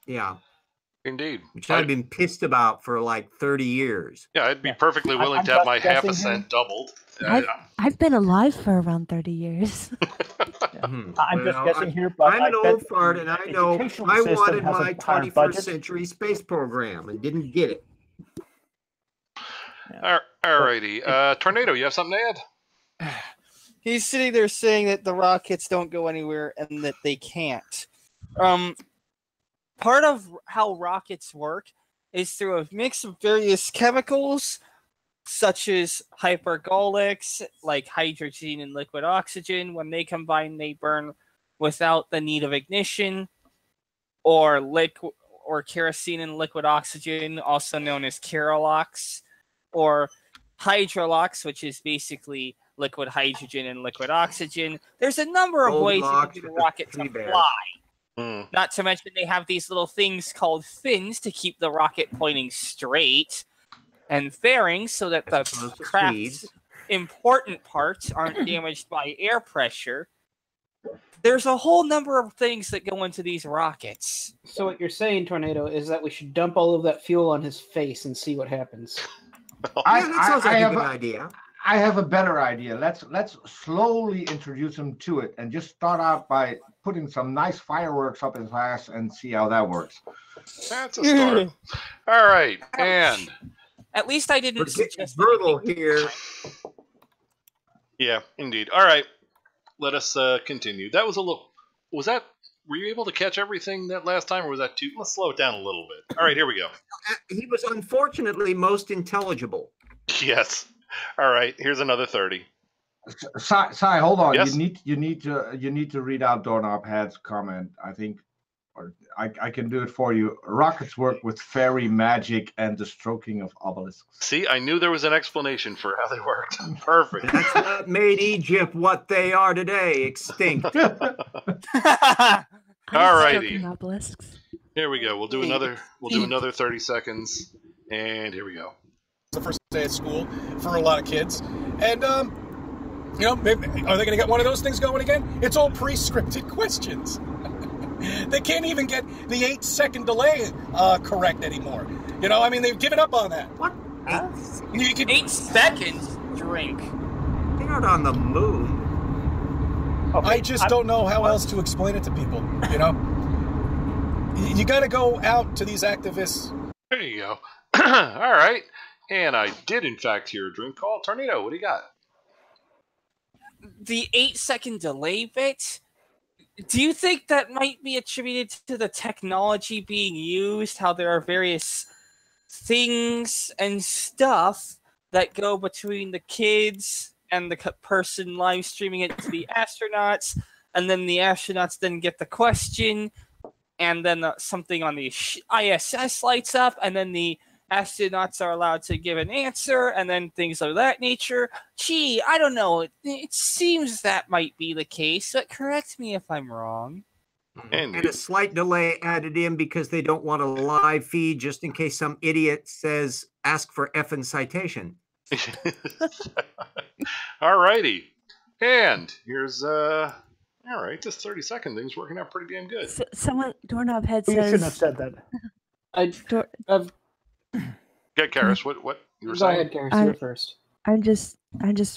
Yeah. Indeed. Which I've been pissed about for like 30 years. Yeah, I'd be perfectly willing to have my half a cent doubled. I've been alive for around 30 years. I'm just guessing here, but I'm an old fart, and I know I wanted my 21st century space program and didn't get it. All righty. Tornado, you have something to add? He's sitting there saying that the rockets don't go anywhere and that they can't. Part of how rockets work is through a mix of various chemicals, such as hypergolics, like hydrogen and liquid oxygen. When they combine, they burn without the need of ignition, or kerosene and liquid oxygen, also known as Kerolox, or hydrolox, which is basically liquid hydrogen and liquid oxygen. There's a number of ways you can get a rocket to fly. Not to mention they have these little things called fins to keep the rocket pointing straight, and fairings so that the craft's important parts aren't damaged by air pressure. There's a whole number of things that go into these rockets. So what you're saying, Tornado, is that we should dump all of that fuel on his face and see what happens. That sounds like a good idea. I have a better idea. Let's slowly introduce him to it and just start out by putting some nice fireworks up his ass and see how that works. That's a start. All right, and at least I didn't suggest brutal here. Yeah, indeed. All right, let us continue. That was a little. Were you able to catch everything that last time, or was that too? Let's slow it down a little bit. All right, here we go. He was unfortunately most intelligible. Yes. All right, here's another 30. Sai, hold on. Yes? You need to read out Doorknob Head's comment. I think, or I can do it for you. Rockets work with fairy magic and the stroking of obelisks. See, I knew there was an explanation for how they worked. Perfect. That's what made Egypt what they are today, extinct. All righty. Obelisks. Here we go. We'll do another 30 seconds, and here we go. The first day at school for a lot of kids, and maybe, are they going to get one of those things going again? It's all pre-scripted questions. They can't even get the 8-second delay correct anymore. I mean, they've given up on that. What? 8 seconds? Drink. They're not on the moon. Okay, I just don't know how else to explain it to people. You got to go out to these activists. There you go. All right. And I did, in fact, hear a drink call. Tornado, what do you got? The 8-second delay bit? Do you think that might be attributed to the technology being used? How there are various things and stuff that go between the kids and the person live streaming it to the astronauts, and then the astronauts then get the question, and then something on the ISS lights up, and then the astronauts are allowed to give an answer, and then things of that nature. Gee, I don't know. It seems that might be the case, but correct me if I'm wrong. And a slight delay added in because they don't want a live feed just in case some idiot says, ask for effing citation. All righty. And here's, all right, this 30-second thing's working out pretty damn good. Someone, Doorknob Head says... You shouldn't have said that. Get Karis, what you were Go saying? ahead, Karis, you're first. I'm just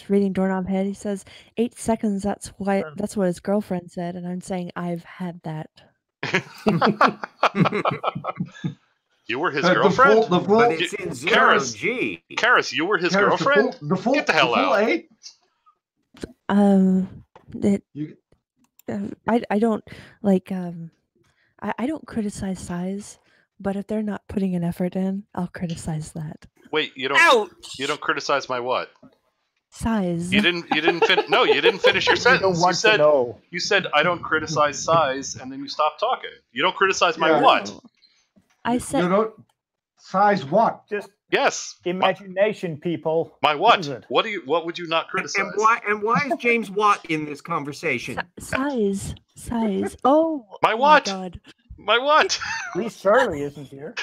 reading Doorknob Head. He says 8 seconds. That's what his girlfriend said, and I'm saying I've had that. You were his girlfriend? But it's in zero G. Karis, you were his girlfriend? Get the hell out. I don't like I don't criticize size, but if they're not putting an effort in, I'll criticize that. Wait, you don't criticize my what? Size. You didn't finish your sentence. You said I don't criticize size, and then you stopped talking. You don't criticize my what? I said you don't size what? Just yes. Imagination, people. My what? What would you not criticize? And why is James Watt in this conversation? Size. Oh, my what? My God. My what? At least Shirley isn't here.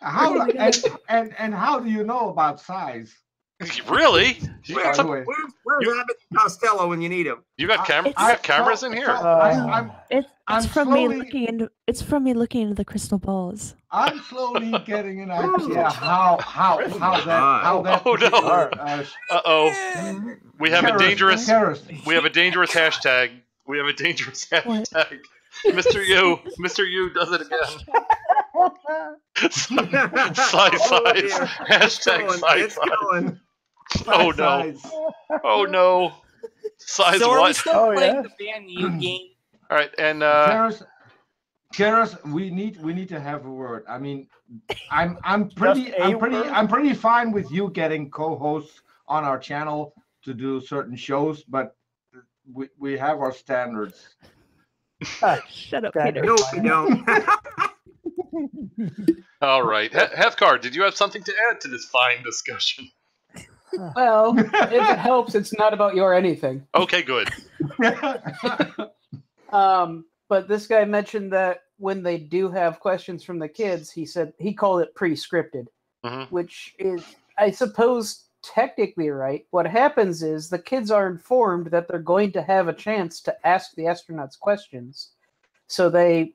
How and how do you know about size? Really? Where's Abbott and Costello when you need him? You got cameras in here. It's from me looking into the crystal balls. I'm slowly getting an idea how that. Oh no! We have a dangerous hashtag. We have a dangerous hashtag. Mr. U does it again. Size. Hashtag size. Oh no. Oh no. Size so what? are we still playing the Ban U game? All right, and Karis, we need to have a word. I mean, I'm pretty fine with you getting co-hosts on our channel to do certain shows, but we have our standards. Shut up, Peter. No, we don't. All right, Heathcard, did you have something to add to this fine discussion? Well, if it helps, it's not about your anything. Okay, good. But this guy mentioned that when they do have questions from the kids, he said he called it pre-scripted, which is, I suppose, technically right. What happens is the kids are informed that they're going to have a chance to ask the astronauts questions, so they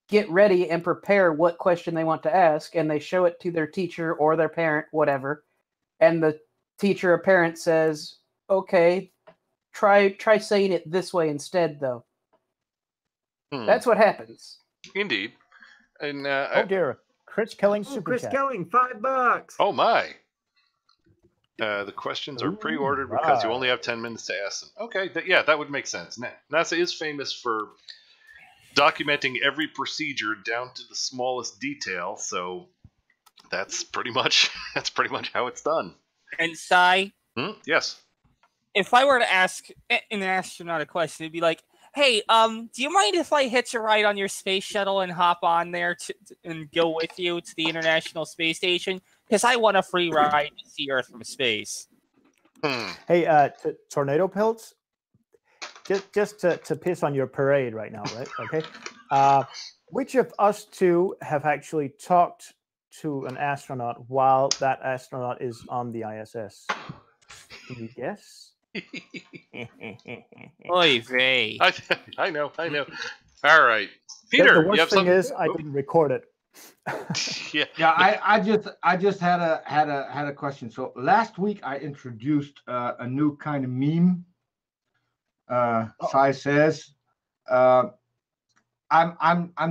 get ready and prepare what question they want to ask, and they show it to their teacher or their parent, whatever, and the teacher or parent says, okay, try saying it this way instead, though. That's what happens. Indeed. And oh dear, Chris Kelling super Chris chat. Kelling, $5. Oh my. The questions are pre-ordered because you only have 10 minutes to ask them. Okay, yeah, that would make sense. NASA is famous for documenting every procedure down to the smallest detail, so that's pretty much how it's done. And Sai, yes. If I were to ask an astronaut a question, it'd be like, "Hey, do you mind if I hitch a ride on your space shuttle and hop on there and go with you to the International Space Station? Because I want a free ride to see Earth from space." Hey, Tornado Pelts, just to piss on your parade right now, right? Okay. Which of us two have actually talked to an astronaut while that astronaut is on the ISS? Can you guess? Oy vey. I know. All right, Peter. The worst thing is I didn't record it. Yeah. I just had a question. So last week I introduced a new kind of meme. Sai says, I'm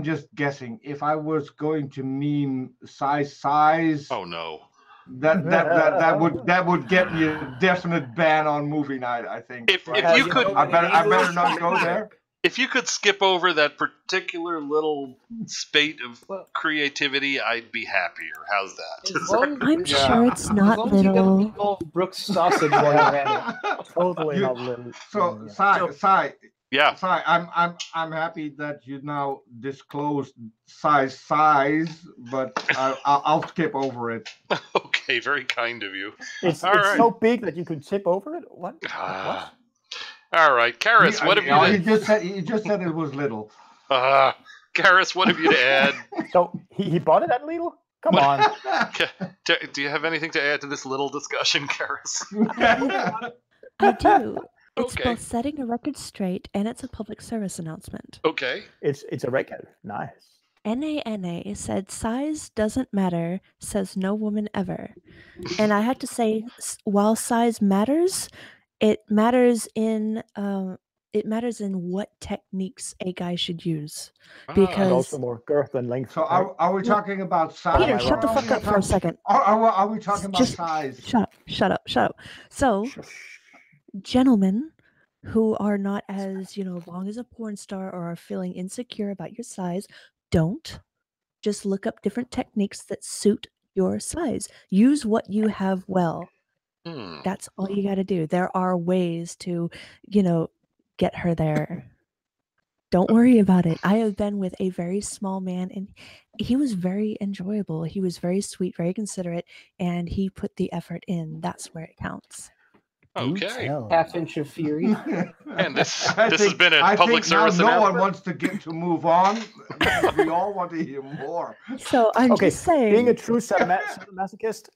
just guessing. If I was going to meme size. Oh no. That would get me a definite ban on movie night, I think. If you could, I better not go there. If you could skip over that particular little spate of creativity, I'd be happier. How's that? I'm sure it's not little. Brooke's sausage while you're at it. Totally not little. So, Sai. Yeah. Sai, I'm happy that you now disclosed size, but I'll skip over it. Okay, very kind of you. It's right. so big that you could tip over it. What? All right, Karis, what have you? You just said it was little. Karis, what have you to add? So he bought it at Lidl? Come on. Do you have anything to add to this little discussion, Karis? I do. It's both setting a record straight and it's a public service announcement. Okay. It's a record. Nice. NANA said size doesn't matter, says no woman ever. And I have to say, while size matters, it matters in what techniques a guy should use. Because and also more girth and length. So are we talking about size? Peter, shut the fuck up for a second. Are we talking about size? Shut up. So gentlemen who are not as, long as a porn star or are feeling insecure about your size, don't. Just look up different techniques that suit your size. Use what you have well. That's all you got to do. There are ways to, get her there. Don't worry about it. I have been with a very small man and he was very enjoyable. He was very sweet, very considerate, and he put the effort in. That's where it counts. Okay. Half inch of fury. And this has been a public service announcement. No announcement. one wants to get to move on. We all want to hear more. So I'm just saying. Being a true sadomasochist,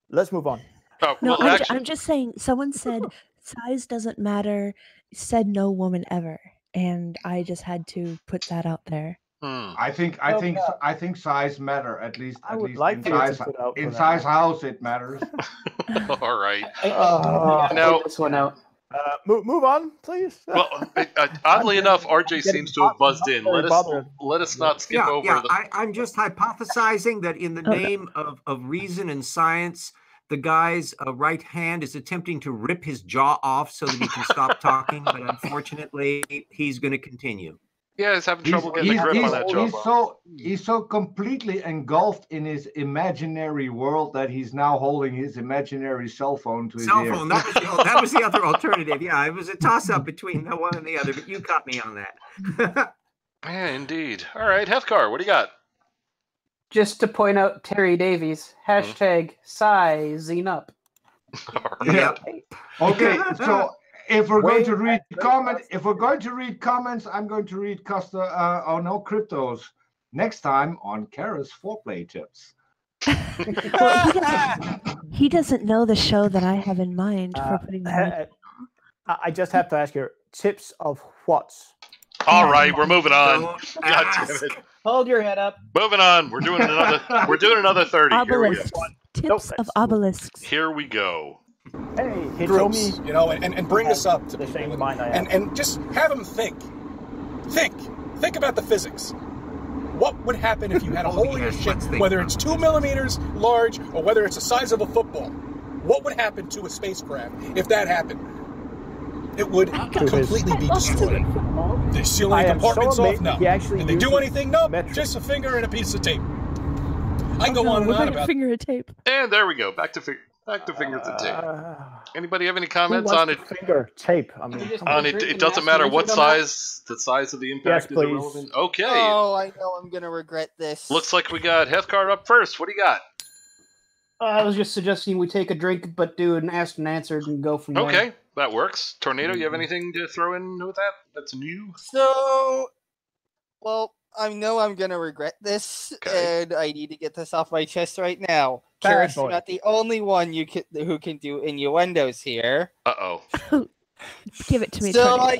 let's move on. Oh, no, well, I'm just saying. Someone said size doesn't matter. Said no woman ever, and I just had to put that out there. I think size matter at least. I would like in size house it matters. All right. Now this one out. Move on, please. Well, oddly enough, RJ seems to have buzzed in. Let us not skip over. Yeah. I'm just hypothesizing that in the name of reason and science, the guy's right hand is attempting to rip his jaw off so that he can stop talking, but unfortunately, he's going to continue. Yeah, he's having trouble getting a grip on that jaw. He's so completely engulfed in his imaginary world that he's now holding his imaginary cell phone to his ear. That was the other alternative. Yeah, it was a toss-up between the one and the other, but you caught me on that. Yeah, indeed. All right, Hefcar, what do you got? Just to point out Terry Davies, hashtag sizing up. Yeah. Okay, so if we're going to read comments, I'm going to read cryptos next time on Kara's foreplay tips. Well, he doesn't know the show that I have in mind for putting the I just have to ask you, tips of what? All right, we're moving on. God damn it. Hold your head up. Moving on. We're doing another 30. Obelisks. Here we go. Tips of obelisks. Here we go. Hey, he Groups, told me, you know, and bring this up to the people, same mind I have. and just have them think about the physics. What would happen if you had a hole in your ship, whether it's 2 millimeters large or whether it's the size of a football? What would happen to a spacecraft if that happened? It would completely be destroyed. They're sealing compartments off? No. Did they do anything? No. Just a finger and a piece of tape. I can go on and on about finger and tape. And there we go. Back to fingers and tape. Anybody have any comments on it? Finger tape. I mean, it doesn't matter what size. The size of the impact is irrelevant. Okay. Oh, I know I'm gonna regret this. Looks like we got Heathcard up first. What do you got? I was just suggesting we take a drink, but do an asked and answered and go from there. Okay, that works. Tornado, you have anything to throw in with that? That's new? So, well, I know I'm going to regret this, and I need to get this off my chest right now. Karis, you're not the only one who can do innuendos here. Uh-oh. Give it to me. So Tornado.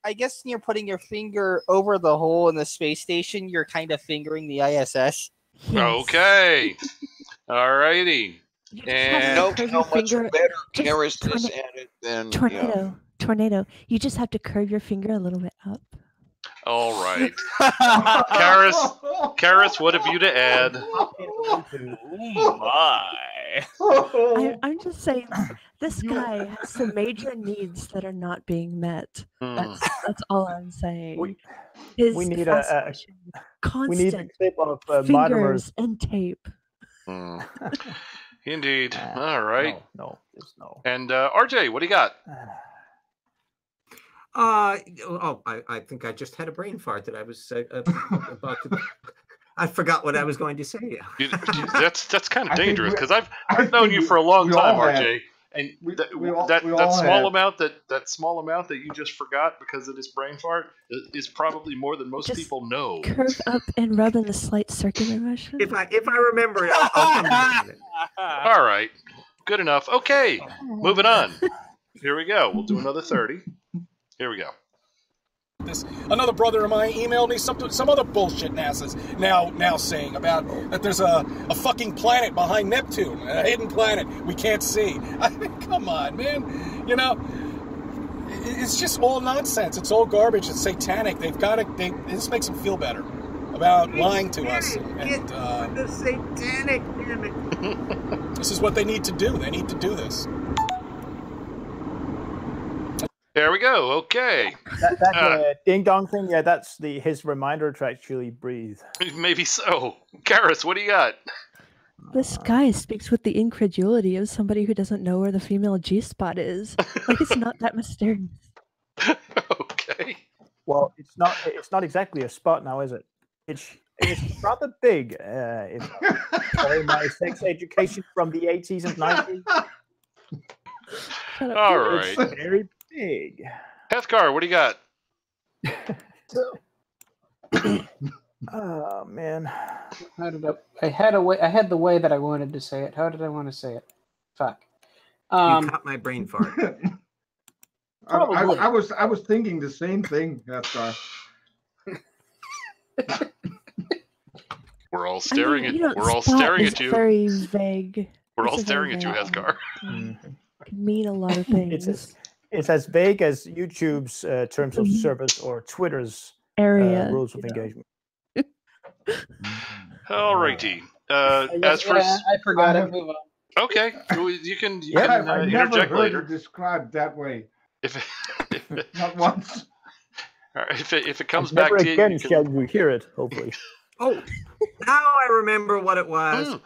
I guess when you're putting your finger over the hole in the space station, you're kind of fingering the ISS. Yes. Okay. Alrighty. And note how much better Karis is at it than Tornado. You just have to curve your finger a little bit up. all right. Karis, what have you to add? Oh my. I'm just saying, this guy has some major needs that are not being met. That's all I'm saying. We need a constant clip of fingers and tape. Indeed. All right. No. And RJ, what do you got? I think I just had a brain fart that I was about to. I forgot what I was going to say. That's kind of dangerous because I've known you for a long time, RJ, and that small amount that you just forgot because of this brain fart is probably more than most people know. Curve up and rub in a slight circular motion. If I remember it, I'll come back to it. All right, good enough. Okay, moving on. Here we go. We'll do another 30. Here we go. Another brother of mine emailed me some other bullshit NASA's now saying about that there's a fucking planet behind Neptune, a hidden planet we can't see. I mean, come on, man. You know, it's just all nonsense. It's all garbage. It's satanic. This makes them feel better about lying to us. And the satanic, damn it. This is what they need to do. They need to do this. There we go. Okay. That ding dong thing. Yeah, that's his reminder to actually breathe. Maybe so. Karis, what do you got? This guy speaks with the incredulity of somebody who doesn't know where the female G-spot is. Like it's not that mysterious. Okay. Well, it's not exactly a spot now, is it? It's rather big. If my sex education from the 80s and 90s. All right. It's very big. Heathcard, what do you got? Oh man. I had the way that I wanted to say it. How did I want to say it? Fuck. You caught my brain fart. I was thinking the same thing, Heathcard. We're all staring at you. Very vague. We're all staring at you, Heathcard. Could mean a lot of things. It's as vague as YouTube's terms of service or Twitter's rules of engagement. All righty. I forgot it. Move on. Okay, you can I interject never heard later. it described that way. Not once. All right, if it comes back to you, again shall you hear it. Hopefully. Oh, now I remember what it was.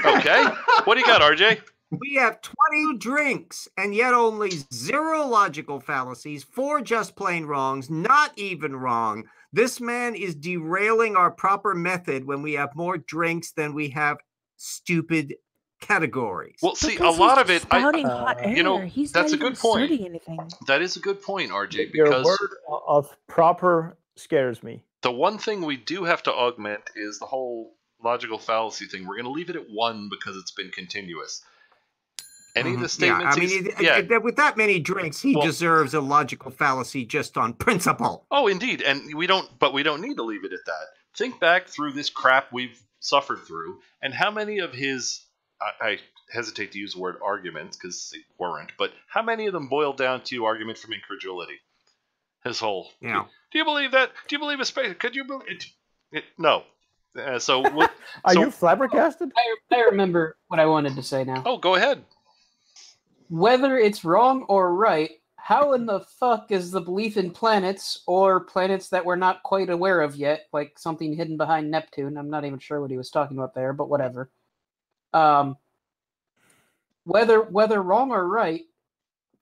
Okay, what do you got, RJ? We have 20 drinks, and yet only 0 logical fallacies, 4 just plain wrongs, not even wrong. This man is derailing our proper method when we have more drinks than we have stupid categories. Well, see, Because a lot he's of it, spouting hot air. you know, He's that's not a even good point. asserting anything. That is a good point, RJ, Your because word of proper scares me. the one thing we do have to augment is the whole logical fallacy thing. We're going to leave it at 1 because it's been continuous. Any of the statements? With that many drinks, he deserves a logical fallacy just on principle. Oh, indeed, and we don't need to leave it at that. Think back through this crap we've suffered through, and how many of his I hesitate to use the word arguments because they weren't, but how many of them boiled down to argument from incredulity? His whole, do you believe that? Do you believe a space? Could you believe it? No. Are you flabbergasted? I remember what I wanted to say now. Oh, go ahead. Whether it's wrong or right, how in the fuck is the belief in planets or planets that we're not quite aware of yet, like something hidden behind Neptune? I'm not even sure what he was talking about there, but whatever. Whether wrong or right,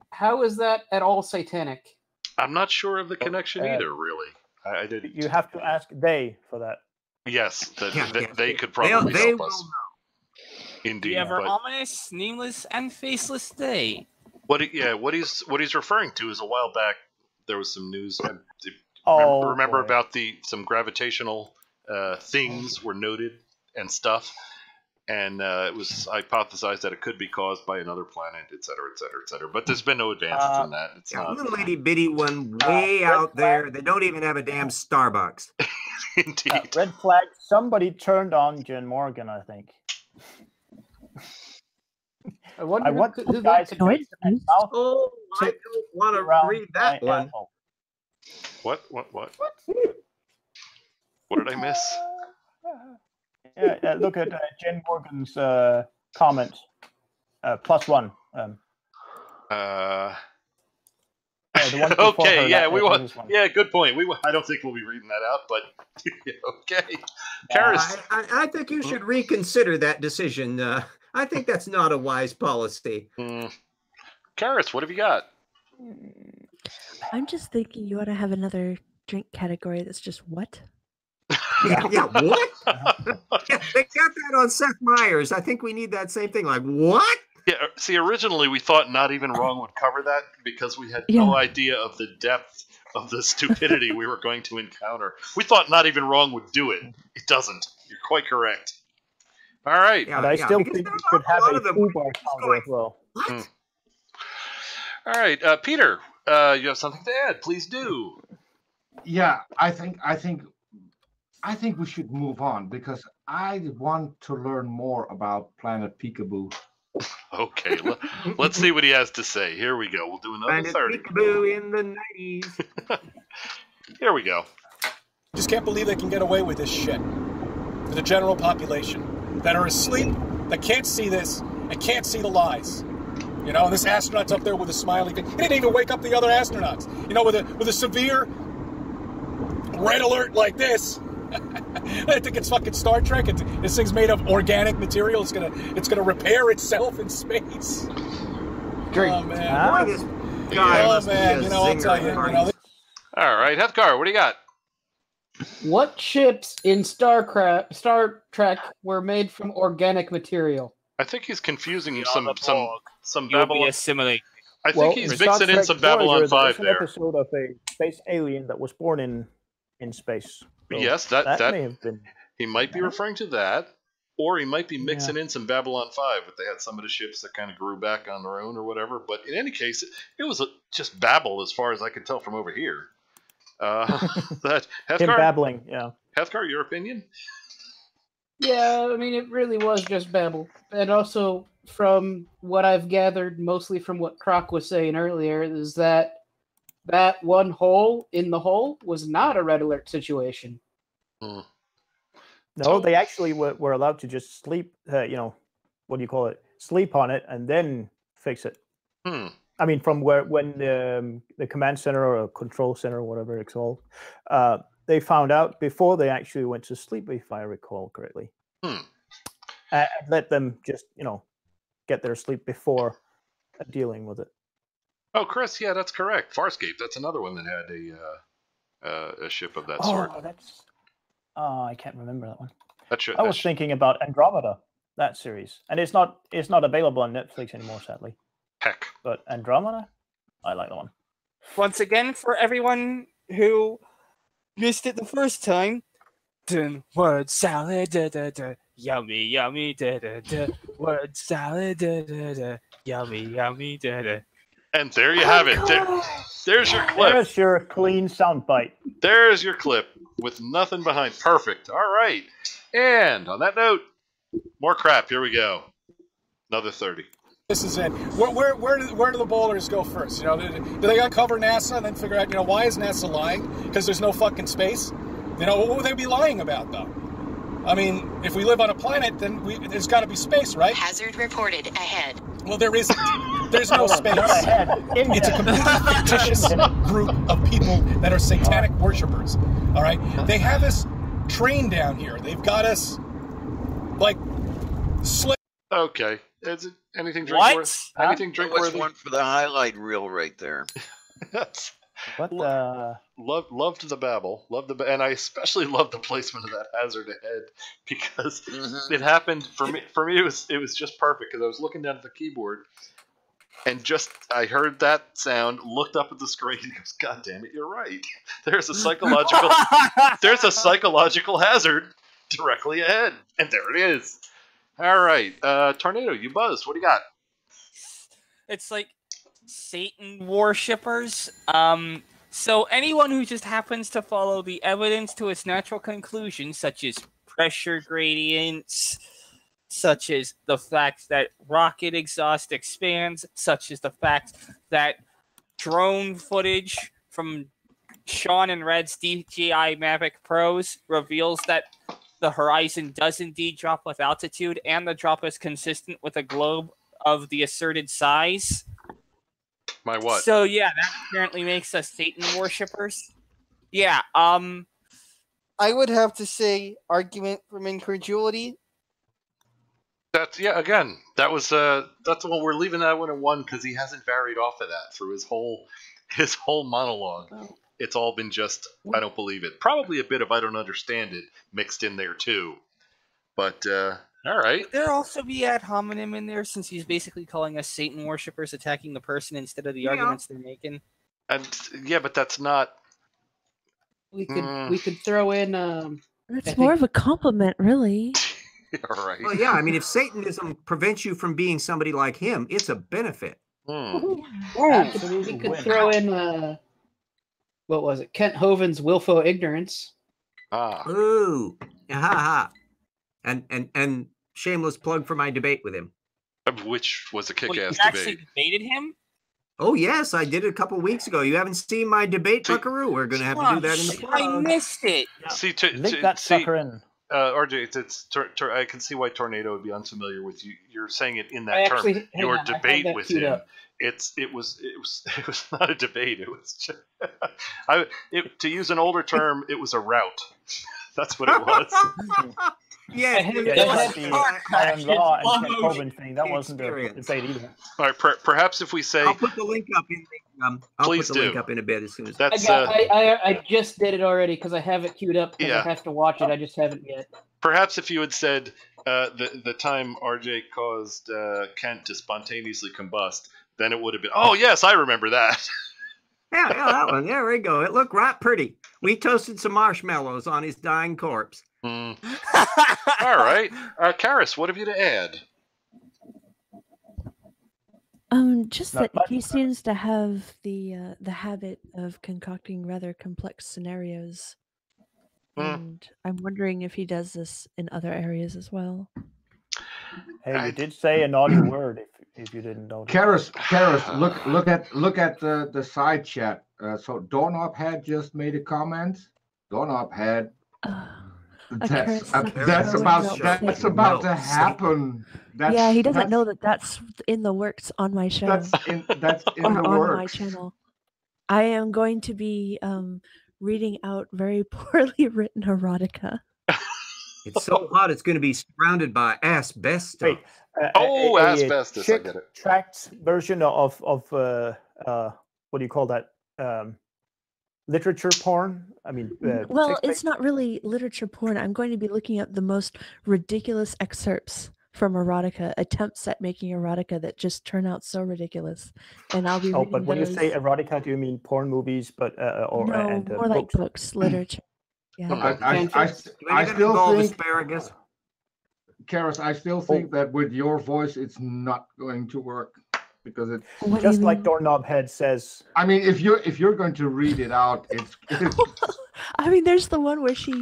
how is that at all satanic? I'm not sure of the connection either, really. I did. You have to ask they for that. Yes, they could probably help us. Indeed. The ever ominous, nameless, and faceless they. What he's referring to is a while back there was some news. Remember about some gravitational things were noted and stuff, and it was hypothesized that it could be caused by another planet, et cetera, et cetera, et cetera. But there's been no advances in that. It's not a little itty bitty one way out there. They don't even have a damn Starbucks. Indeed. Red flag. Somebody turned on Jen Morgan, I think. I wonder who guys Oh, I don't want to read that one. What? What did I miss? Look at Jen Morgan's comment. +1. Okay, yeah, we want. Yeah, good point. I don't think we'll be reading that out, but okay. Karis, I think you should reconsider that decision. I think that's not a wise policy. Karis, what have you got? I'm just thinking you ought to have another drink category that's just what? Yeah, what? Yeah, they got that on Seth Meyers. I think we need that same thing. Like, what? Yeah, see, originally we thought Not Even Wrong would cover that because we had no idea of the depth of the stupidity we were going to encounter. We thought Not Even Wrong would do it. It doesn't. You're quite correct. All right. But I still think we could have a foobar counter as well. What? All right, Peter, you have something to add. Please do. Yeah, I think we should move on because I want to learn more about Planet Peekaboo. Okay, let's see what he has to say. Here we go. We'll do another Planet 30. Peekaboo in the 90s. Here we go. Just can't believe they can get away with this shit. For the general population that are asleep, that can't see this, and can't see the lies. You know, this astronaut's up there with a smiley face. He didn't even wake up the other astronauts. You know, with a severe red alert like this. I think it's fucking Star Trek. This thing's made of organic material. It's gonna repair itself in space. Great. Oh man. Boy, this guy must be a you know, I'll tell you. zinger. You know, All right, Hefgar, what do you got? What ships in Star Trek were made from organic material? I think he's confusing some You'll be Babylon. assimilating. I think he's mixing in some Babylon 5 there. There's an episode of a space alien that was born in space. So Yes, that may have been. he might be referring to that, or he might be mixing in some Babylon 5, but they had some of the ships that kind of grew back on their own or whatever. But in any case, it was just babble as far as I could tell from over here. That Him babbling, yeah. Hefgar, your opinion? Yeah, I mean, it really was just babble. And also, from what I've gathered, mostly from what Croc was saying earlier, is that one hole in the hole was not a red alert situation. No, they actually were allowed to just sleep, what do you call it? Sleep on it and then fix it. I mean, from when the command center or control center or whatever it's called, they found out before they actually went to sleep, if I recall correctly. Let them just, get their sleep before dealing with it. Oh, Chris, yeah, that's correct. Farscape, that's another one that had a ship of that sort. I can't remember that one. That should, I was thinking about Andromeda. that series, and it's not available on Netflix anymore, sadly. Heck. But Andromeda, I like that one. Once again, for everyone who missed it the first time, word salad, yummy, yummy, word salad, yummy, yummy, And there you have it. There's your clip. There's your clean soundbite. There's your clip with nothing behind. Perfect. All right. And on that note, more crap. Here we go. Another 30. This is it. Where do the bowlers go first? Do they uncover NASA and then figure out, why is NASA lying? Because there's no fucking space? What would they be lying about, though? I mean, if we live on a planet, then there's got to be space, right? Hazard reported ahead. Well, there isn't. There's no space. It's a completely fictitious group of people that are satanic worshipers. All right? They have us trained down here. They've got us, Okay. Is it anything drink-worthy? Anything drink-worthy? That was one for the highlight reel right there. What loved the babble, and I especially loved the placement of that hazard ahead because it happened for me. For me, it was just perfect because I was looking down at the keyboard and I heard that sound, looked up at the screen, and goes, "God damn it, you're right. There's a psychological hazard directly ahead, and there it is." All right, Tornado, you buzzed. What do you got? It's like Satan worshippers. So anyone who just happens to follow the evidence to its natural conclusion, such as pressure gradients, such as the fact that rocket exhaust expands, such as the fact that drone footage from Sean and Red's DJI Mavic Pros reveals that the horizon does indeed drop with altitude, and the drop is consistent with a globe of the asserted size. My what? So yeah, that apparently makes us Satan worshippers. Yeah, I would have to say argument from incredulity. Again, that was that's the one we're leaving that one at 1 because he hasn't varied off of that through his whole monologue. Oh. It's all been just I don't believe it. Probably a bit of I don't understand it mixed in there too. But all right. Would there also be ad hominem in there since he's basically calling us Satan worshippers attacking the person instead of the arguments they're making? And but that's not. We could throw in. It's more of a compliment, really. All right. Well, yeah. I mean, if Satanism prevents you from being somebody like him, it's a benefit. We could throw in. What was it? Kent Hovind's willful ignorance. Ooh. Ha. And shameless plug for my debate with him. Which was a kick-ass debate. You actually debated him? Oh, yes, I did it a couple weeks ago. You haven't seen my debate, Buckaroo? We're going to have to do that in the plug. I missed it. Link that sucker in. RJ, I can see why Tornado would be unfamiliar with you. You're saying it in that term. Your debate with him. It was not a debate. It was just, to use an older term, it was a route. That's what it was. the Iron Law and Kent Hovind thing. That wasn't a debate either. All right, perhaps if we say, I'll put the link up in. Please do. Link up in a bit as soon as that's. I just did it already because I have it queued up. I have to watch it. I just haven't yet. Perhaps if you had said the time RJ caused Kent to spontaneously combust, then it would have been. Oh yes, I remember that. Yeah, that one. There we go. It looked right pretty. We toasted some marshmallows on his dying corpse. All right, Karis, what have you to add? Just that he seems to have the habit of concocting rather complex scenarios, and I'm wondering if he does this in other areas as well. Hey, you did say a naughty word if you didn't know. Karis, look at the side chat. So Doorknob had just made a comment. Doorknob had. That's about to happen. Yeah, he doesn't know that's in the works on my show. That's in the on works. my channel. I am going to be reading out very poorly written erotica. It's so hot, it's going to be surrounded by asbestos. Wait, asbestos, I get it. Tracked version of what do you call that? Literature porn? I mean, well, it's not really literature porn. I'm going to be looking at the most ridiculous excerpts from erotica, attempts at making erotica that just turn out so ridiculous, and I'll be reading but when you those. say erotica, do you mean porn movies, but No, more like books, literature. Yeah. I still think asparagus. Karis, I still think that with your voice, it's not going to work because it's just like Doorknob Head says. I mean, if you're going to read it out, it's I mean, there's the one where she,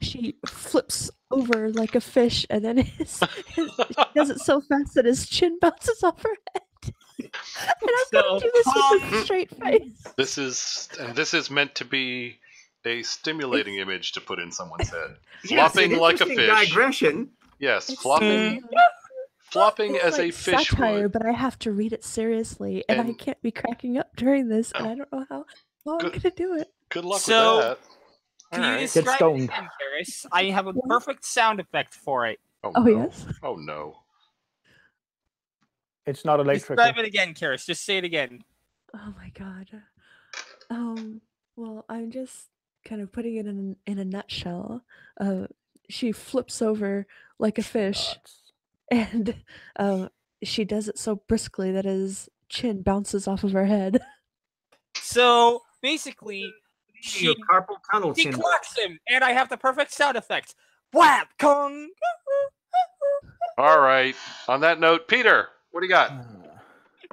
she flips over like a fish, and then she does it so fast that his chin bounces off her head. And I'm going to do this with a straight face. This is meant to be a stimulating image to put in someone's head. Flopping like a fish. Digression. Yes, flopping as a fish satire, would. but I have to read it seriously, and I can't be cracking up during this, and I don't know how I'm going to do it. Good luck with that. Can All you right. describe it again, Karis? I have a perfect sound effect for it. Oh, no. Yes. Oh no. It's not electrical. Describe it again, Karis. Just say it again. Oh my god. Well, I'm just kind of putting it in a nutshell. She flips over like a fish, and she does it so briskly that his chin bounces off of her head. So basically, she carpal tunnel syndrome. declocks him, and I have the perfect sound effect. Whap kong. All right. On that note, Peter, what do you got?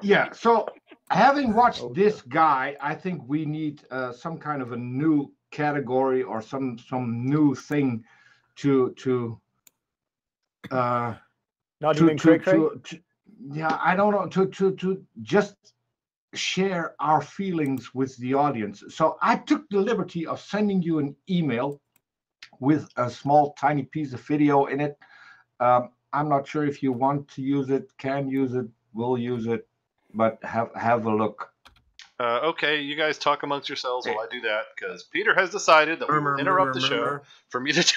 Yeah. So having watched this guy, I think we need some kind of a new category or some new thing to not even yeah, I don't know, to just share our feelings with the audience. So I took the liberty of sending you an email with a small tiny piece of video in it. I'm not sure if you want to use it, can use it, will use it, but have a look. Okay, you guys talk amongst yourselves while I do that, because Peter has decided that we will interrupt the show for me to.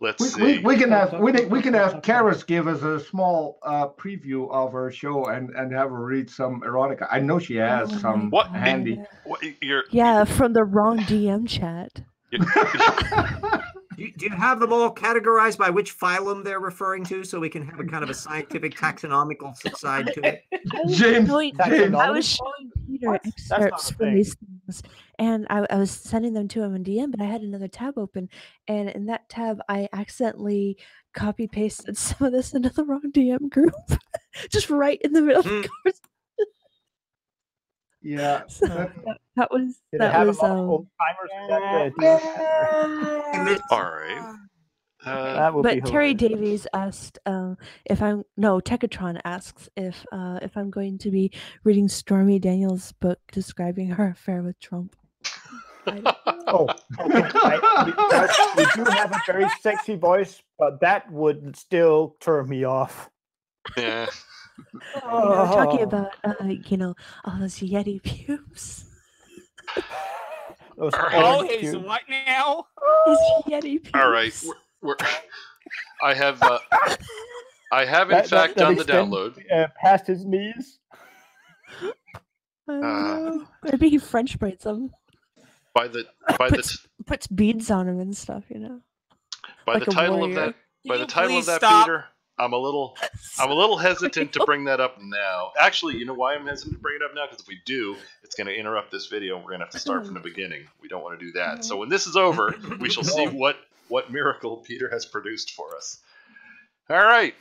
Let's see. We can have Karis give us a small preview of her show and have her read some erotica. I know she has some handy. Yeah, from the wrong DM chat. Do you have them all categorized by which phylum they're referring to, so we can have a kind of a scientific taxonomical side to it? I was showing Peter excerpts from these things, and I was sending them to him in DM, but I had another tab open, and in that tab, I accidentally copy-pasted some of this into the wrong DM group, just right in the middle of the conversation. Yeah, so that was old timers. All right. But Terry Davies asked Tekatron asks if I'm going to be reading Stormy Daniels' book describing her affair with Trump. Okay. You do have a very sexy voice, but that would still turn me off. Yeah. We're talking about all those Yeti pubes. His what now? His Yeti pubes. All right, I have in fact done the download. Past his knees. Maybe he French braids them. Puts beads on him and stuff, By like the title of that, Peter, I'm a little hesitant to bring that up now. Actually, you know why I'm hesitant to bring it up now? Because if we do, it's going to interrupt this video, and we're going to have to start from the beginning. We don't want to do that. So when this is over, we shall see what miracle Peter has produced for us. All right.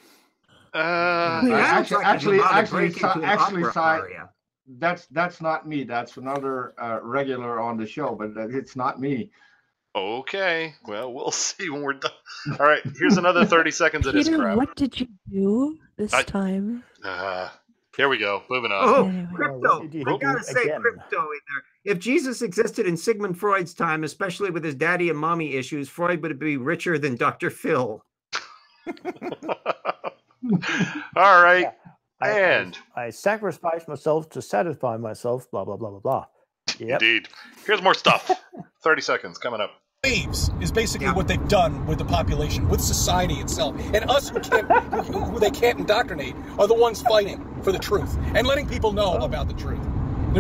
Actually, that's not me. That's another regular on the show, but it's not me. Okay, well, we'll see when we're done. All right, here's another 30 seconds of this Peter, crap. what did you do this time? Here we go. Moving on. Oh, crypto. I gotta say crypto in there. If Jesus existed in Sigmund Freud's time, especially with his daddy and mommy issues, Freud would be richer than Dr. Phil. All right. Yeah. I sacrificed myself to satisfy myself, blah, blah, blah, blah, blah. Yep. Indeed. Here's more stuff. 30 seconds coming up. Waves is basically what they've done with the population, with society itself. And us who they can't indoctrinate are the ones fighting for the truth and letting people know about the truth.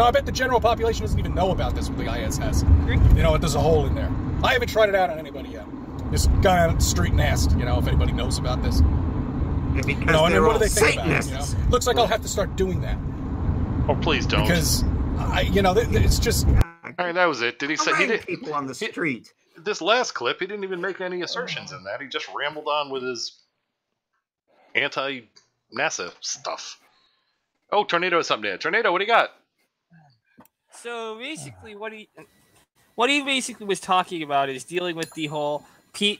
I bet the general population doesn't even know about this, what the IS has. There's a hole in there. I haven't tried it out on anybody yet. Just gone out on the street and asked, if anybody knows about this. Because I mean, they're what do all they think about it? Satanists. Looks like I'll have to start doing that. Oh, please don't. Because, it's just... All right, that was it. Did he say he did people on the street? This last clip, he didn't even make any assertions in that. He just rambled on with his anti-NASA stuff. Oh, Tornado has something to add. Tornado, what do you got? So basically, what he basically was talking about is dealing with the whole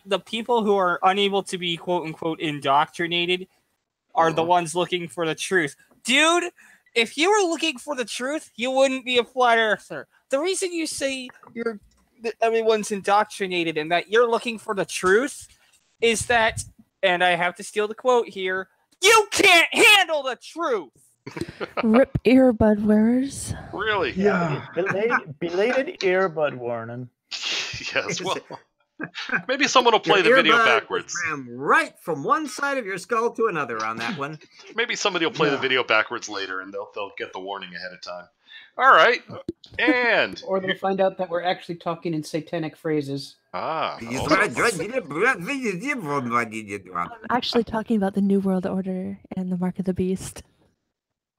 the people who are unable to be quote unquote indoctrinated are the ones looking for the truth. Dude, if you were looking for the truth, you wouldn't be a flat earther. The reason you say that everyone's indoctrinated and that you're looking for the truth is that, and I have to steal the quote here, you can't handle the truth. Rip earbud wearers. Really? Yeah. Belated earbud warning. Yes, well, maybe someone will play the video backwards. Right from one side of your skull to another on that one. Maybe somebody will play the video backwards later, and they'll get the warning ahead of time. All right, and or they'll find out that we're actually talking in satanic phrases. I'm actually talking about the New World Order and the Mark of the Beast.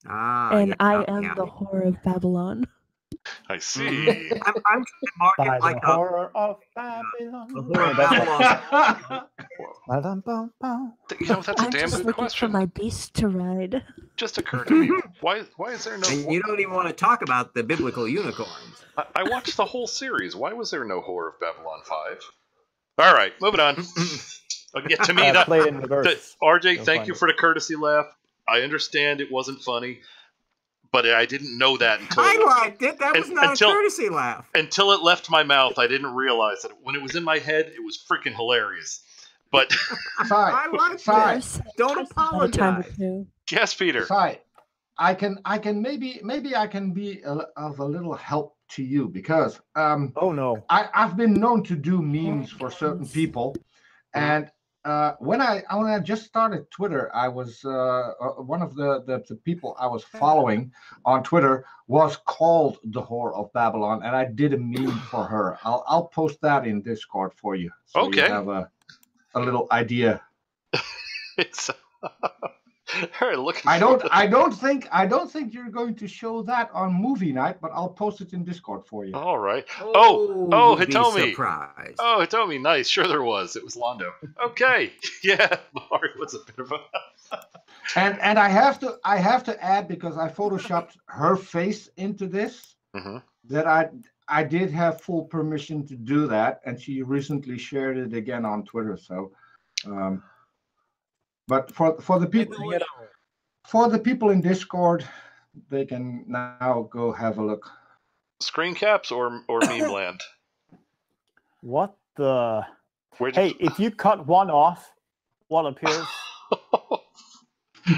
And I am the whore of Babylon. I see. I'm By like the horror of Babylon. That's a I'm damn just good looking question. for my beast to ride. Just occurred to me. Why is there no? And you don't even want to talk about the biblical unicorns. I watched the whole series. Why was there no Horror of Babylon 5? All right, moving on. To me, that played in reverse. RJ, You'll thank find you it. for the courtesy laugh. I understand it wasn't funny, but I didn't know that until I liked it. That was not a courtesy laugh. Until it left my mouth, I didn't realize that when it was in my head, it was freaking hilarious. But I like this. Don't apologize. Yes, Peter. Sorry, I can maybe I can be of a little help to you because oh no, I've been known to do memes for certain people, and when I just started Twitter, I was one of the people I was following on Twitter was called the Whore of Babylon, and I did a meme for her. I'll post that in Discord for you, so Okay. you have a little idea. It's all right. Look. I don't think you're going to show that on movie night, but I'll post it in Discord for you. All right. Oh, you'd be Hitomi. surprised. Oh, Hitomi. Nice. Sure, there was. It was Londo. Okay. Yeah. Mario was a bit of a. And I have to add, because I photoshopped her face into this, that I did have full permission to do that, and she recently shared it again on Twitter. So, but for the people in Discord, they can now go have a look. Screen caps or meme land? What the? Hey, if you cut one off, what appears?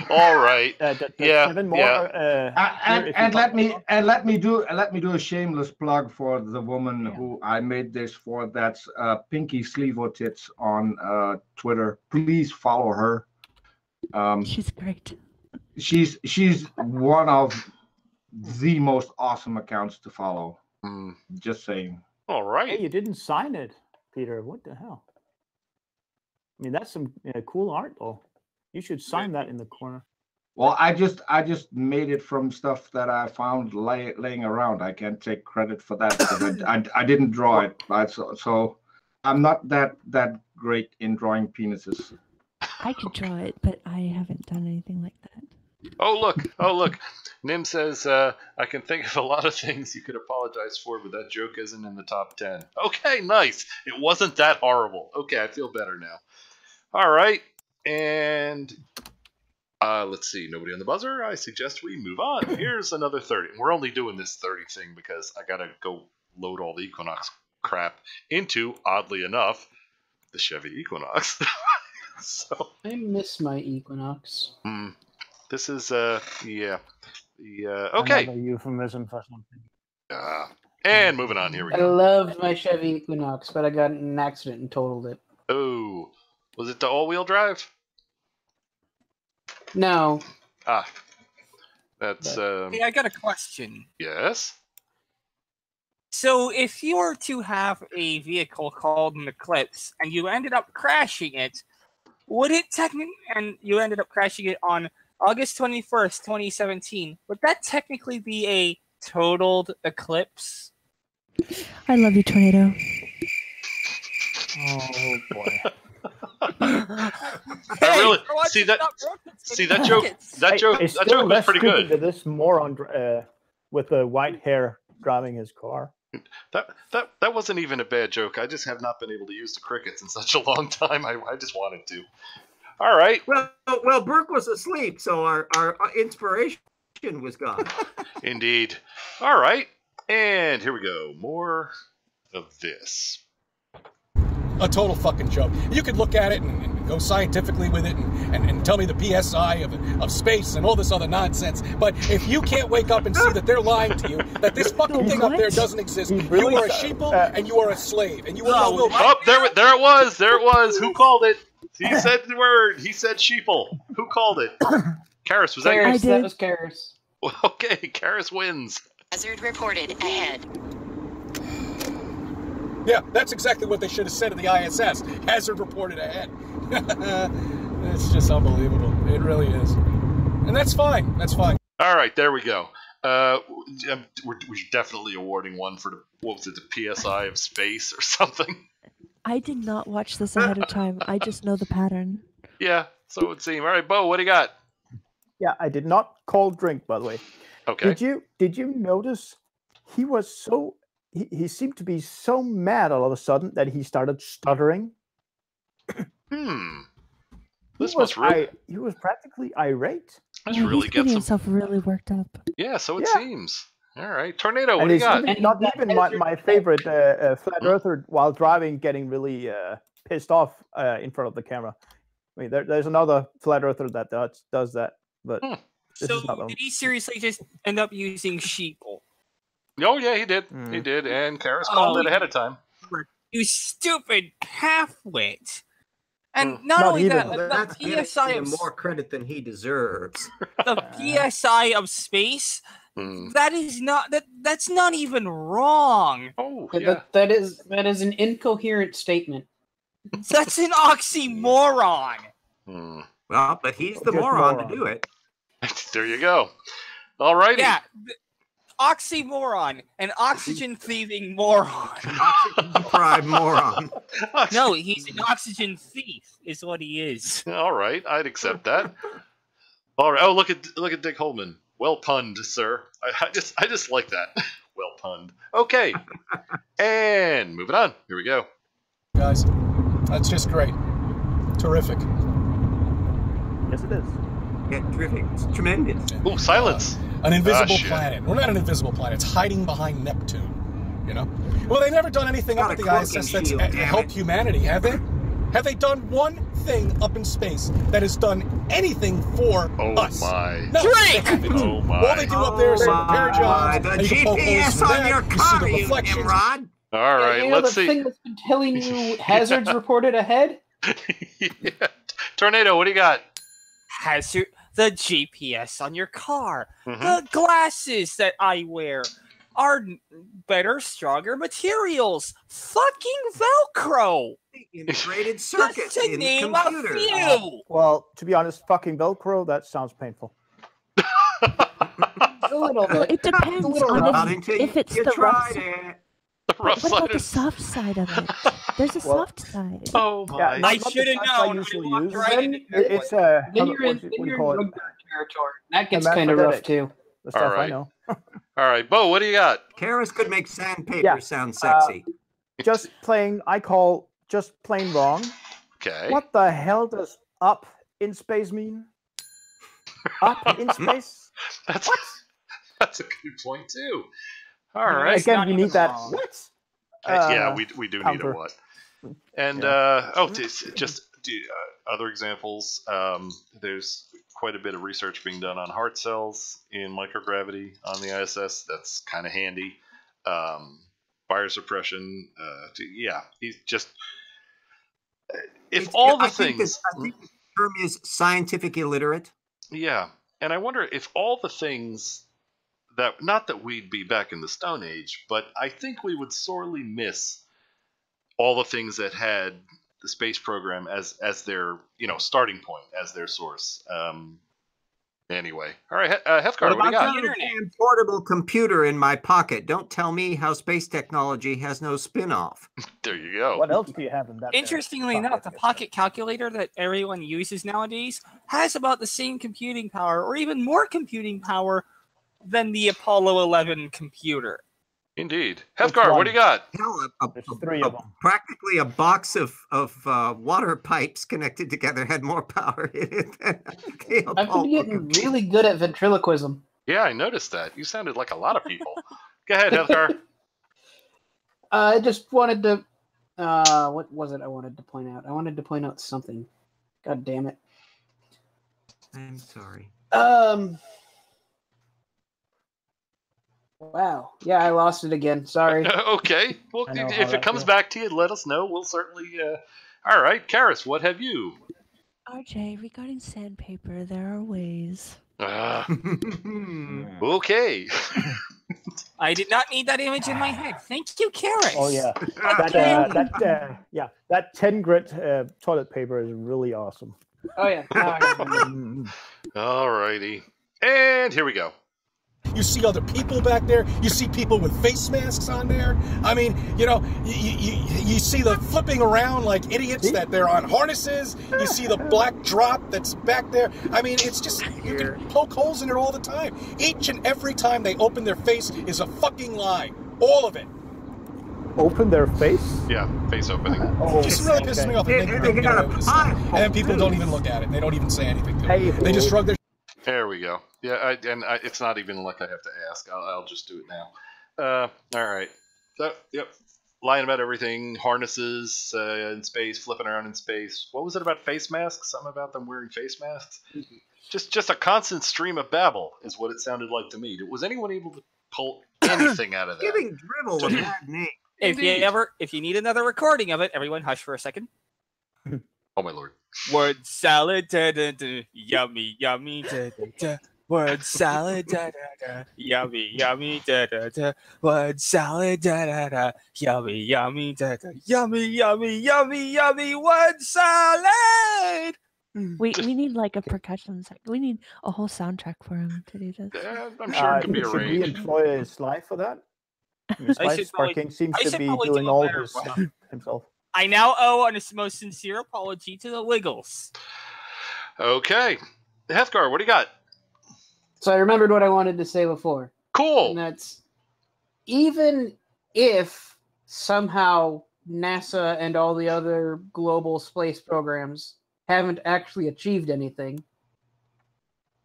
All right. Yeah. Even more, And let me do a shameless plug for the woman who I made this for. That's Pinky Sleevo Tits on Twitter. Please follow her. She's great. She's one of the most awesome accounts to follow. Just saying. All right. Hey, you didn't sign it, Peter. What the hell? I mean, that's some cool art, though. You should sign that in the corner. Well, I just made it from stuff that I found laying around. I can't take credit for that because I didn't draw it. So I'm not that great in drawing penises. I could draw it, but I haven't done anything like that. Oh look. Nim says I can think of a lot of things you could apologize for, but that joke isn't in the top 10. Okay, nice. It wasn't that horrible. Okay, I feel better now. All right. And let's see, nobody on the buzzer. I suggest we move on. Here's another 30. We're only doing this 30 thing because I gotta go load all the Equinox crap into, oddly enough, the Chevy Equinox. So I miss my Equinox. this is okay. Another euphemism for something. And moving on. Here we I go. love my Chevy Equinox, but I got in an accident and totaled it. Oh, was it the all-wheel drive? No. That's Hey, I got a question. yes. So if you were to have a vehicle called an Eclipse and you ended up crashing it, would it and you ended up crashing it on August 21st, 2017, would that technically be a totaled eclipse? I love you, Tornado. Oh boy. I really see that joke. That joke was pretty good. To this moron with the white hair driving his car. That wasn't even a bad joke. I just have not been able to use the crickets in such a long time. I just wanted to. All right. Well, Brooke was asleep, so our inspiration was gone. Indeed. All right. And here we go. More of this. A total fucking joke. You could look at it and go scientifically with it and tell me the PSI of space and all this other nonsense. But if you can't wake up and see that they're lying to you, that this fucking thing up there doesn't exist, you are a sheeple and you are a slave. And you will there it was. There it was. Who called it? He said the word. He said sheeple. Who called it? Karis, was that you? That was Karis. Okay, Karis wins. Hazard reported ahead. Yeah, that's exactly what they should have said to the ISS. Hazard reported ahead. It's just unbelievable. It really is. And that's fine. That's fine. All right, there we go. We're definitely awarding one for what was it, the PSI of space or something. I did not watch this ahead of time. I just know the pattern. Yeah, so it would seem. All right, Bo, what do you got? Yeah, I did not cold drink, by the way. Okay. Did you notice he was so he seemed to be so mad all of a sudden that he started stuttering? This was really... he was practically irate. Let's really get himself really worked up. Yeah, so it seems. All right, Tornado, what do you got? Not even my favorite flat earther while driving getting really pissed off in front of the camera. I mean, there's another flat earther that does that, but so did he seriously just end up using sheeple? Oh yeah, he did. He did, and Karis called it ahead of time. You stupid half-wit. And not only that, that's the PSI of more credit than he deserves. The PSI of space. That is not that's not even wrong. Oh, yeah. That is an incoherent statement. That's an oxymoron. Well, but he's the moron to do it. There you go. All righty. Yeah. Oxymoron, an oxygen thieving moron. Oxygen deprived moron. No, he's an oxygen thief, is what he is. All right, I'd accept that. All right. Oh, look at Dick Holman. Well punned, sir. I just like that. Well punned. Okay. And moving on. Here we go. Guys, that's just great. Terrific. Yes, it is. Yeah, terrific. It's tremendous. Oh, silence. An invisible planet. We're not an invisible planet. It's hiding behind Neptune. You know? Well, they've never done anything up at the ISS that's helped humanity, have they? Have they done one thing up in space that has done anything for us? Oh my! No, Drink! Oh my! All they do up there is repair jobs. The GPS on your car, you Nimrod. All right, let's see. The thing that's been telling you hazards reported ahead. Yeah. Tornado, what do you got? The GPS on your car, the glasses that I wear are better, stronger materials. Fucking Velcro. Integrated circuit to in name the computer. A few. Well, to be honest, fucking Velcro, that sounds painful. A little bit. It depends on if it's the rough side. What about the soft side of it? There's a soft side. Oh my! I should have known. It's then you're in drug territory. That gets kind of rough too. The stuff I know. All right, Bo, what do you got? Karis could make sandpaper sound sexy. Just plain wrong. Okay. What the hell does up in space mean? Up in space? That's a good point too. All right. Again, you need that. What? Yeah, we do need a what. And just other examples. There's quite a bit of research being done on heart cells in microgravity on the ISS. That's kind of handy. Fire suppression. He's just. I think the term is scientific illiterate. Yeah, and I wonder if all the things that not that we'd be back in the Stone Age, but I think we would sorely miss all the things that had the space program as their starting point, as their source. Anyway, all right, Hefgar, what do you got? A portable computer in my pocket. Don't tell me how space technology has no spin-off. There you go. What else do you have in that? Interestingly enough, the pocket calculator that everyone uses nowadays has about the same computing power, or even more computing power, than the Apollo 11 computer. Indeed. Hefgar, what do you got? There's three of them. Practically a box of water pipes connected together had more power in it than the I've been getting really good at ventriloquism. Yeah, I noticed that. You sounded like a lot of people. Go ahead, Hefgar. I just wanted to... what was it I wanted to point out? I wanted to point out something. God damn it. I'm sorry. Wow. Yeah, I lost it again. Sorry. Okay. Well, if it comes back to you, let us know. We'll certainly... All right, Karis, what have you? RJ, regarding sandpaper, there are ways. Okay. I did not need that image in my head. Thank you, Karis. Oh yeah, that 10 grit toilet paper is really awesome. Oh yeah. All righty, and here we go. You see other people back there. You see people with face masks on there. I mean, you see the flipping around like idiots that they're on harnesses. You see the black drop that's back there. I mean, it's just, you can poke holes in it all the time. Each and every time they open their face is a fucking lie. All of it. Open their face? Yeah, face opening. Oh, just really pisses me off. And then people don't even look at it. They don't even say anything to it. They just shrug their... There we go. Yeah, it's not even like I have to ask. I'll just do it now. All right. So, yep. Lying about everything. Harnesses in space, flipping around in space. What was it about face masks? Something about them wearing face masks? Just a constant stream of babble is what it sounded like to me. Was anyone able to pull anything out of that? Giving Dribble a bad name. If you need another recording of it, everyone hush for a second. Oh my lord. Word salad, da da da, yummy, yummy, da da da. Word salad, da da da, yummy, yummy, da da da. Word salad, da da da, yummy, yummy, da da. Yummy, yummy, yummy, yummy. Word salad. We need like a percussion section. We need a whole soundtrack for him to do this. Yeah, I'm sure it can be arranged. Should we employ Sly for that? Sparking seems to be doing all his stuff himself. I now owe a most sincere apology to the Wiggles. Okay. Hefgar, what do you got? So I remembered what I wanted to say before. Cool. And that's, even if somehow NASA and all the other global space programs haven't actually achieved anything,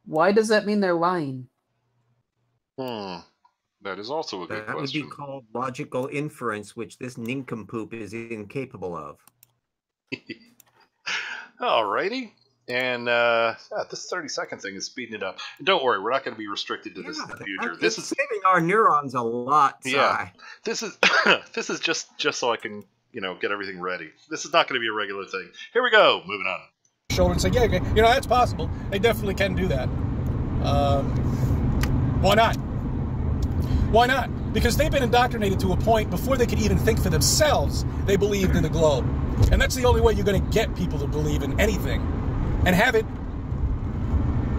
why does that mean they're lying? That is also a good question. That would be called logical inference, which this nincompoop is incapable of. Alrighty. And this 30-second thing is speeding it up. Don't worry, we're not going to be restricted to this in the future. This is saving our neurons a lot. Yeah. This is this is just so I can get everything ready. This is not going to be a regular thing. Here we go. Moving on. Shoulder and say, yeah, okay. That's possible. They definitely can do that. Why not? Why not? Because they've been indoctrinated to a point before they could even think for themselves, they believed in the globe. And that's the only way you're going to get people to believe in anything and have it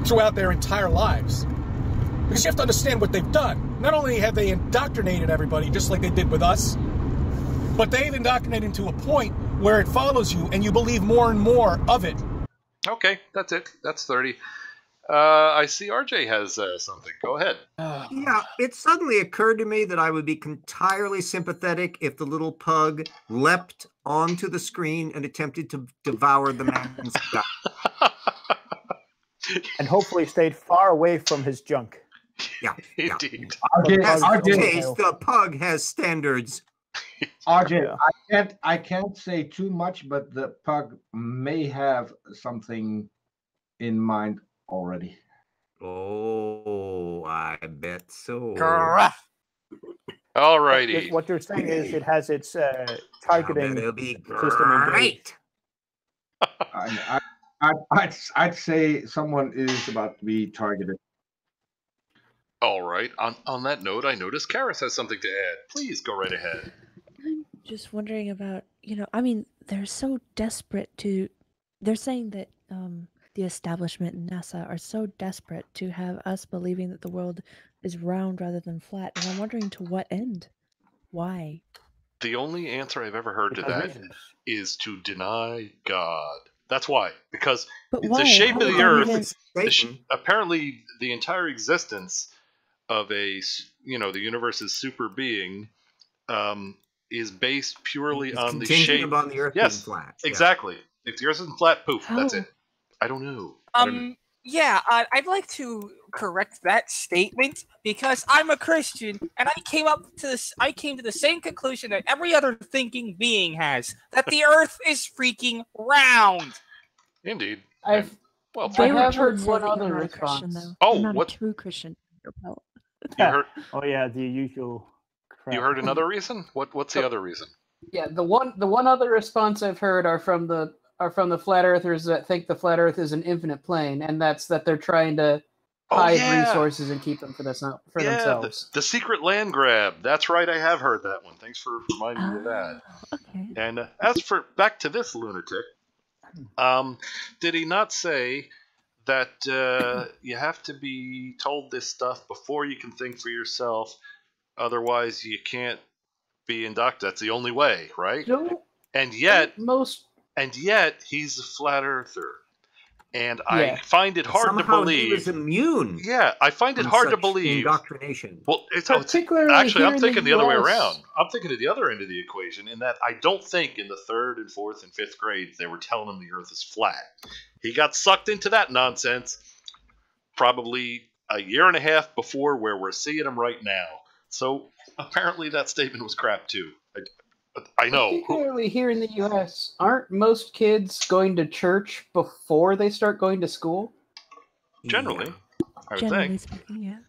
throughout their entire lives. Because you have to understand what they've done. Not only have they indoctrinated everybody just like they did with us, but they've indoctrinated to a point where it follows you and you believe more and more of it. Okay, that's it. That's 30. I see RJ has something. Go ahead. Yeah, it suddenly occurred to me that I would be entirely sympathetic if the little pug leapt onto the screen and attempted to devour the man's gut. And hopefully stayed far away from his junk. Yeah, indeed. The pug has standards. RJ, I can't say too much, but the pug may have something in mind already. Oh, I bet so. All righty. What you're saying is it has its targeting system great. I'd say someone is about to be targeted. All right. On that note, I noticed Karis has something to add. Please go right ahead. I'm just wondering about, I mean, they're so desperate to, they're saying that the establishment and NASA are so desperate to have us believing that the world is round rather than flat. And I'm wondering to what end? Why? The only answer I've ever heard to Because that reasons. is to deny God. That's why. Because But the why? shape How of would the that Earth, even- apparently the entire existence of the universe's super being is based purely It's on the contingent shape. upon the Earth being flat. Yeah. Exactly. If the Earth isn't flat, poof, that's How? it. I don't know. Yeah, I'd like to correct that statement because I'm a Christian and I came to the same conclusion that every other thinking being has, that the Earth is freaking round. Indeed. I have heard one other response. You're not a true Christian. You heard? Oh yeah, the usual crap. You heard another reason? What's the other reason? Yeah, the one other response I've heard are from the flat earthers that think the flat Earth is an infinite plane, and that's that they're trying to hide resources and keep them for themselves. The secret land grab. That's right. I have heard that one. Thanks for reminding me of that. Okay. And as for back to this lunatic, did he not say that you have to be told this stuff before you can think for yourself? Otherwise, you can't be indoctrinated. That's the only way, right? And yet, he's a flat earther. And I find it hard to believe. He was immune. Yeah, I find it hard to believe. Indoctrination. Well, particularly actually, I'm here in thinking the the other way US. around. I'm thinking at the other end of the equation, in that I don't think in the 3rd and 4th and 5th grades they were telling him the Earth is flat. He got sucked into that nonsense probably a year and a half before where we're seeing him right now. So apparently that statement was crap too. I know. Particularly here in the U.S., aren't most kids going to church before they start going to school? Generally, I would Generally think. speaking, yeah.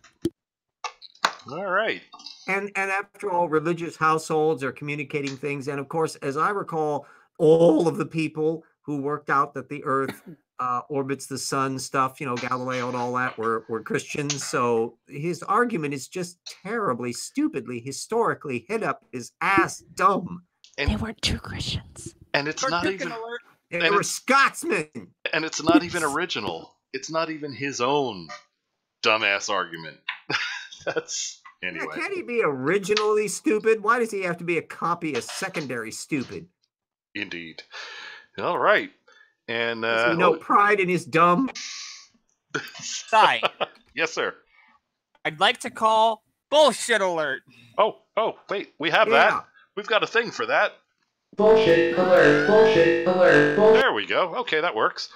All right. And after all, religious households are communicating things. And of course, as I recall, all of the people who worked out that the Earth orbits the sun stuff, Galileo and all that were Christians. So his argument is just terribly, stupidly, historically hit up his ass dumb. They weren't true Christians. And it's not even. They were Scotsmen. And it's not even original. It's not even his own dumbass argument. That's anyway. Yeah, can't he be originally stupid? Why does he have to be a copy of secondary stupid? Indeed. All right. And pride in his dumb. Sai. Yes, sir. I'd like to call bullshit alert. Oh, wait. We have that. We've got a thing for that. Bullshit alert. Bullshit alert. There we go. Okay, that works.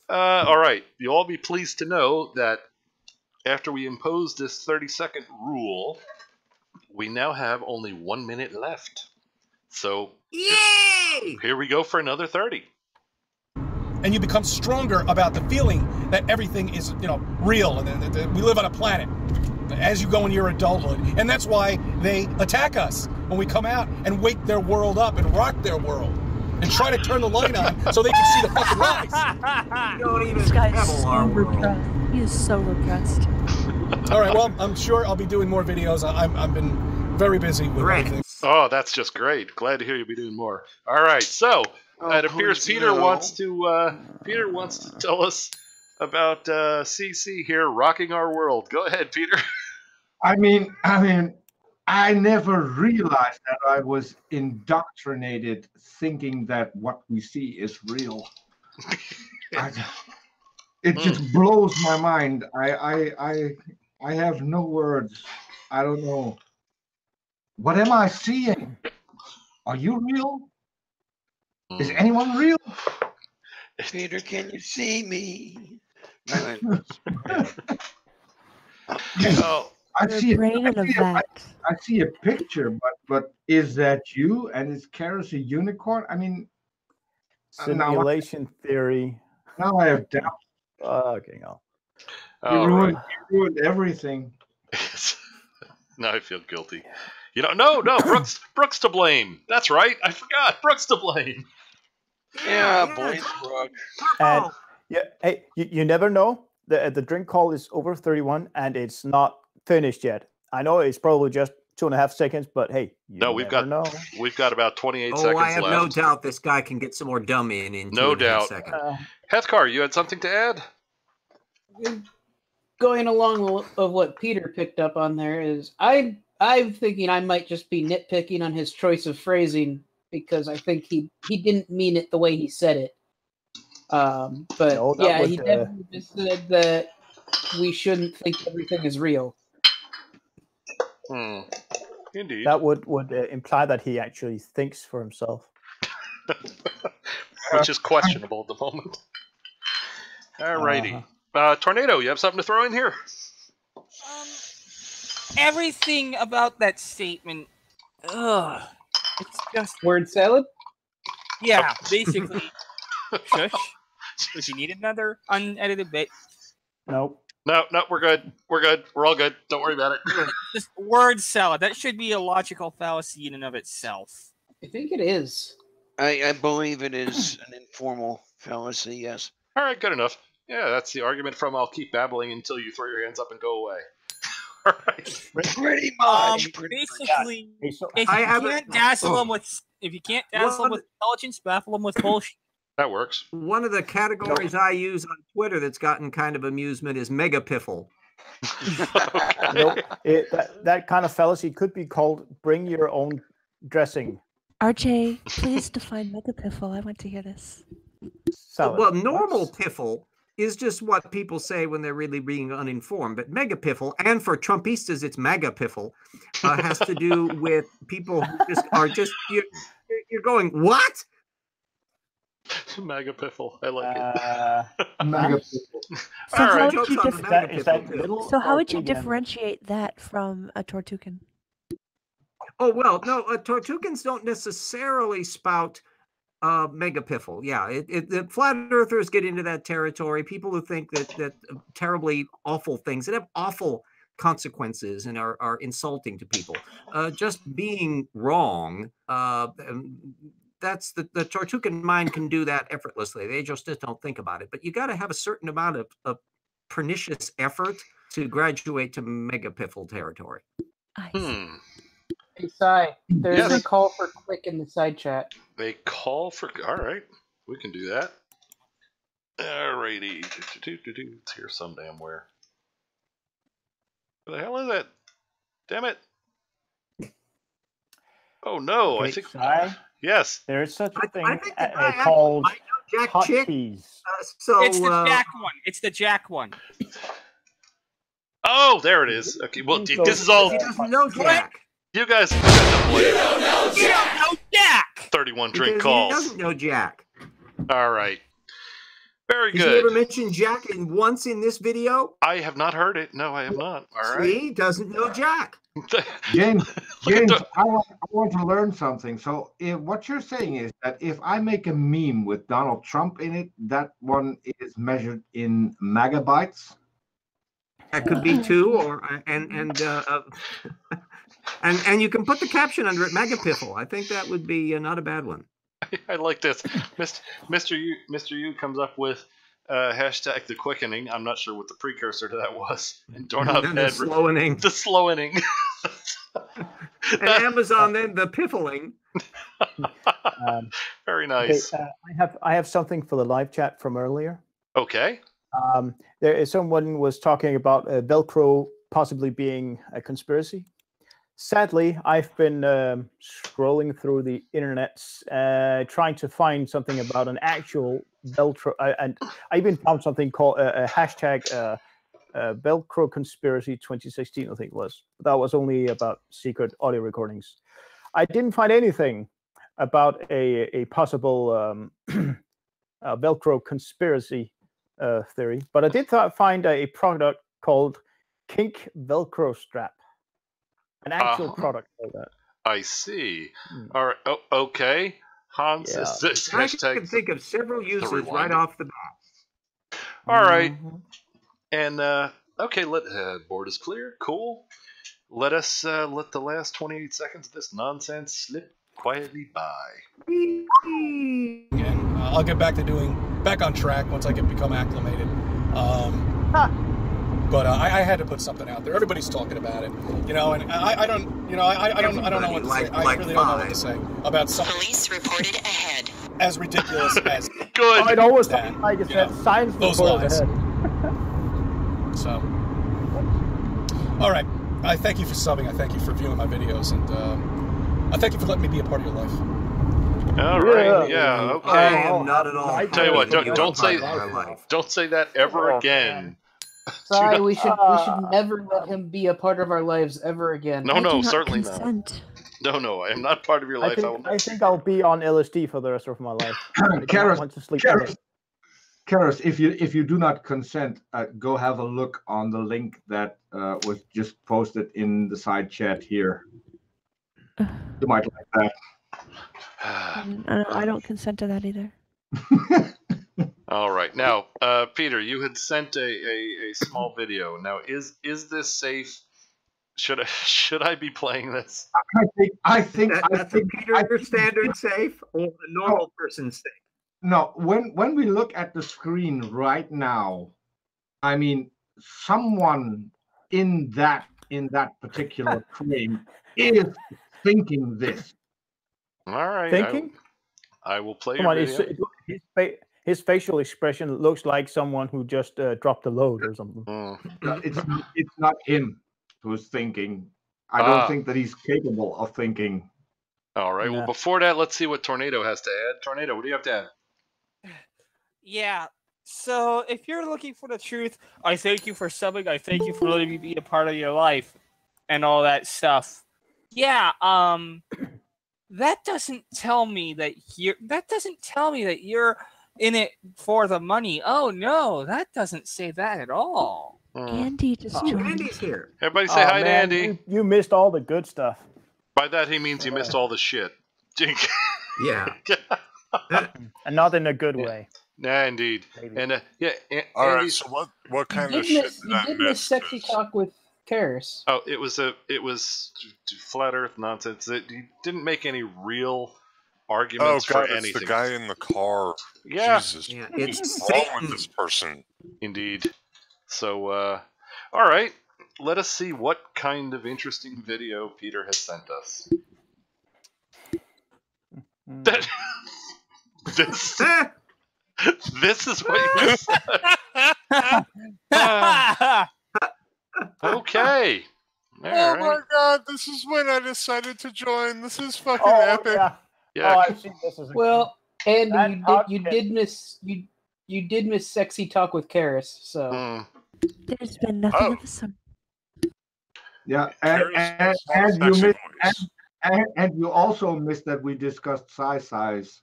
All right. You'll all be pleased to know that after we impose this 30-second rule, we now have only 1 minute left. So, yay! Here we go for another 30. And you become stronger about the feeling that everything is, real, and that we live on a planet as you go into your adulthood. And that's why they attack us when we come out and wake their world up and rock their world and try to turn the light on so they can see the fucking lies. This guy's so repressed. He is so repressed. All right, well, I'm sure I'll be doing more videos. I've been very busy with everything. Oh, that's just great. Glad to hear you'll be doing more. All right, so it appears Peter wants to tell us about CC here rocking our world. Go ahead, Peter. I mean, I never realized that I was indoctrinated thinking that what we see is real. It just blows my mind. I have no words. I don't know. What am I seeing? Are you real? Is anyone real? Peter, can you see me? I see a picture, but is that you? And is Karis a unicorn? I mean, simulation theory. Now I have doubts. Okay, no. You ruined everything. Now I feel guilty. No, Brooke's to blame. That's right. I forgot. Brooke's to blame. Yeah, boys, Brooke. And hey, you never know. The drink call is over 31, and it's not finished yet. I know it's probably just 2.5 seconds, but hey, no, we've got about 28 seconds left. I have no doubt this guy can get some more dumb in no 2.5 doubt. seconds. Hethkar, you had something to add? Going along of what Peter picked up on there is I'm thinking I might just be nitpicking on his choice of phrasing because I think he didn't mean it the way he said it. But no, yeah, he definitely just said that we shouldn't think everything is real. Indeed. That would imply that he actually thinks for himself. Which is questionable at the moment. Alrighty. Tornado, you have something to throw in here? Everything about that statement, it's just word salad. Yeah, basically. Shush. If you need another unedited bit. Nope. No, we're good. We're good. We're all good. Don't worry about it. Just word salad. That should be a logical fallacy in and of itself. I think it is. I believe it is an informal fallacy, yes. All right, good enough. Yeah, that's the argument from I'll keep babbling until you throw your hands up and go away. All right. Pretty much. Basically, if you can't dazzle them with intelligence, baffle them with bullshit. That works. One of the categories I use on Twitter that's gotten kind of amusement is megapiffle. That kind of fallacy could be called bring your own dressing. RJ, please define megapiffle. I want to hear this. Well, normal piffle is just what people say when they're really being uninformed. But megapiffle, and for Trumpistas, it's magapiffle, has to do with people who you're going, what? Magapiffle. I like it. Magapiffle. So how would you differentiate that from a tortugan? Oh, well, no, tortugans don't necessarily spout megapiffle. Yeah, the flat earthers get into that territory. People who think that terribly awful things that have awful consequences and are insulting to people. Just being wrong, that's the Tortugan mind can do that effortlessly. They just don't think about it. But you got to have a certain amount of pernicious effort to graduate to megapiffle territory. Hey, Sai, there's a call for click in the side chat. A call for... All right. We can do that. All righty. It's here some damn where. Where the hell is it? Damn it. Oh, no. I think... Yes. There is such a thing called hotkeys. It's the Jack one. It's the Jack one. Oh, there it is. Okay, well, this is all... He doesn't know Jack. You guys... You don't know Jack! 31 drink calls. He doesn't know Jack. All right. Very good. Has he ever mentioned Jack once in this video? I have not heard it. No, I have not. All right. See, doesn't know Jack. James, I want to learn something. So what you're saying is that if I make a meme with Donald Trump in it, that one is measured in megabytes? That could be two, and you can put the caption under it, megapiffle. I think that would be not a bad one. I like this. Mr. U comes up with hashtag the quickening. I'm not sure what the precursor to that was. And Doorknob the slowening. The slowening. And Amazon then the piffling. Very nice. Okay, I have something for the live chat from earlier. Okay. Someone was talking about Velcro possibly being a conspiracy. Sadly, I've been scrolling through the internet trying to find something about an actual Velcro, and I even found something called a hashtag Velcro conspiracy 2016, I think it was. That was only about secret audio recordings. I didn't find anything about a possible Velcro conspiracy theory, but I did find a product called Kink Velcro Strap. An actual product for that. I see. All right. Oh, okay. Hans is this hashtag. I can think of several uses right off the bat. All right. And okay, board is clear. Cool. Let us let the last 28 seconds of this nonsense slip quietly by. And I'll get back on track once I become acclimated. But I had to put something out there. Everybody's talking about it, you know, and I don't know what to say. I really don't know what to say about something. Police reported ahead. As ridiculous as good. I'd always like it said science those reported lies. ahead. So, all right. I thank you for subbing. I thank you for viewing my videos, and I thank you for letting me be a part of your life. All right. Yeah. Okay. I am not at all. I'll tell you what. Don't say that ever again. Sorry, we should never let him be a part of our lives ever again. No, certainly not. No, I am not part of your life. I think I'll be on LSD for the rest of my life. Karis, if you do not consent, go have a look on the link that was just posted in the side chat here. You might like that. I don't consent to that either. All right. Now, Peter, you had sent a small video. Now, is this safe? Should I be playing this? I think Peter standard safe or the normal person safe? No, when we look at the screen right now, I mean, someone in that particular frame is thinking this. All right. Thinking? I will play Come your on, video. his facial expression looks like someone who just dropped a load or something. It's not him who's thinking. I don't think that he's capable of thinking. All right. Well, before that, let's see what Tornado has to add. Tornado, what do you have to add? Yeah. So if you're looking for the truth, I thank you for subbing. I thank you for letting me be a part of your life and all that stuff. Yeah. That doesn't tell me that you're in it for the money. Oh no, that doesn't say that at all. Andy just joined. Andy's here. Everybody say hi to man, Andy. You missed all the good stuff. By that he means you missed all the shit. Yeah. And not in a good way. Nah, indeed. And all right. So what kind of shit did I did miss? miss sexy talk with Karis. Oh, it was flat Earth nonsense. He didn't make any real arguments for anything. It's the guy in the car. Yeah. Jesus. Yeah, What's wrong with this person? Indeed. So, all right. Let us see what kind of interesting video Peter has sent us. This is what you said. Okay. My god, this is when I decided to join. This is fucking epic. Yeah. Oh, I've seen this as a Well, Andy, you did miss sexy talk with Karis, so There's been nothing of the sort. Yeah, and you also missed that we discussed size.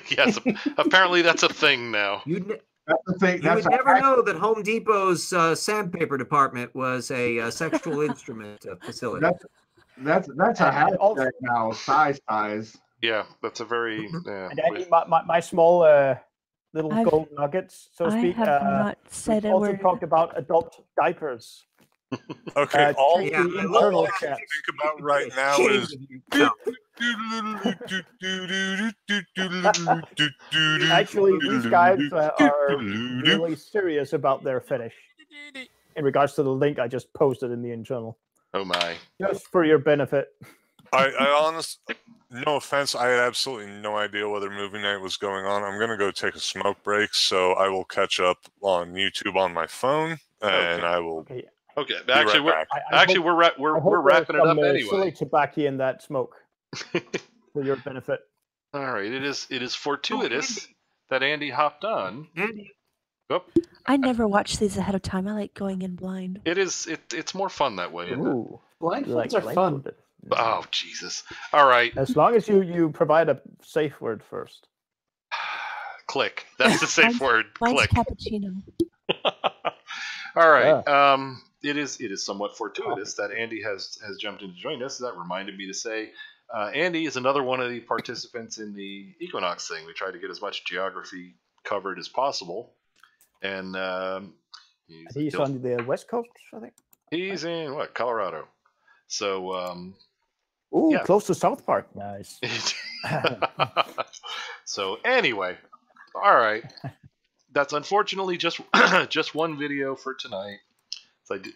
Yes, apparently that's a thing now. You would never know that Home Depot's sandpaper department was a sexual instrument facility. That's a hashtag now. Size. Yeah, that's a very. And Andy, my small little gold nuggets, so to speak. I have not said a also word. talked about adult diapers. Okay, all the I internal can chat. think about right now is. Actually, these guys are really serious about their fetish in regards to the link I just posted in the internal. Oh my! Just for your benefit. I honestly, no offense, I had absolutely no idea whether movie night was going on. I'm gonna go take a smoke break, so I will catch up on YouTube on my phone, and I will. Okay, be actually, right back. we're wrapping it up anyway. Silly tobacco in that smoke for your benefit. All right, it is fortuitous that Andy hopped on. Andy. Oh. I never watch these ahead of time. I like going in blind. It's more fun that way. Isn't Ooh, blindfolds are fun. Oh Jesus! All right. As long as you provide a safe word first. Click. That's the safe word. Mine's Click. cappuccino. All right. It is somewhat fortuitous that Andy has jumped in to join us. That reminded me to say, Andy is another one of the participants in the Equinox thing. We tried to get as much geography covered as possible, and he's on the West Coast, I think. He's in Colorado. So, close to South Park. Nice. So anyway, all right. That's unfortunately just one video for tonight.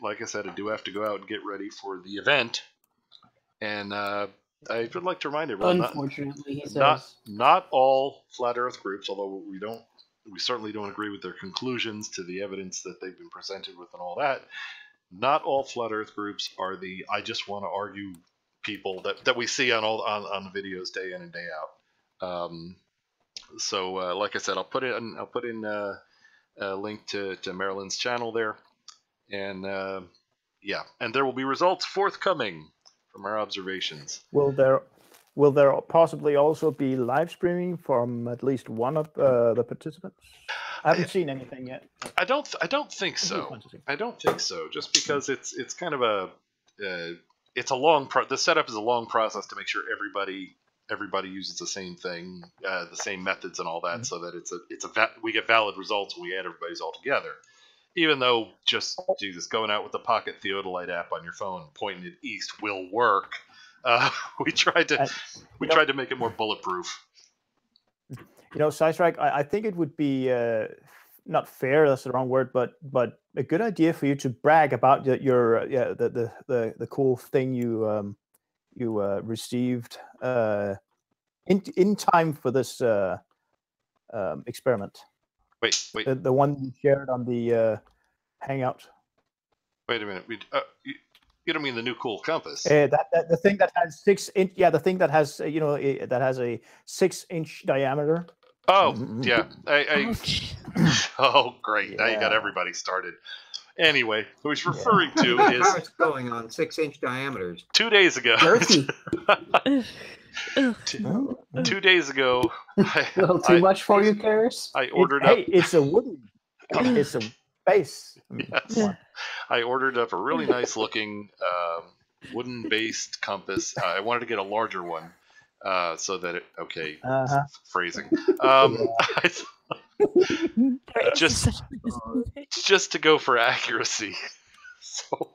like I said, I do have to go out and get ready for the event, and I would like to remind everyone. Unfortunately, he says not all flat Earth groups, although we certainly don't agree with their conclusions to the evidence that they've been presented with and all that. Not all flat Earth groups are the I just want to argue people that we see on the videos day in and day out. So like I said, I'll put in a link to Marilyn's channel there, and yeah, and there will be results forthcoming from our observations. Will there possibly also be live streaming from at least one of the participants? I haven't seen anything yet. I don't think so. I don't think so. Just because it's kind of a it's a long the setup is a long process to make sure everybody uses the same thing, the same methods and all that, so that we get valid results when we add everybody's all together. Even though just going out with the Pocket Theodolite app on your phone, pointing it east will work. We tried to make it more bulletproof. You know, Sidestrike, I think it would be not fair, that's the wrong word, but a good idea for you to brag about your the cool thing you received in time for this experiment. Wait. The one you shared on the Hangout. Wait a minute. You don't mean the new cool compass? The thing that has 6 inch. Yeah, the thing that has that has a 6-inch diameter. Oh yeah. Oh great! Yeah. Now you got everybody started. Anyway, who he's referring to is what's going on 6-inch diameters. 2 days ago. 2 days ago. A little too much for you, Karis? I ordered up. Hey, it's a wooden. It's a base. Yes. I ordered up a really nice looking wooden-based compass. I wanted to get a larger one so that it. Okay, phrasing. Just to go for accuracy. So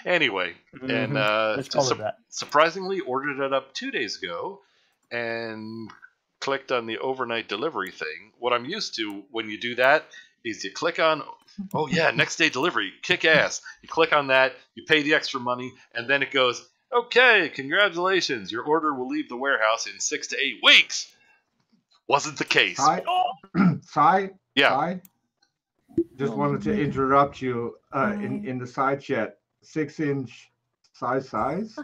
anyway, and surprisingly ordered it up 2 days ago, and clicked on the overnight delivery thing. What I'm used to when you do that is you click on, oh yeah, next day delivery, kick ass. You click on that, you pay the extra money, and then it goes, okay, congratulations, your order will leave the warehouse in 6 to 8 weeks. Wasn't the case. Sai? Yeah. Sai? Just wanted to interrupt you in the side chat. 6-inch size?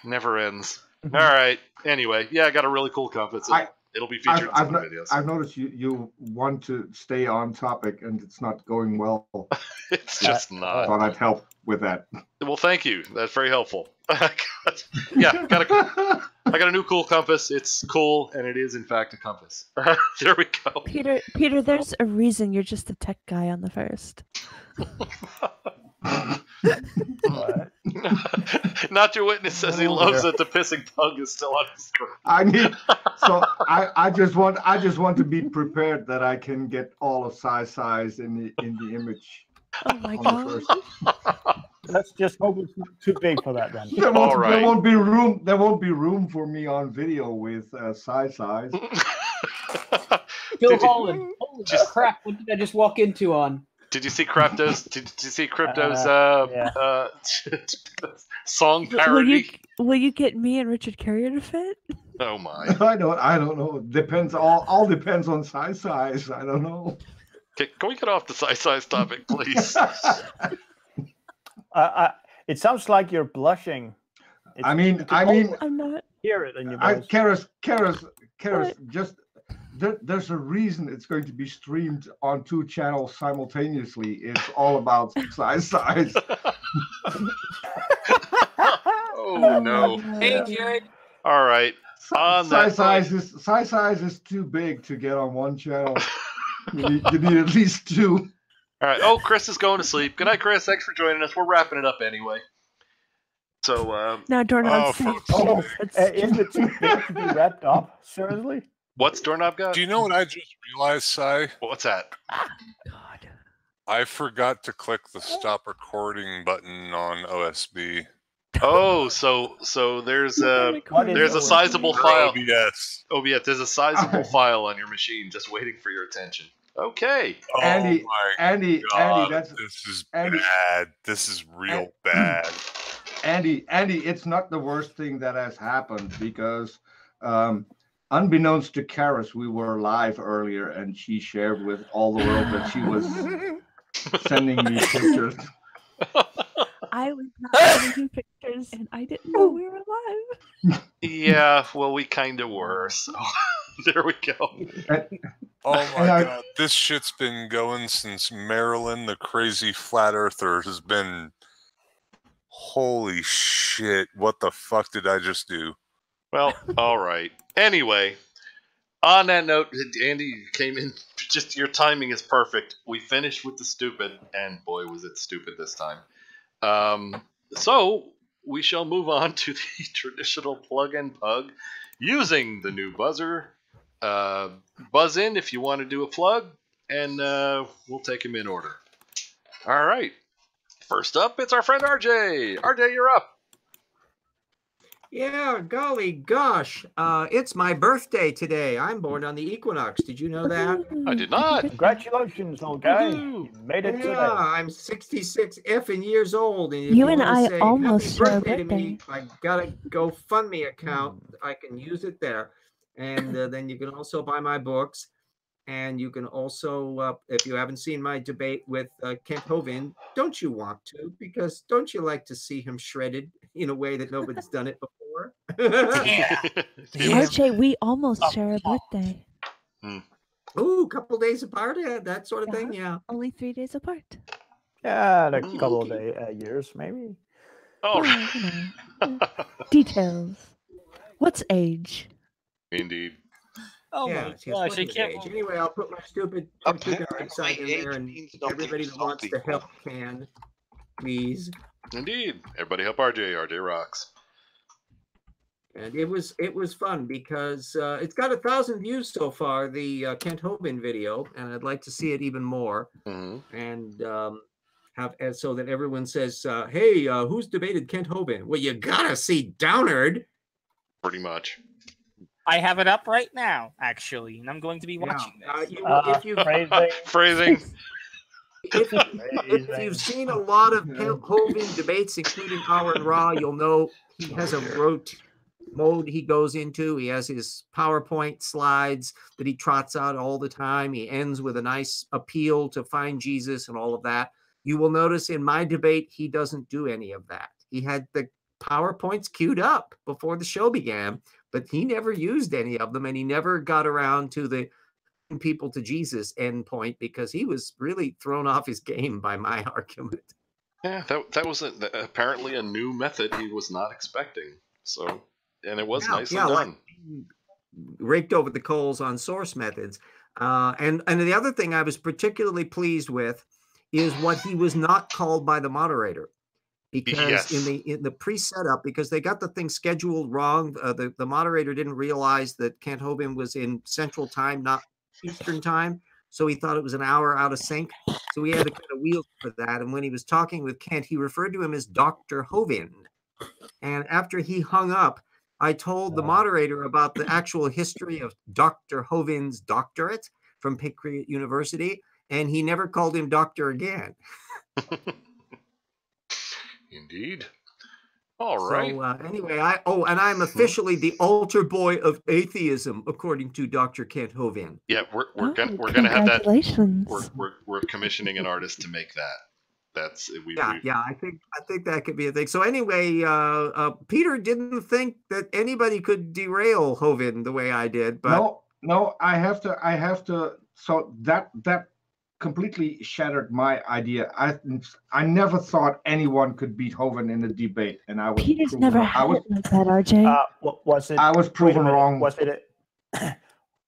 Never ends. All right. Anyway, yeah, I got a really cool compass. It'll be featured in some videos. I've noticed you want to stay on topic, and it's not going well. It's just not. I thought I'd help with that. Well, thank you. That's very helpful. Yeah, I got a new cool compass. It's cool, and it is in fact a compass. There we go. Peter, there's a reason you're just a tech guy on the first. Not your witness says he loves that the pissing pug is still on his screen. I just want to be prepared that I can get all of size in the image. Oh my god! Let's just hope it's not too big for that then. There won't be room. There won't be room for me on video with size. Phil Holland. Holy crap! What did I just walk into on? Did you see Crypto's? Did you see Crypto's song parody? Will you get me and Richard Carrier to fit? Oh my! I don't know. Depends. All depends on size. I don't know. Okay, can we get off the size topic, please? It sounds like you're blushing. I'm not. Hear it in your voice. Karis, just. There's a reason it's going to be streamed on 2 channels simultaneously. It's all about size. Oh no! Hey, Jared. All right. Size is too big to get on 1 channel. You need at least 2. All right. Oh, Chris is going to sleep. Good night, Chris. Thanks for joining us. We're wrapping it up anyway. So now Doorknob isn't it too big to be wrapped up? Seriously? What's Doorknob got? Do you know what I just realized, Sai? What's that? God. I forgot to click the stop recording button on OSB. Oh, so there's a sizable file. OBS. OBS. There's a sizable file on your machine just waiting for your attention. Okay. Andy, Andy, God, that's this is Andy, bad. This is real bad. Andy, it's not the worst thing that has happened because, unbeknownst to Karis, we were live earlier, and she shared with all the world that she was sending me pictures. I was not sending you pictures, and I didn't know we were live. Yeah, well, we kind of were, so there we go. Oh my God, this shit's been going since Marilyn, the crazy flat earther, has been. Holy shit! What the fuck did I just do? Well, all right. Anyway, on that note, Andy came in. Just your timing is perfect. We finished with the stupid, and boy, was it stupid this time. So we shall move on to the traditional plug and pug using the new buzzer. Buzz in if you want to do a plug, and we'll take them in order. All right. First up, it's our friend RJ. RJ, you're up. Yeah, golly gosh. It's my birthday today. I'm born on the equinox. Did you know that? I did not. Congratulations, old guy. You made it today. I'm 66 effing years old. And if You and wanna I say almost happy share a birthday to birthday. me, I got a GoFundMe account. I can use it there. And then you can also buy my books. And you can also, if you haven't seen my debate with Kent Hovind, don't you want to? Because don't you like to see him shredded in a way that nobody's done it before? RJ, we almost share a birthday. Ooh, a couple days apart, that sort of thing, yeah. Only 3 days apart. Yeah, a couple of years, maybe. Oh, well, you know, details. What's age? Indeed. Oh yeah, my it's gosh, I age. can't. Anyway, I'll put my stupid website in there, and everybody that wants to help can, please. Indeed. Everybody help RJ. RJ rocks. And it was fun because it's got 1,000 views so far, the Kent Hovind video, and I'd like to see it even more. And have so that everyone says, "Hey, who's debated Kent Hovind?" Well, you gotta see Downard. Pretty much. I have it up right now, actually, and I'm going to be watching this. Phrasing. If you've seen a lot of Hovind debates, including Hour and Raw, you'll know he has a rote mode he goes into. He has his PowerPoint slides that he trots out all the time. He ends with a nice appeal to find Jesus and all of that. You will notice in my debate, he doesn't do any of that. He had the PowerPoints queued up before the show began, but he never used any of them, and he never got around to the people to Jesus end point because he was really thrown off his game by my argument. Yeah, that was apparently a new method he was not expecting. So, and it was nicely done. Like, raked over the coals on source methods. And the other thing I was particularly pleased with is what he was not called by the moderator. Because in the pre-setup, because they got the thing scheduled wrong, the moderator didn't realize that Kent Hovind was in Central Time, not Eastern Time, so he thought it was an hour out of sync. So we had to kind of wheel for that. And when he was talking with Kent, he referred to him as Dr. Hovind. And after he hung up, I told the moderator about the actual history of Dr. Hovind's doctorate from Patriot University, and he never called him doctor again. Indeed. All right. So anyway, I'm officially the altar boy of atheism, according to Dr. Kent Hovind. Yeah, we're gonna have that. Congratulations. We're commissioning an artist to make that. That's I think that could be a thing. So anyway, Peter didn't think that anybody could derail Hovind the way I did, but no, I have to. So that completely shattered my idea. I never thought anyone could beat Hovind in a debate, and I was. Peter's never had it like that, RJ. What was it? I was proven wrong. Was it?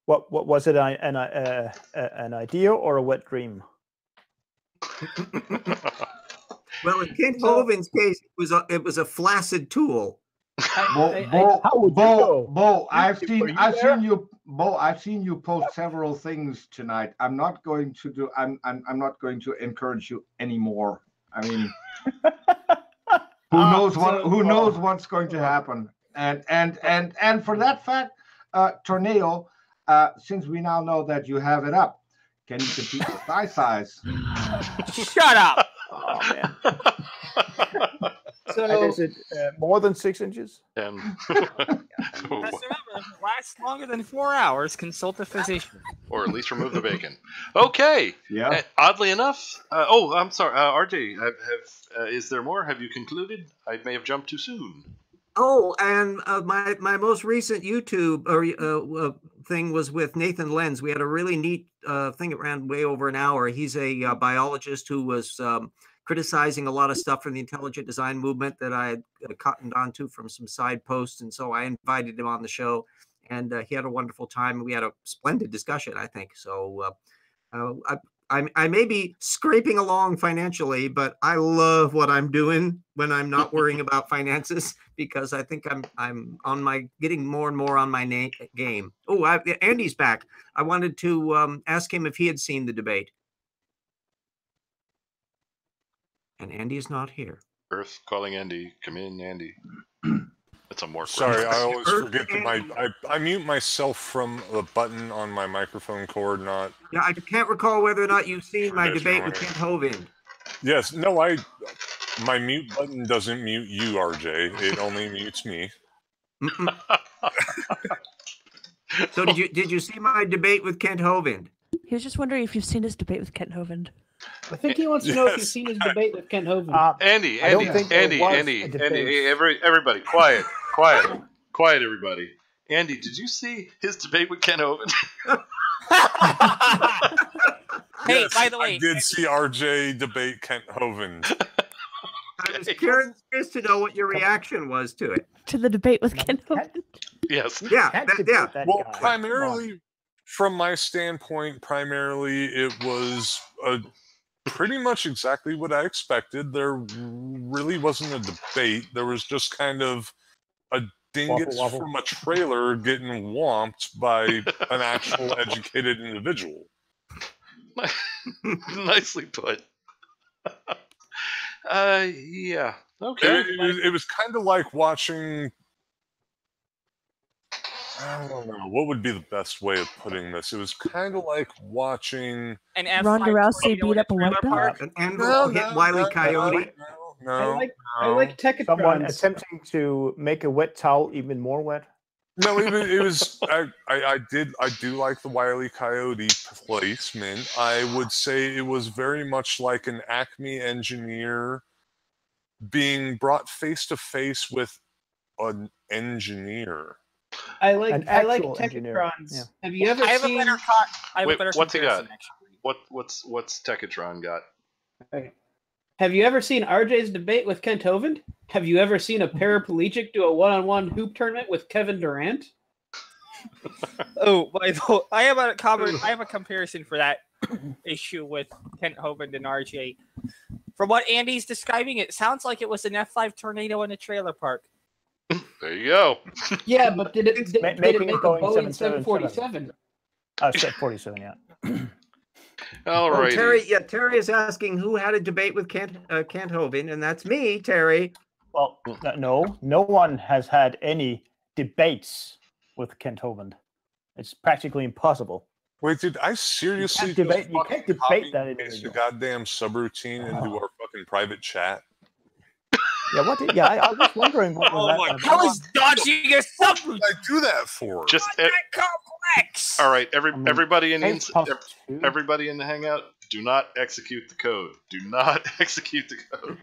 What was it? An idea or a wet dream? Well, in Kent Hovind's case, it was a flaccid tool. Bo, I've seen you post several things tonight. I'm not going to encourage you anymore. I mean, who knows what's going to happen? And for that fact, Tornado, since we now know that you have it up, Can you compete with thigh size? Shut up. Oh man. So And is it more than 6 inches? Just remember, if it lasts longer than 4 hours, consult a physician. Or at least remove the bacon. Okay. Yeah. Oddly enough, I'm sorry, RJ. Is there more? Have you concluded? I may have jumped too soon. Oh, and my most recent YouTube thing was with Nathan Lenz. We had a really neat thing that ran way over an hour. He's a biologist who was criticizing a lot of stuff from the intelligent design movement that I had cottoned onto from some side posts, and so I invited him on the show, and he had a wonderful time. We had a splendid discussion, I think. So I may be scraping along financially, but I love what I'm doing when I'm not worrying about finances, because I think I'm on getting more and more on my game. Oh, Andy's back. I wanted to ask him if he had seen the debate. And Andy is not here. Earth calling Andy. Come in, Andy. That's a more. Sorry, I always forget that I mute myself from the button on my microphone cord. Not. Yeah, I can't recall whether or not you've seen my debate with Kent Hovind. Yes, no, my mute button doesn't mute you, RJ. It only mutes me. So did you see my debate with Kent Hovind? He was just wondering if you've seen his debate with Kent Hovind. I think he wants to know if you've seen his debate with Kent Hovind. Andy, everybody, quiet, everybody. Andy, did you see his debate with Kent Hovind? Hey, Yes, by the way, I did see RJ debate Kent Hovind. I was curious to know what your reaction was to it. To the debate with Kent Hovind? Yes. Yeah, yeah. Well, primarily, from my standpoint, it was pretty much exactly what I expected. There really wasn't a debate. There was just kind of a dingus from a trailer getting whomped by an actual educated individual. Nicely put. Yeah. Okay. It was kind of like watching. I don't know. What would be the best way of putting this? It was kind of like watching Ronda Rousey beat up a white belt. An anvil hit Wile E. Coyote. No. I like Techatrons. Someone attempting to make a wet towel even more wet. No, it was. I do like the Wile E. Coyote placement. I would say it was very much like an Acme engineer being brought face to face with an engineer. I like Techatrons. Yeah. Have you ever seen? What's he got? What's Techatron got? Okay. Have you ever seen RJ's debate with Kent Hovind? Have you ever seen a paraplegic do a one-on-one hoop tournament with Kevin Durant? Oh, by the way, I have a comparison for that issue with Kent Hovind and RJ. From what Andy's describing, it sounds like it was an F5 tornado in a trailer park. There you go. Yeah, but did it make a Boeing 747? 747, yeah. All right. Terry is asking who had a debate with Kent Hovind, and that's me, Terry. Well, no one has had any debates with Kent Hovind. It's practically impossible. Wait, did I seriously you can't debate that individual? The goddamn subroutine into our fucking private chat? Yeah, I was just wondering what was that. How is dodging a subroutine? What did I do that for? Just complex. All right, everybody in the hangout, do not execute the code. Do not execute the code.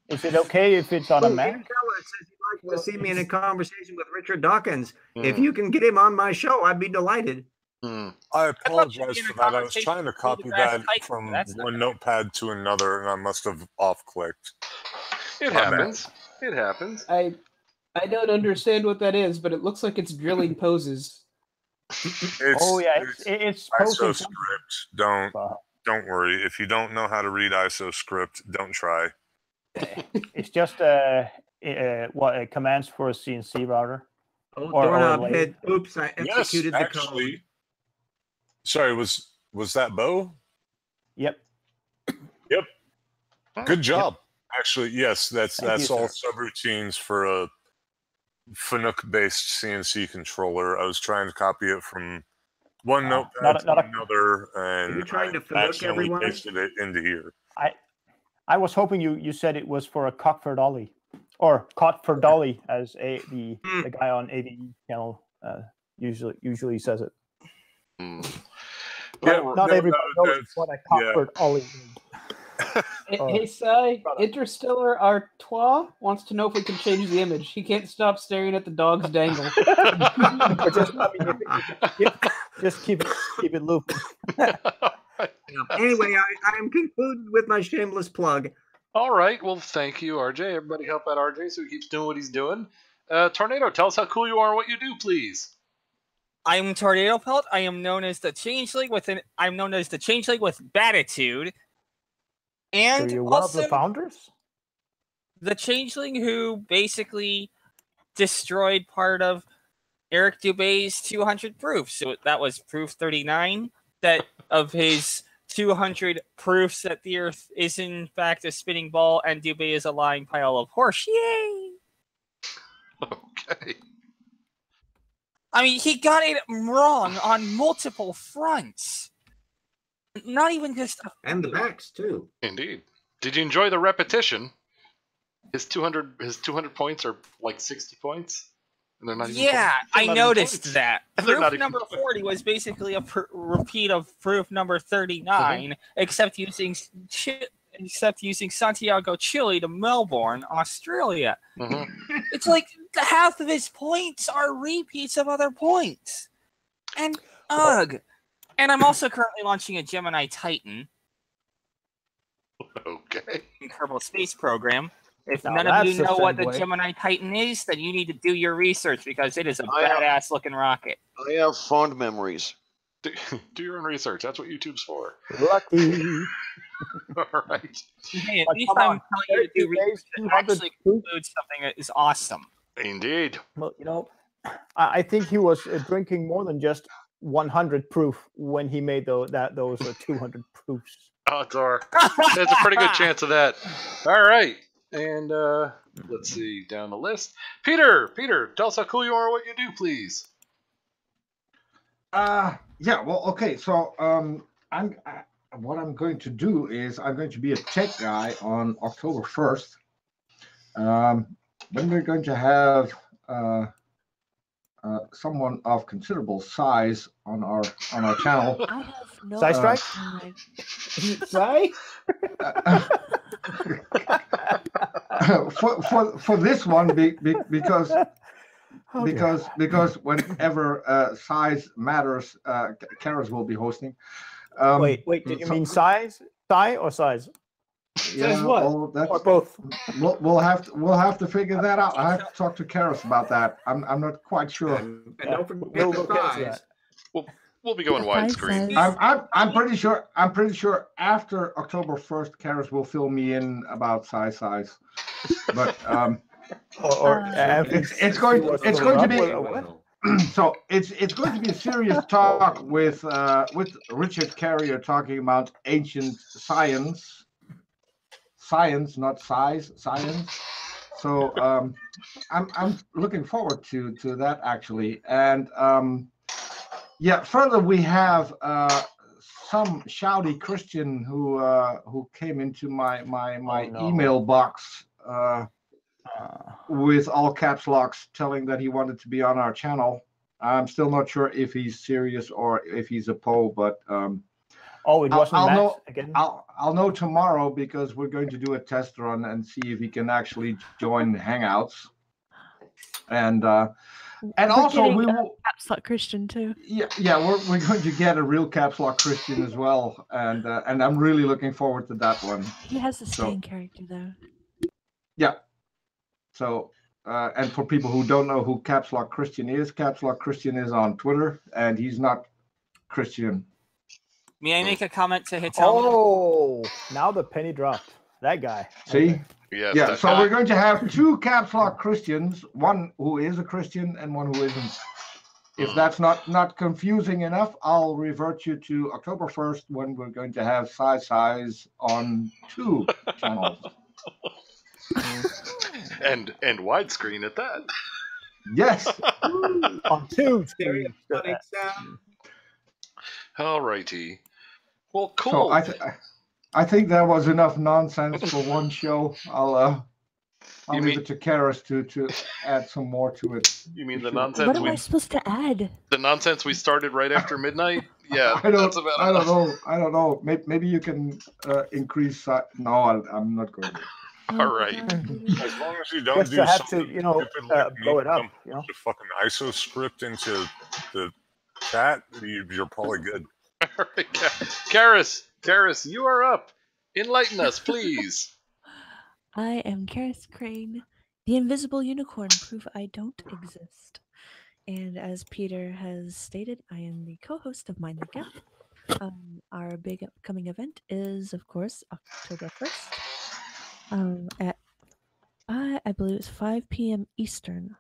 Is it okay if it's on a Mac? Keller says he'd like to see me in a conversation with Richard Dawkins. If you can get him on my show, I'd be delighted. I apologize for that. I was trying to copy that from one notepad to another, and I must have off-clicked. It happens. It happens. I don't understand what that is, but it looks like it's drilling poses. It's ISO script. Don't worry. If you don't know how to read ISO script, don't try. It's just commands for a CNC router. Oh, doorknob head. Oops, I executed the code. Sorry, was that Bo? Yep. Good job. Yep. Actually, yes, that's all sir. subroutines for a Fanuc-based CNC controller. I was trying to copy it from One notepad to another, and You're trying to I fuck accidentally everyone? pasted it into here. I was hoping you said it was for a cock for dolly, or caught for dolly, as the guy on AVE channel usually says it. Not everybody knows what a cock for dolly is. Hey, Sai, Interstellar Artois wants to know if we can change the image. He can't stop staring at the dog's dangle. Just keep it looping. Anyway, I am concluded with my shameless plug. All right. Well, thank you, RJ. Everybody help out RJ so he keeps doing what he's doing. Tornado, tell us how cool you are and what you do, please. I'm Tornado Pelt. I am known as the Changeling with Batitude. And so you're one of the founders? The Changeling who basically destroyed part of Eric Dubé's 200 proofs. So that was proof 39 that of his 200 proofs that the Earth is in fact a spinning ball and Dubé is a lying pile of horse. Yay! Okay. I mean, he got it wrong on multiple fronts. Not even just... And the backs, too. Indeed. Did you enjoy the repetition? His 200 points are like 60 points? And they're not even I noticed that. And they're Proof not number 40 was basically a repeat of proof number 39, except using Santiago, Chile to Melbourne, Australia. It's like half of his points are repeats of other points. And ugh. And I'm also currently launching a Gemini Titan. Okay. Kerbal Space Program. If Now none of you that's a know what the segue. Gemini Titan is, then you need to do your research because it is a badass looking rocket. I have fond memories. Do your own research. That's what YouTube's for. Lucky. All right. Hey, at But least come I'm on, telling you to do research that 200 actually includes something that is awesome. Indeed. Well, I think he was drinking more than just 100 proof when he made those 200 proofs. Odds are. There's a pretty good chance of that. All right. And let's see down the list. Peter, tell us how cool you are and what you do, please. Yeah, well, okay. So what I'm going to do is I'm going to be a tech guy on October 1st. Then we're going to have someone of considerable size on our channel. I have no Size strike? Sai? for this one because whenever size matters, Karas will be hosting. Wait, did you mean size or size? Yeah, what? well, that's, Or both? We'll have to figure that out. I have to talk to Karas about that. I'm not quite sure. And don't forget We'll the look into size. that. We'll be going widescreen. I'm pretty sure after October 1st, Karas will fill me in about size. But it's going to be so it's going to be a serious talk with Richard Carrier talking about ancient science, not size, science. So I'm looking forward to that actually. And further we have some shouty Christian who came into my email box with all caps locks telling that he wanted to be on our channel. I'm still not sure if he's serious or if he's a Poe, but it wasn't I'll Matt know again. I'll know tomorrow because we're going to do a test run and see if he can actually join Hangouts. And also we will Caps Lock Christian too. We're going to get a real caps lock Christian as well, and I'm really looking forward to that one. He has the same character though. Yeah. So and for people who don't know who Caps Lock Christian is on Twitter, and he's not Christian. May I make a comment to hit? Oh, now the penny dropped. That guy. See? Yes, yeah. So we're going to have two Caps Lock Christians, one who is a Christian and one who isn't. If that's not confusing enough, I'll revert you to October 1st when we're going to have size on 2 channels. and widescreen at that. Yes. On 2 Stereophonic sound. All righty. Well, cool. So I think that was enough nonsense for one show. I'll leave it to Karis to add some more to it. You mean the nonsense? What am I supposed to add? The nonsense we started right after midnight? Yeah, I don't know. Maybe you can increase. No, I'm not going to. All right. As long as you don't Just do to have something to, you know, stupid like blow it up. You know, the fucking ISO script into the chat, you're probably good. All right, Karis, you are up. Enlighten us, please. I am Karis Crane, the invisible unicorn, proof I don't exist. And as Peter has stated, I am the co-host of Mind the Gap. Our big upcoming event is, of course, October 1st. At I believe it's 5 p.m. Eastern.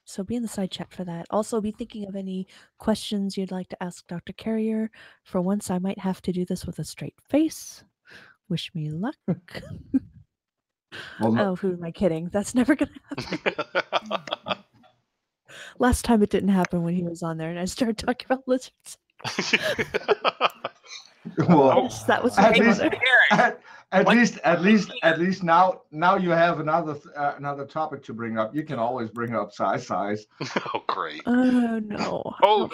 So be in the side chat for that. Also, be thinking of any questions you'd like to ask Dr. Carrier. For once, I might have to do this with a straight face. Wish me luck. Oh, who am I kidding? That's never going to happen. Last time it didn't happen when he was on there, and I started talking about lizards. Well, yes, that was at least now you have another topic to bring up. You can always bring up size. Oh, great. Oh no. Oh,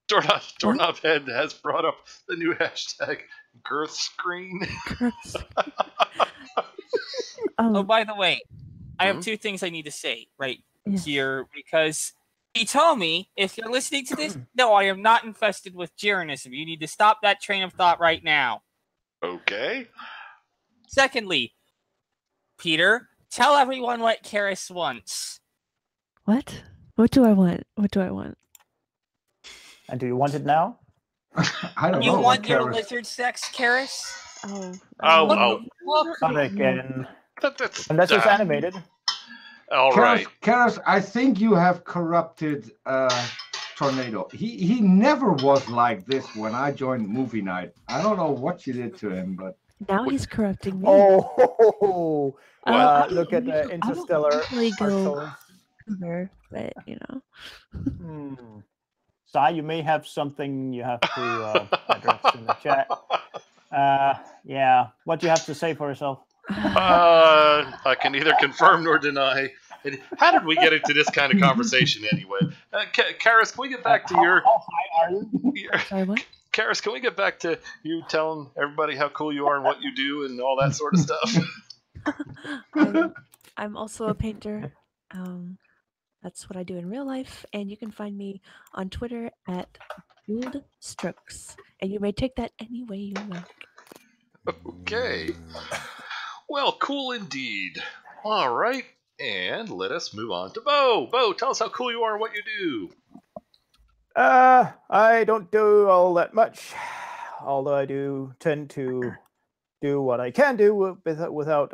Doorknob Head has brought up the new hashtag girth screen. Oh, by the way, I have two things I need to say here, because he told me, if you're listening to this, no, I am not infested with Jeranism. You need to stop that train of thought right now. Okay. Secondly, Peter, tell everyone what Karis wants. What? What do I want? What do I want? And do you want it now? I don't know. You want your lizard sex, Karis? Not again. Unless it's animated. All right. Karis, I think you have corrupted Tornado. He never was like this when I joined movie night. I don't know what you did to him, but now he's corrupting me. Oh, look at the Interstellar. But you know. Sai, you may have something you have to address in the chat. Yeah, what do you have to say for yourself? I can neither confirm nor deny. How did we get into this kind of conversation anyway? Karis, can we get back to your... How high are you? Sorry, what? Karis, can we get back to you telling everybody how cool you are and what you do and all that sort of stuff? I'm also a painter. That's what I do in real life. And you can find me on Twitter at @BuildStrokes. And you may take that any way you like. Okay. Well, cool indeed. All right. And let us move on to Bo. Bo, tell us how cool you are and what you do. I don't do all that much, although I do tend to do what I can do without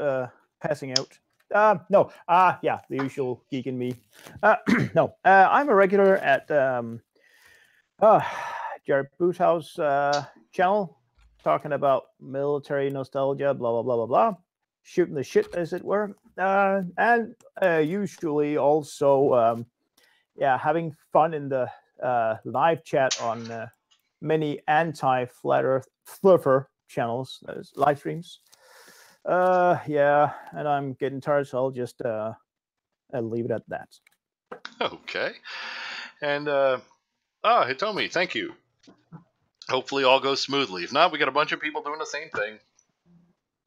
passing out. Yeah, the usual geek in me. No, I'm a regular at Jared Boothouse channel, talking about military nostalgia, blah blah blah blah blah, shooting the shit, as it were, and usually also having fun in the live chat on many anti-flat Earth Flerfer channels, live streams. And I'm getting tired, so I'll just leave it at that. Okay. And Hitomi, thank you. Hopefully all goes smoothly. If not, we got a bunch of people doing the same thing.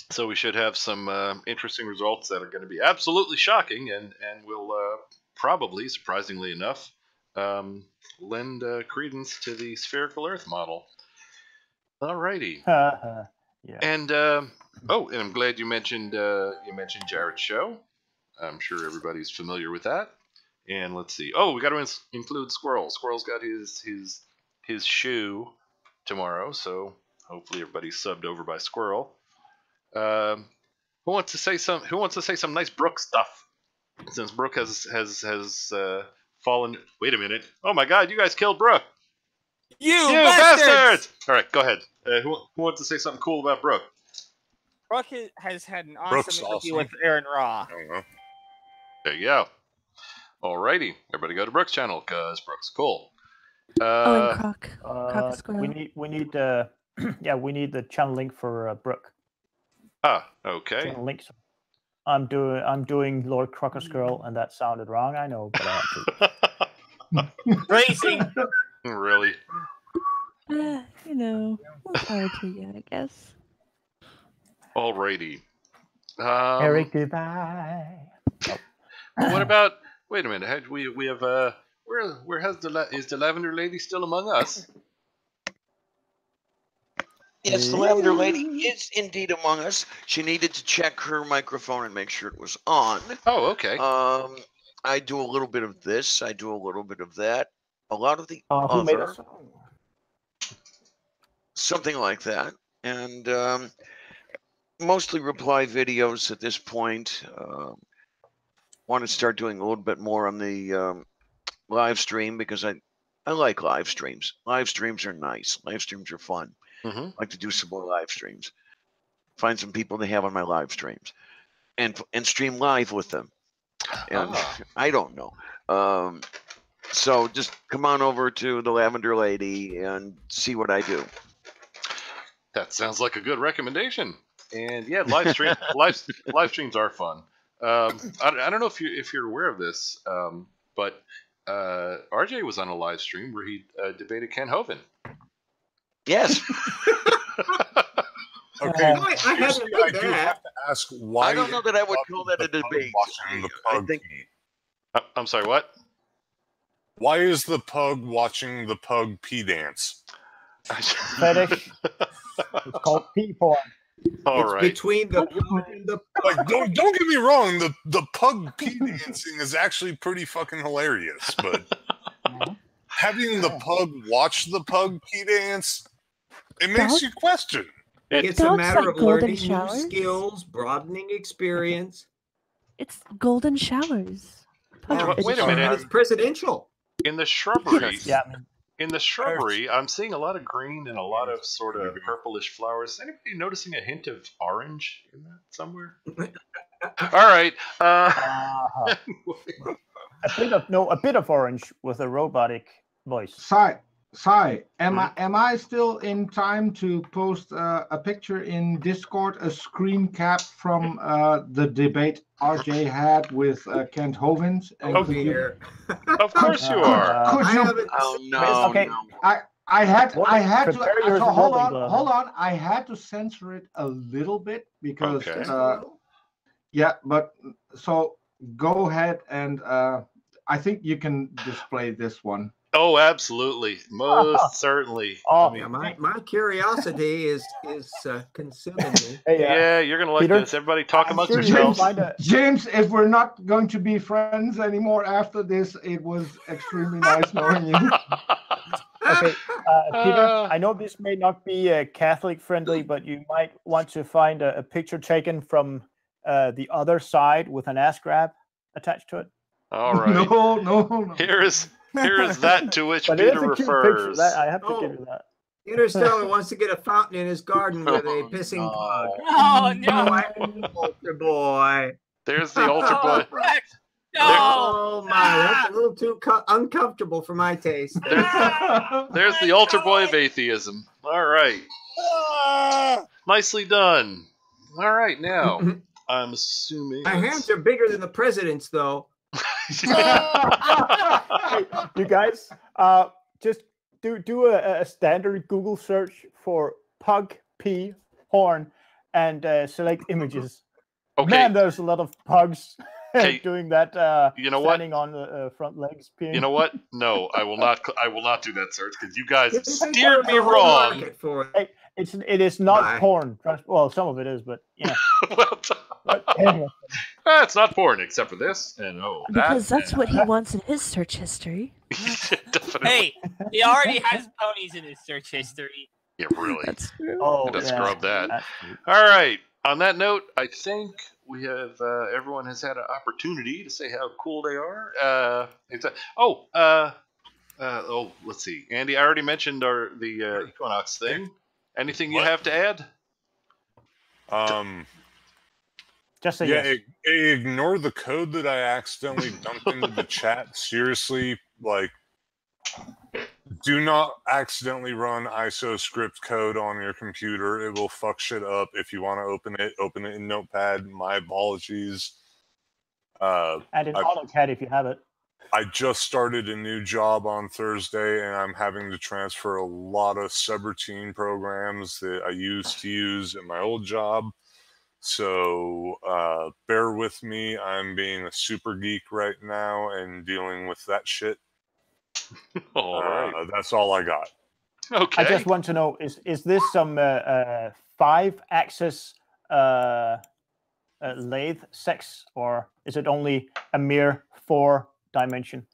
So we should have some interesting results that are going to be absolutely shocking and will probably, surprisingly enough, lend credence to the spherical Earth model. Alrighty. Yeah. And and I'm glad you mentioned Jared's show. I'm sure everybody's familiar with that. And let's see. Oh, we got to include Squirrel. Squirrel's got his shoe tomorrow, so hopefully everybody's subbed over by Squirrel. Who wants to say some nice Brooke stuff? Since Brooke has fallen. Wait a minute. Oh my God! You guys killed Brooke. You bastards! All right, go ahead. Who wants to say something cool about Brooke? Brooke has had an awesome interview with Aaron Raw. I don't know. There you go. Alrighty, everybody go to Brooke's channel because Brooke's cool. And Croc. We need yeah, we need the channel link for Brooke. Ah, okay. Channel links. I'm doing Lord Crocoscurl, and that sounded wrong. I know, but I have to. Racing. Really? You know, more power to you, I guess. Alrighty. Eric, goodbye. What about? Wait a minute. We have where is the Lavender Lady still among us? Yes, the Lavender Lady is indeed among us. She needed to check her microphone and make sure it was on. Oh, okay. I do a little bit of this. I do a little bit of that. A lot of the who made a other. song? Something like that. And mostly reply videos at this point. Want to start doing a little bit more on the live stream because I like live streams. Live streams are nice. Live streams are fun. Mm-hmm. I like to do some more live streams. Find some people to have on my live streams, and stream live with them. And I don't know. So just come on over to the Lavender Lady and see what I do. That sounds like a good recommendation. And yeah, live streams are fun. I don't know if you're aware of this, but RJ was on a live stream where he debated Ken Hovind. Yes. Okay, I do have to ask why. I don't know that I would call that a debate. Watching the pug pee. I'm sorry, what? Why is the pug watching the pug pee dance? Fetish. It's called pee porn. All right. Between the pug and the pug. Like, don't get me wrong. The pug pee dancing is actually pretty fucking hilarious, but having the pug watch the pug pee dance, it makes you question. It's a matter of learning new skills, broadening experience. It's golden showers. Wait a minute. It's presidential. In the shrubbery, Yeah. in the shrubbery, I'm seeing a lot of green and a lot of sort of purplish flowers. Anybody noticing a hint of orange in that somewhere? All right. A bit of orange with a robotic voice. Sai, am I still in time to post a picture in Discord, a screen cap from the debate RJ had with Kent Hovind? Of course you are. Could you? Oh no! Okay. No. I had to. So hold on. I had to censor it a little bit because yeah. But so go ahead and I think you can display this one. Oh, absolutely, most certainly. Oh, I mean, my curiosity is consuming me. Yeah, you're gonna like this. Everybody talk amongst yourselves. James, if we're not going to be friends anymore after this, it was extremely nice knowing you. Okay, Peter, I know this may not be Catholic friendly, but you might want to find a picture taken from the other side with an ass grab attached to it. All right. No. Here is that to which Peter refers. I have to give you that. Interstellar wants to get a fountain in his garden with a pissing pug. Oh no! Altar boy. There's the altar boy. Oh my, that's a little too uncomfortable for my taste. There's the altar boy of atheism. All right. Nicely done. All right, now I'm assuming my hands are bigger than the president's, though. You guys, just do a standard Google search for pug pee horn and select images. Okay. Man, there's a lot of pugs doing that. You know what? Standing on the front legs. Peeing. You know what? No, I will not do that search because you guys steered me wrong. Hey, it is not porn. Well, some of it is, but yeah. It's not porn except for this and because that's what he wants in his search history. Hey, he already has ponies in his search history. Yeah, really. That's true. Oh, scrub that. All right. On that note, I think we have everyone has had an opportunity to say how cool they are. Let's see. Andy, I already mentioned the Equinox thing. Anything you have to add? Just say yes. Ignore the code that I accidentally dumped into the chat. Seriously, like, Do not accidentally run ISO script code on your computer. It will fuck shit up. If you want to open it in Notepad. My apologies. And in AutoCAD if you have it. I just started a new job on Thursday, and I'm having to transfer a lot of subroutine programs that I used to use at my old job. So bear with me. I'm being a super geek right now and dealing with that shit. All right. That's all I got. Okay. I just want to know, is this some 5-axis lathe 6, or is it only a mere 4-dimension?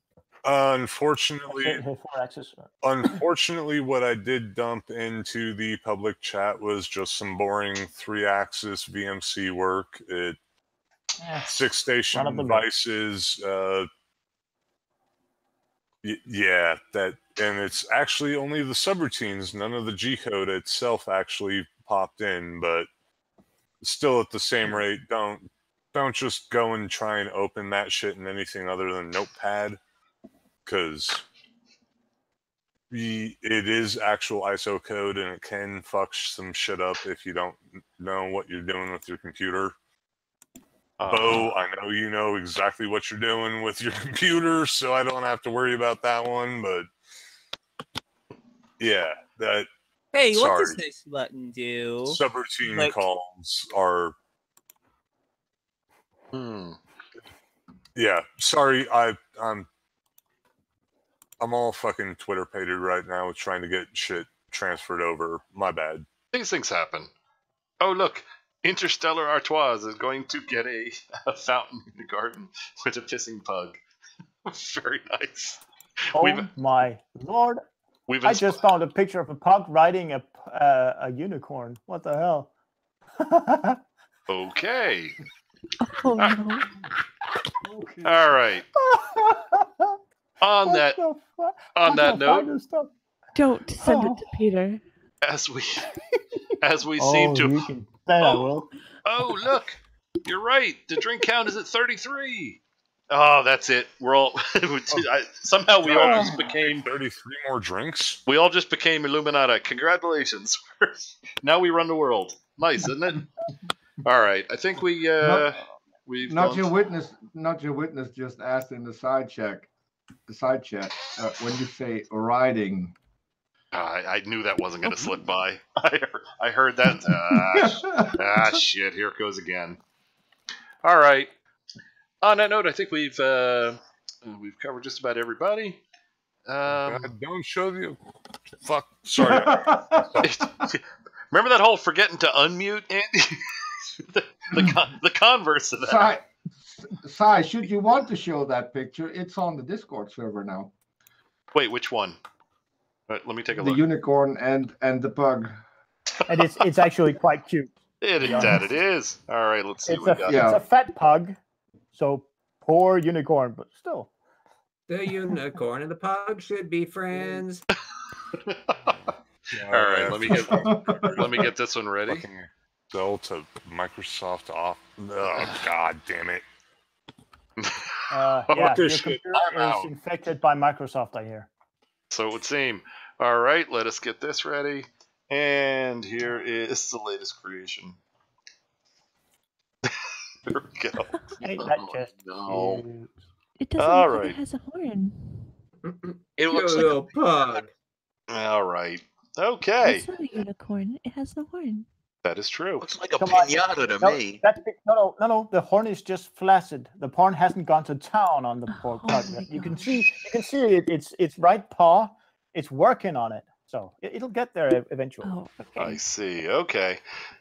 Unfortunately, 4-axis. Unfortunately, what I did dump into the public chat was just some boring 3-axis VMC work. 6-station devices. Yeah, and it's actually only the subroutines. None of the G code itself actually popped in, but still at the same rate. Don't just go and try and open that shit in anything other than Notepad, because it is actual ISO code and it can fuck some shit up if you don't know what you're doing with your computer. Bo, I know you know exactly what you're doing with your computer, so I don't have to worry about that one, but yeah, that... Hey, sorry. what does this button do? Subroutine calls are... Yeah, sorry, I'm all fucking Twitter-pated right now with trying to get shit transferred over. My bad. These things happen. Oh, look. Interstellar Artois is going to get a fountain in the garden with a pissing pug. Very nice. Oh my lord. I just found a picture of a pug riding a unicorn. What the hell? Okay. Oh, no. All right. On that note, don't send it to Peter. As we seem to. Oh, look! You're right. The drink count is at 33. Oh, that's it. We're all somehow we all just became 33 more drinks. We all just became Illuminati. Congratulations! Now we run the world. Nice, isn't it? All right. I think we've not your witness just asked in the side chat when you say riding. I knew that wasn't going to slip by. I heard that. Shit! Here it goes again. All right. On that note, I think we've covered just about everybody. Don't show the fuck. Sorry. Remember that whole forgetting to unmute, Andy? the converse of that. Sai, should you want to show that picture, it's on the Discord server now. Wait, which one? Let me take a look. The unicorn and the pug. And it's actually quite cute. It is. All right, let's see what we got. It's a fat pug, so poor unicorn, but still. The unicorn and the pug should be friends. All right, let me get this one ready. Sell to Microsoft off. Oh, god damn it. Yeah, your computer is infected by Microsoft, I hear. So it would seem. All right, let us get this ready. And here is the latest creation. There we go. No. It doesn't All look right. like it has a horn. It looks like a pug. All right. Okay. It's not a unicorn. It has no horn. That is true. Looks like a pinata to me. No. The horn is just flaccid. The horn hasn't gone to town on the poor pug. You can see it. Its right paw. It's working on it. So it'll get there eventually. Oh, okay. I see. Okay.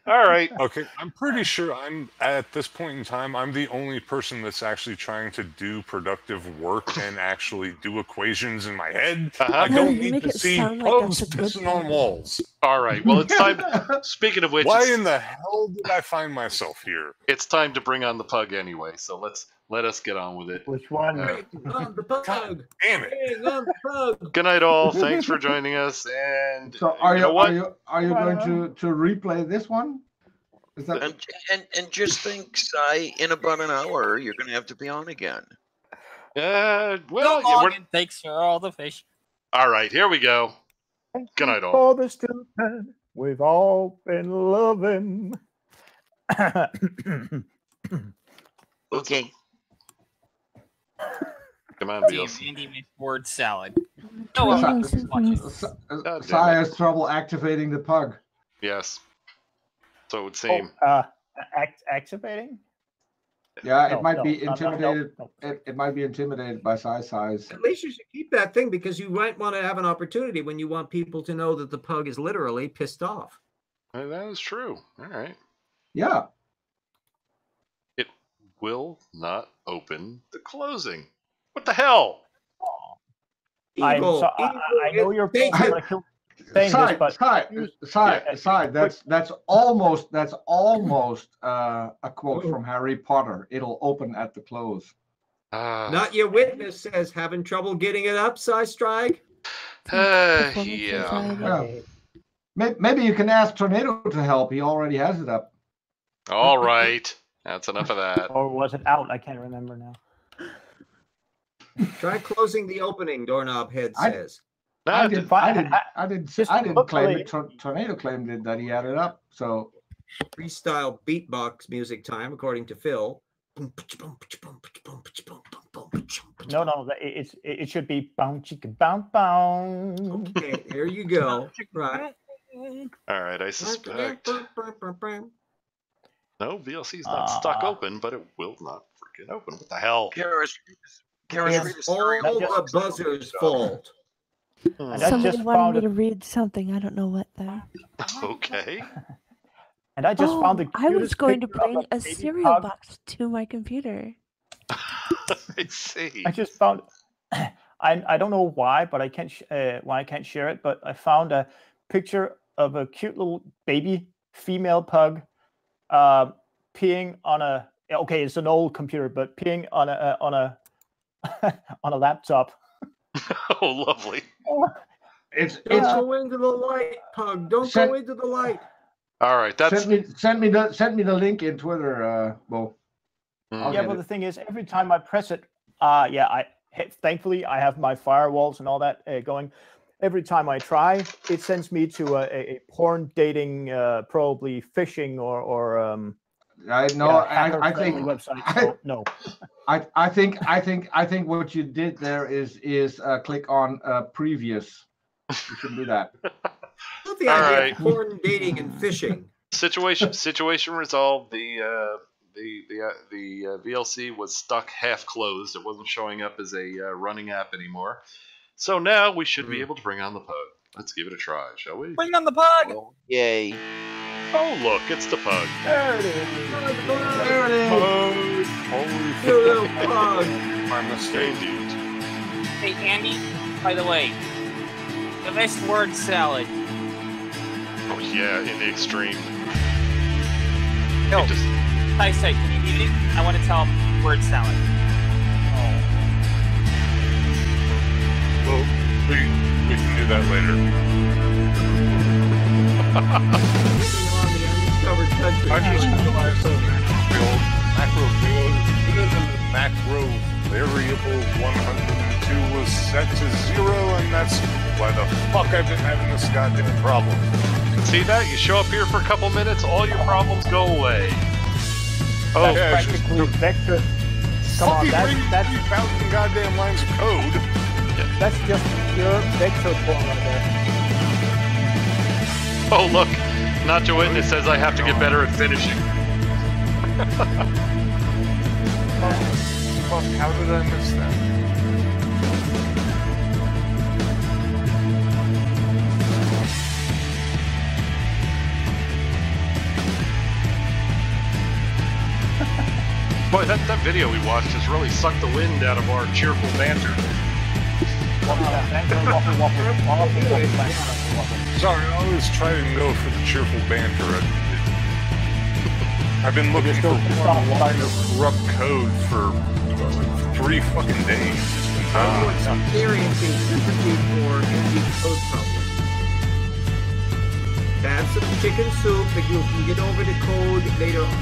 All right. Okay. I'm pretty sure I'm at this point in time, I'm the only person that's actually trying to do productive work and actually do equations in my head. I don't need to see pugs pissing on walls. All right. Well, it's time. Speaking of which, why in the hell did I find myself here? It's time to bring on the pug anyway. So let us get on with it. Which one? On the pug. Damn it. On the pug. Good night, all. Thanks for joining us. And so are you going to replay this one? Is that... and just think, Si, in about an hour, you're going to have to be on again. Well, thanks for all the fish. All right, here we go. Good night, all. For the student we've all been loving. Okay. Come on, Team BLC. Andy makes word salad. Sai has trouble activating the pug. Yes. So it would seem. Activating? Yeah, No, it might no, be no, no, intimidated. no. It might be intimidated by size. At least you should keep that thing because you might want to have an opportunity when you want people to know that the pug is literally pissed off. That is true. All right. Yeah. It will not open the closing. What the hell? I know you're saying this, but Side. That's almost a quote from Harry Potter. It'll open at the close. Not your witness says having trouble getting it up, Strike. Yeah. Maybe you can ask Tornado to help. He already has it up. All right. That's enough of that. Or was it out? I can't remember now. Try closing the opening, Doorknob Head says. I didn't claim it. Tornado claimed it that he had it up. So freestyle beatbox music time, according to Phil. No, it should be bounce chicka bounce bounce. Okay, there you go. Right. All right, I suspect. No, VLC's not stuck open, but it will not freaking open. What the hell? It's all the buzzer's fault. Somebody wanted me to read something. I don't know what though. Okay. And I just found the. I was going to bring a cereal box to my computer. I see. I just found. I don't know why, but I can't. Why I can't share it? But I found a picture of a cute little baby female pug, peeing on a. Okay, it's an old computer, but peeing on a laptop. Oh, lovely. It's go into the light, pug. Don't go into the light. All right, that's send me the link in Twitter, Bo. Yeah, but the thing is, every time I press it, thankfully I have my firewalls and all that going. Every time I try, it sends me to a porn dating, probably phishing or I think website. So, no. I think what you did there is click on previous. You shouldn't do that. Not the idea of porn dating and phishing. Situation resolved. The VLC was stuck half closed. It wasn't showing up as a running app anymore. So now we should be able to bring on the pug. Let's give it a try, shall we? Bring on the pug! Oh, yay. Oh, look, it's the pug. There it is. There it is. Holy little pug. My mistake. Hey, Andy, by the way, the best word salad. Oh, yeah, in the extreme. No, Sai, can you mute it? I want to tell him word salad. Well, we can do that later. I just realized the macro variable 102 was set to 0, and that's why the fuck I've been having this goddamn problem. See that? You show up here for a couple minutes, all your problems go away. Oh, that's practically vector. Come on, that's 3,000 goddamn lines of code. Yeah. That's just pure vector porn right there. Oh, look. Not to witness says I have to get better at finishing. Fuck, how did I miss that? Boy, that video we watched has really sucked the wind out of our cheerful banter. Sorry, I always try to go for the cheerful banter. I've been looking for one line of corrupt code for 3 fucking days. I'm experiencing sympathy for Andy's code problem. Have some chicken soup that you can get over the code later on.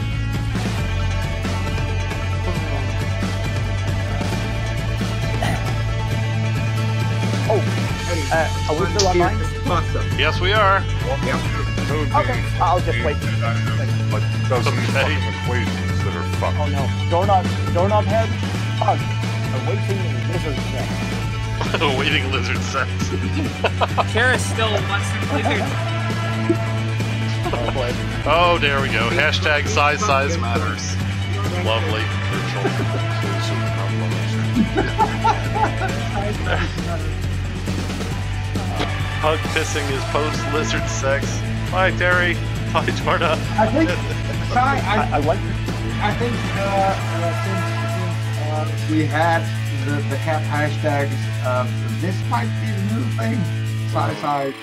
Oh, Are we still online? Yes, we are. Okay, I'll just wait. Like dozen fucking equations that are fucked. Oh no, doorknob head, hug, awaiting lizard sex. Awaiting lizard sex. Kara still wants to lizard. Oh boy. Oh, there we go. Hashtag size matters. Lovely. Hug pissing is post lizard sex. Bye, Terry. Bye, Jordan. I think. I went. I think since we had the cap hashtags, this might be the new thing. Side.